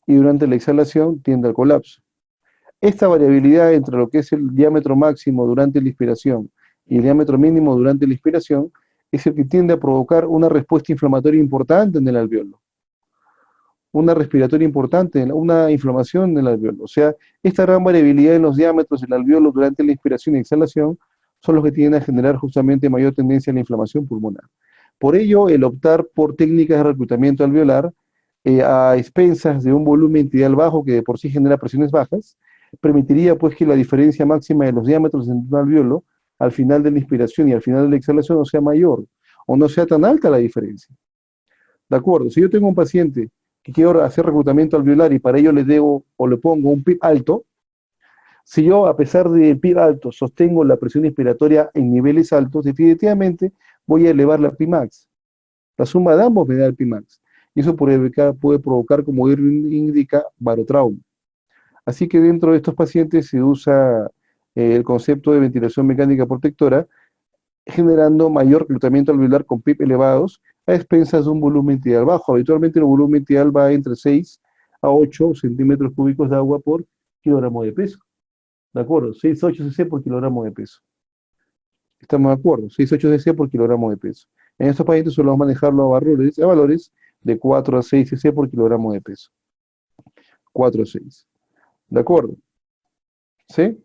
y durante la exhalación tiende al colapso. Esta variabilidad entre lo que es el diámetro máximo durante la inspiración y el diámetro mínimo durante la inspiración es el que tiende a provocar una respuesta inflamatoria importante en el alveolo. Una respiratoria importante, una inflamación en el alveolo. O sea, esta gran variabilidad en los diámetros del alveolo durante la inspiración y exhalación son los que tienden a generar justamente mayor tendencia a la inflamación pulmonar. Por ello, el optar por técnicas de reclutamiento alveolar a expensas de un volumen tidal bajo que de por sí genera presiones bajas, permitiría pues que la diferencia máxima de los diámetros entre un alveolo al final de la inspiración y al final de la exhalación no sea mayor o no sea tan alta la diferencia. ¿De acuerdo? Si yo tengo un paciente que quiero hacer reclutamiento alveolar y para ello le debo o le pongo un PIB alto, si yo a pesar de PIB alto sostengo la presión inspiratoria en niveles altos, definitivamente voy a elevar la Pmax. La suma de ambos me da el Pmax. Y eso puede provocar, como Irving indica, barotrauma. Así que dentro de estos pacientes se usa el concepto de ventilación mecánica protectora, generando mayor reclutamiento alveolar con PIB elevados a expensas de un volumen tidal bajo. Habitualmente el volumen tidal va entre 6 a 8 centímetros cúbicos de agua por kilogramo de peso. ¿De acuerdo? 6,8 cc por kilogramo de peso. ¿Estamos de acuerdo? 6,8 cc por kilogramo de peso. En estos pacientes solemos manejarlo a valores de 4 a 6 cc por kilogramo de peso. 4 a 6. ¿De acuerdo? ¿Sí?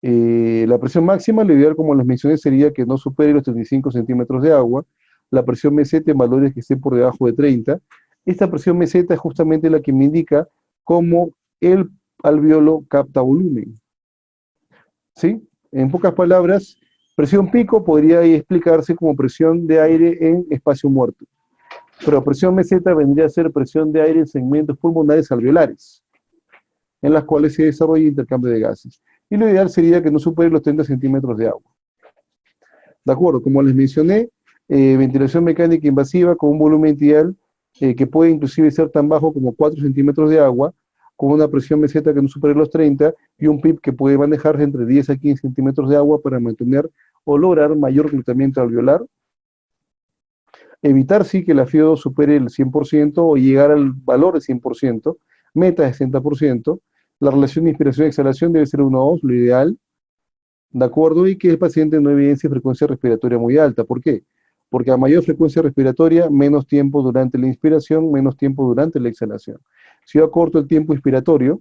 La presión máxima, lo ideal, como les mencioné, sería que no supere los 35 centímetros de agua. La presión meseta en valores que estén por debajo de 30. Esta presión meseta es justamente la que me indica cómo el alveolo capta volumen. ¿Sí? En pocas palabras, presión pico podría explicarse como presión de aire en espacio muerto. Pero presión meseta vendría a ser presión de aire en segmentos pulmonares alveolares, en las cuales se desarrolla intercambio de gases. Y lo ideal sería que no supere los 30 centímetros de agua. De acuerdo, como les mencioné, ventilación mecánica invasiva con un volumen tidal que puede inclusive ser tan bajo como 4 centímetros de agua, con una presión meseta que no supere los 30 y un PIB que puede manejarse entre 10 a 15 centímetros de agua para mantener o lograr mayor reclutamiento alveolar. Evitar sí que la FIO2 supere el 100% o llegar al valor de 100%, meta de 60%. La relación de inspiración y exhalación debe ser 1 a 2, lo ideal, ¿de acuerdo? Y que el paciente no evidencie frecuencia respiratoria muy alta. ¿Por qué? Porque a mayor frecuencia respiratoria, menos tiempo durante la inspiración, menos tiempo durante la exhalación. Si yo acorto el tiempo inspiratorio,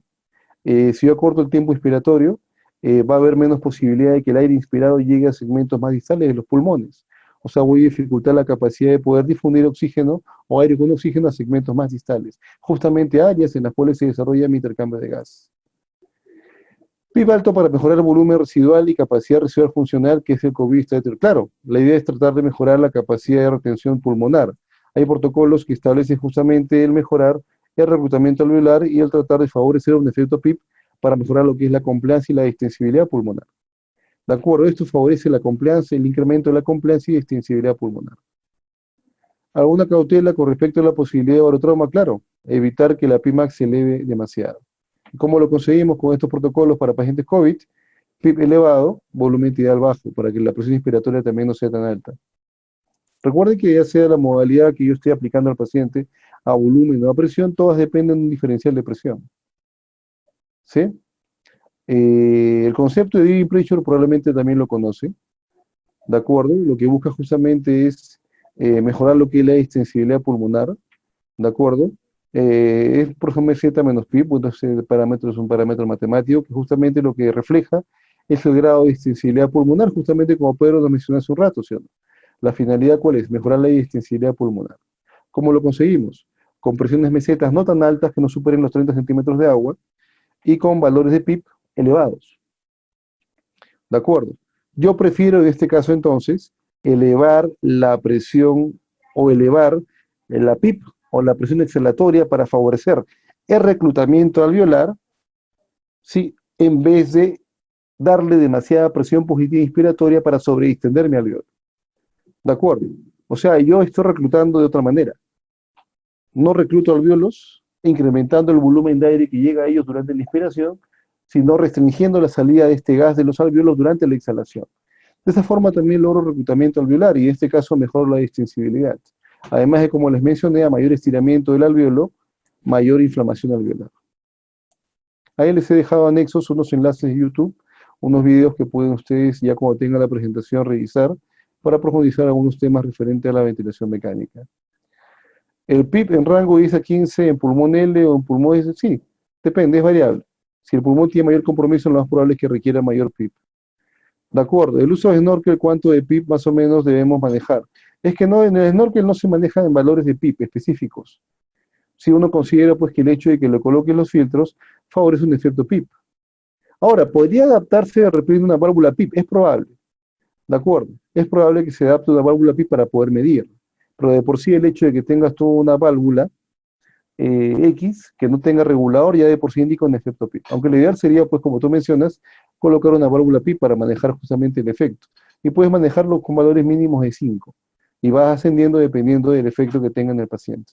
va a haber menos posibilidad de que el aire inspirado llegue a segmentos más distales de los pulmones. O sea, voy a dificultar la capacidad de poder difundir oxígeno o aire con oxígeno a segmentos más distales, justamente áreas en las cuales se desarrolla mi intercambio de gas. PIB alto para mejorar el volumen residual y capacidad residual funcional, que es el COVID stator. Claro, la idea es tratar de mejorar la capacidad de retención pulmonar. Hay protocolos que establecen justamente el mejorar el reclutamiento alveolar y el tratar de favorecer un efecto PIB para mejorar lo que es la compliance y la extensibilidad pulmonar. ¿De acuerdo? Esto favorece la compliance, el incremento de la compliance y extensibilidad pulmonar. ¿Alguna cautela con respecto a la posibilidad de barotrauma? Claro, evitar que la Pmax se eleve demasiado. ¿Cómo lo conseguimos con estos protocolos para pacientes COVID? PIB elevado, volumen tidal bajo, para que la presión inspiratoria también no sea tan alta. Recuerden que ya sea la modalidad que yo esté aplicando al paciente, a volumen o a presión, todas dependen de un diferencial de presión. ¿Sí? El concepto de giving pressure probablemente también lo conoce. ¿de acuerdo? Lo que busca justamente es mejorar lo que es la extensibilidad pulmonar, ¿de acuerdo? Es por ejemplo Z menos pi, pues ese parámetro es un parámetro matemático que justamente lo que refleja es el grado de extensibilidad pulmonar, justamente como Pedro nos mencionó hace un rato, ¿sí o no? La finalidad, ¿cuál es? Mejorar la extensibilidad pulmonar. ¿Cómo lo conseguimos? Con presiones mesetas no tan altas que no superen los 30 centímetros de agua y con valores de PIP elevados. ¿De acuerdo? Yo prefiero en este caso entonces elevar la presión o elevar la PIP o la presión exhalatoria para favorecer el reclutamiento alveolar, ¿sí? En vez de darle demasiada presión positiva inspiratoria para sobreextender mi alveolo. ¿De acuerdo? O sea, yo estoy reclutando de otra manera. No recluto alveolos, incrementando el volumen de aire que llega a ellos durante la inspiración, sino restringiendo la salida de este gas de los alveolos durante la exhalación. De esa forma también logro reclutamiento alveolar y en este caso mejoro la extensibilidad. Además de, como les mencioné, a mayor estiramiento del alveolo, mayor inflamación alveolar. Ahí les he dejado anexos unos enlaces de YouTube, unos videos que pueden ustedes, ya cuando tengan la presentación, revisar para profundizar algunos temas referentes a la ventilación mecánica. El PIP en rango 10 a 15 en pulmón L o en pulmón S, sí, depende, es variable. Si el pulmón tiene mayor compromiso, lo más probable es que requiera mayor PIP. De acuerdo, el uso de snorkel, ¿cuánto de PIP más o menos debemos manejar? Es que no, en el snorkel no se maneja en valores de PIP específicos. Si uno considera pues que el hecho de que lo coloquen los filtros favorece un efecto PIP. Ahora, ¿podría adaptarse de repente una válvula PIP? Es probable, ¿de acuerdo? Es probable que se adapte una válvula PIP para poder medir. Pero de por sí el hecho de que tengas tú una válvula X que no tenga regulador ya de por sí indica un efecto PIP. Aunque lo ideal sería, pues como tú mencionas, colocar una válvula PIP para manejar justamente el efecto. Y puedes manejarlo con valores mínimos de 5. Y vas ascendiendo dependiendo del efecto que tenga en el paciente.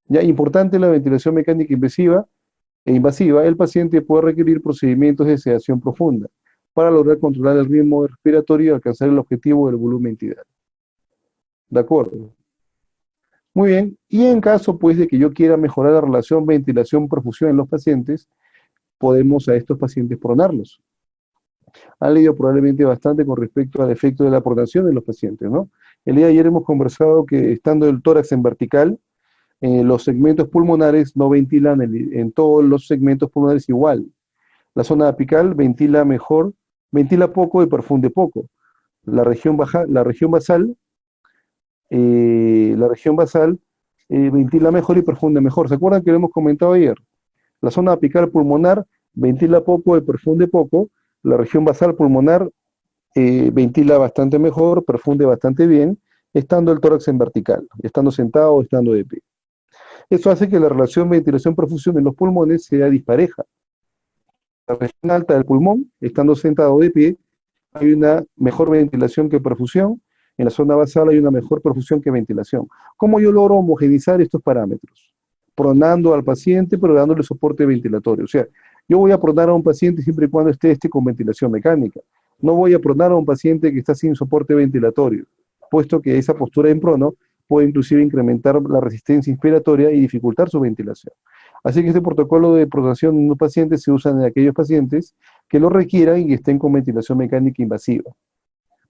Ya, importante la ventilación mecánica invasiva, el paciente puede requerir procedimientos de sedación profunda para lograr controlar el ritmo respiratorio y alcanzar el objetivo del volumen tidal. ¿De acuerdo? Muy bien, y en caso pues de que yo quiera mejorar la relación ventilación-perfusión en los pacientes, podemos a estos pacientes pronarlos. Han leído probablemente bastante con respecto al efecto de la pronación en los pacientes, ¿no? El día de ayer hemos conversado que estando el tórax en vertical, los segmentos pulmonares no ventilan en todos los segmentos pulmonares igual. La zona apical ventila mejor, ventila poco y perfunde poco. La región basal ventila mejor y perfunde mejor. ¿Se acuerdan que lo hemos comentado ayer? La zona apical pulmonar ventila poco y perfunde poco. La región basal pulmonar ventila bastante mejor, perfunde bastante bien, estando el tórax en vertical, estando sentado o estando de pie. Eso hace que la relación ventilación-perfusión en los pulmones sea dispareja. La región alta del pulmón, estando sentado de pie, hay una mejor ventilación que perfusión. En la zona basal hay una mejor perfusión que ventilación. ¿Cómo yo logro homogeneizar estos parámetros? Pronando al paciente, pero dándole soporte ventilatorio. O sea, yo voy a pronar a un paciente siempre y cuando esté con ventilación mecánica. No voy a pronar a un paciente que está sin soporte ventilatorio, puesto que esa postura en prono puede inclusive incrementar la resistencia inspiratoria y dificultar su ventilación. Así que este protocolo de pronación en los pacientes se usa en aquellos pacientes que lo requieran y que estén con ventilación mecánica invasiva,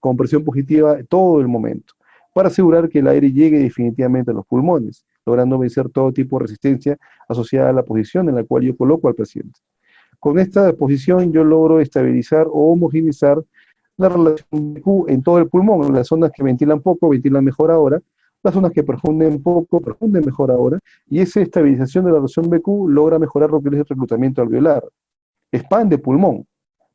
con presión positiva todo el momento, para asegurar que el aire llegue definitivamente a los pulmones, logrando vencer todo tipo de resistencia asociada a la posición en la cual yo coloco al paciente. Con esta posición yo logro estabilizar o homogeneizar la relación BQ en todo el pulmón. Las zonas que ventilan poco, ventilan mejor ahora. Las zonas que perfunden poco, perfunden mejor ahora. Y esa estabilización de la relación BQ logra mejorar lo que es el reclutamiento alveolar. Expande pulmón.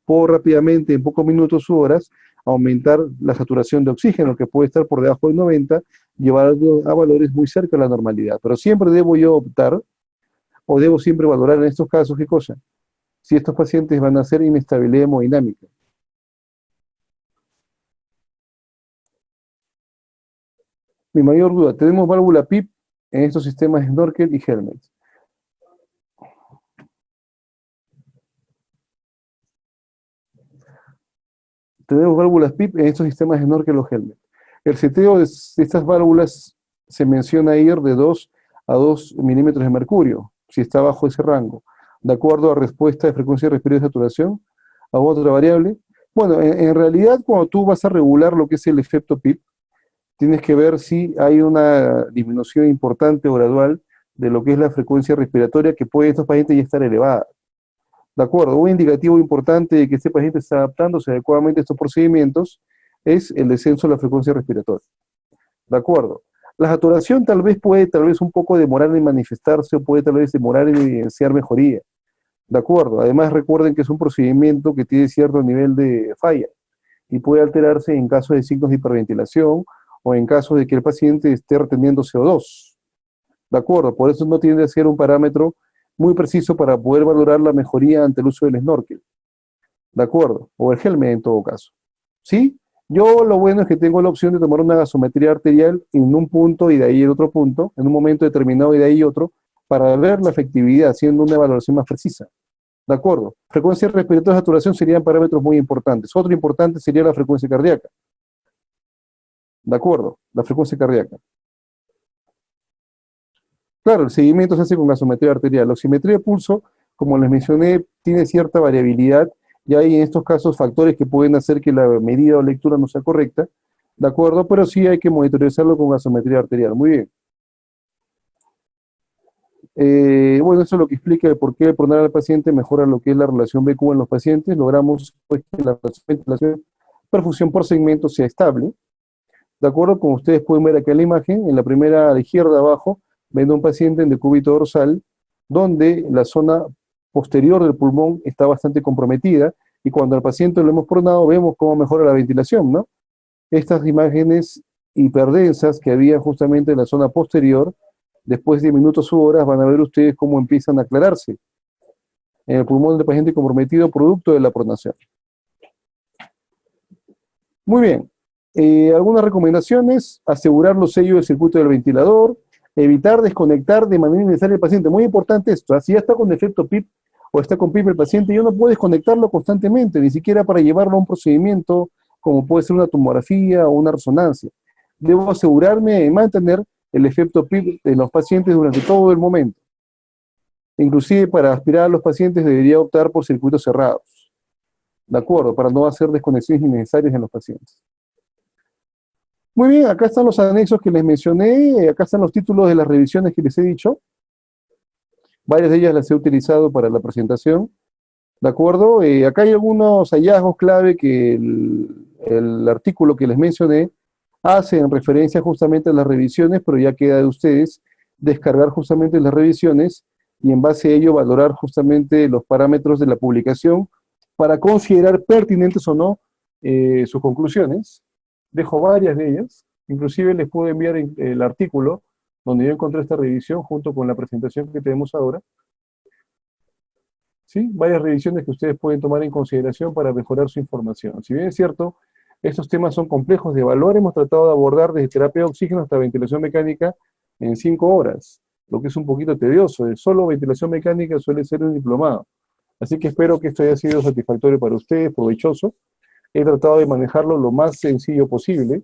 Puedo rápidamente, en pocos minutos u horas, aumentar la saturación de oxígeno, que puede estar por debajo de 90, llevarlo a valores muy cerca de la normalidad. Pero siempre debo yo optar, o debo siempre valorar en estos casos, ¿qué cosa? Si estos pacientes van a ser inestabilidad hemodinámica. Mi mayor duda, tenemos válvula PIP en estos sistemas Snorkel y Helmet. Tenemos válvulas PIP en estos sistemas Snorkel o Helmet. El seteo de estas válvulas se menciona ir de 2 a 2 milímetros de mercurio, si está bajo ese rango, de acuerdo a respuesta de frecuencia respiratoria de saturación, a otra variable. Bueno, en realidad cuando tú vas a regular lo que es el efecto PIP, tienes que ver si hay una disminución importante o gradual de lo que es la frecuencia respiratoria que puede estos pacientes ya estar elevada. De acuerdo, un indicativo importante de que este paciente está adaptándose adecuadamente a estos procedimientos es el descenso de la frecuencia respiratoria. De acuerdo. La saturación puede un poco demorar en manifestarse o puede tal vez demorar en evidenciar mejoría. De acuerdo. Además recuerden que es un procedimiento que tiene cierto nivel de falla y puede alterarse en caso de signos de hiperventilación o en caso de que el paciente esté reteniendo CO2. ¿De acuerdo? Por eso no tiende a ser un parámetro muy preciso para poder valorar la mejoría ante el uso del snorkel. ¿De acuerdo? O el helmet en todo caso. ¿Sí? Yo lo bueno es que tengo la opción de tomar una gasometría arterial en un punto y de ahí en otro punto, en un momento determinado y de ahí otro, para ver la efectividad, haciendo una evaluación más precisa. ¿De acuerdo? Frecuencia respiratoria y saturación serían parámetros muy importantes. Otro importante sería la frecuencia cardíaca. ¿De acuerdo? La frecuencia cardíaca. Claro, el seguimiento se hace con gasometría arterial. La oximetría de pulso, como les mencioné, tiene cierta variabilidad y hay en estos casos factores que pueden hacer que la medida o lectura no sea correcta, ¿de acuerdo? Pero sí hay que monitorizarlo con gasometría arterial. Muy bien. Bueno, eso es lo que explica de por qué el pronar al paciente mejora lo que es la relación BQ en los pacientes. Logramos pues, que la relación perfusión por segmento sea estable. De acuerdo, como ustedes pueden ver acá en la imagen, en la primera a la izquierda abajo, ven a un paciente en decúbito dorsal, donde la zona posterior del pulmón está bastante comprometida, y cuando al paciente lo hemos pronado, vemos cómo mejora la ventilación, ¿no? Estas imágenes hiperdensas que había justamente en la zona posterior, después de minutos u horas, van a ver ustedes cómo empiezan a aclararse en el pulmón del paciente comprometido producto de la pronación. Muy bien. Algunas recomendaciones: asegurar los sellos del circuito del ventilador, evitar desconectar de manera innecesaria al paciente. Muy importante esto, si ya está con efecto PIP o está con PIP el paciente, yo no puedo desconectarlo constantemente, ni siquiera para llevarlo a un procedimiento como puede ser una tomografía o una resonancia. Debo asegurarme de mantener el efecto PIP de los pacientes durante todo el momento. Inclusive para aspirar a los pacientes debería optar por circuitos cerrados. ¿De acuerdo? Para no hacer desconexiones innecesarias en los pacientes. Muy bien, acá están los anexos que les mencioné, acá están los títulos de las revisiones que les he dicho. Varias de ellas las he utilizado para la presentación. ¿De acuerdo? Acá hay algunos hallazgos clave que el artículo que les mencioné hace en referencia justamente a las revisiones, pero ya queda de ustedes descargar justamente las revisiones y en base a ello valorar justamente los parámetros de la publicación para considerar pertinentes o no sus conclusiones. Dejo varias de ellas, inclusive les puedo enviar el artículo donde yo encontré esta revisión junto con la presentación que tenemos ahora. ¿Sí? Varias revisiones que ustedes pueden tomar en consideración para mejorar su información. Si bien es cierto, estos temas son complejos de evaluar, hemos tratado de abordar desde terapia de oxígeno hasta ventilación mecánica en 5 horas, lo que es un poquito tedioso. De solo ventilación mecánica suele ser un diplomado. Así que espero que esto haya sido satisfactorio para ustedes, provechoso. He tratado de manejarlo lo más sencillo posible.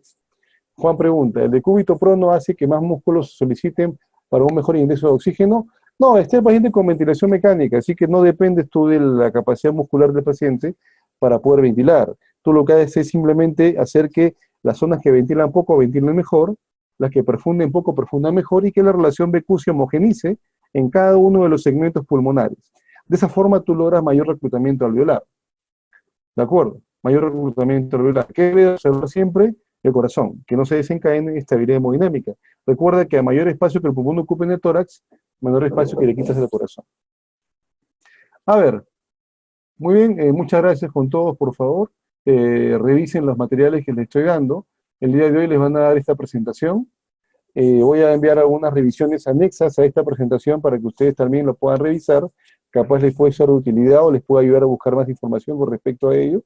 Juan pregunta, ¿el decúbito prono hace que más músculos se soliciten para un mejor ingreso de oxígeno? No, este es el paciente con ventilación mecánica, así que no dependes tú de la capacidad muscular del paciente para poder ventilar. Tú lo que haces es simplemente hacer que las zonas que ventilan poco ventilen mejor, las que perfunden poco perfundan mejor y que la relación BQ se homogenice en cada uno de los segmentos pulmonares. De esa forma tú logras mayor reclutamiento alveolar. ¿De acuerdo? Mayor reclutamiento alveolar. ¿Qué debe observar siempre? El corazón, que no se desencadene estabilidad hemodinámica. Recuerda que a mayor espacio que el pulmón ocupe en el tórax, menor espacio que le quitas al corazón. A ver, muy bien, muchas gracias con todos, por favor. Revisen los materiales que les estoy dando. El día de hoy les van a dar esta presentación. Voy a enviar algunas revisiones anexas a esta presentación para que ustedes también lo puedan revisar. Capaz les puede ser de utilidad o les puede ayudar a buscar más información con respecto a ello.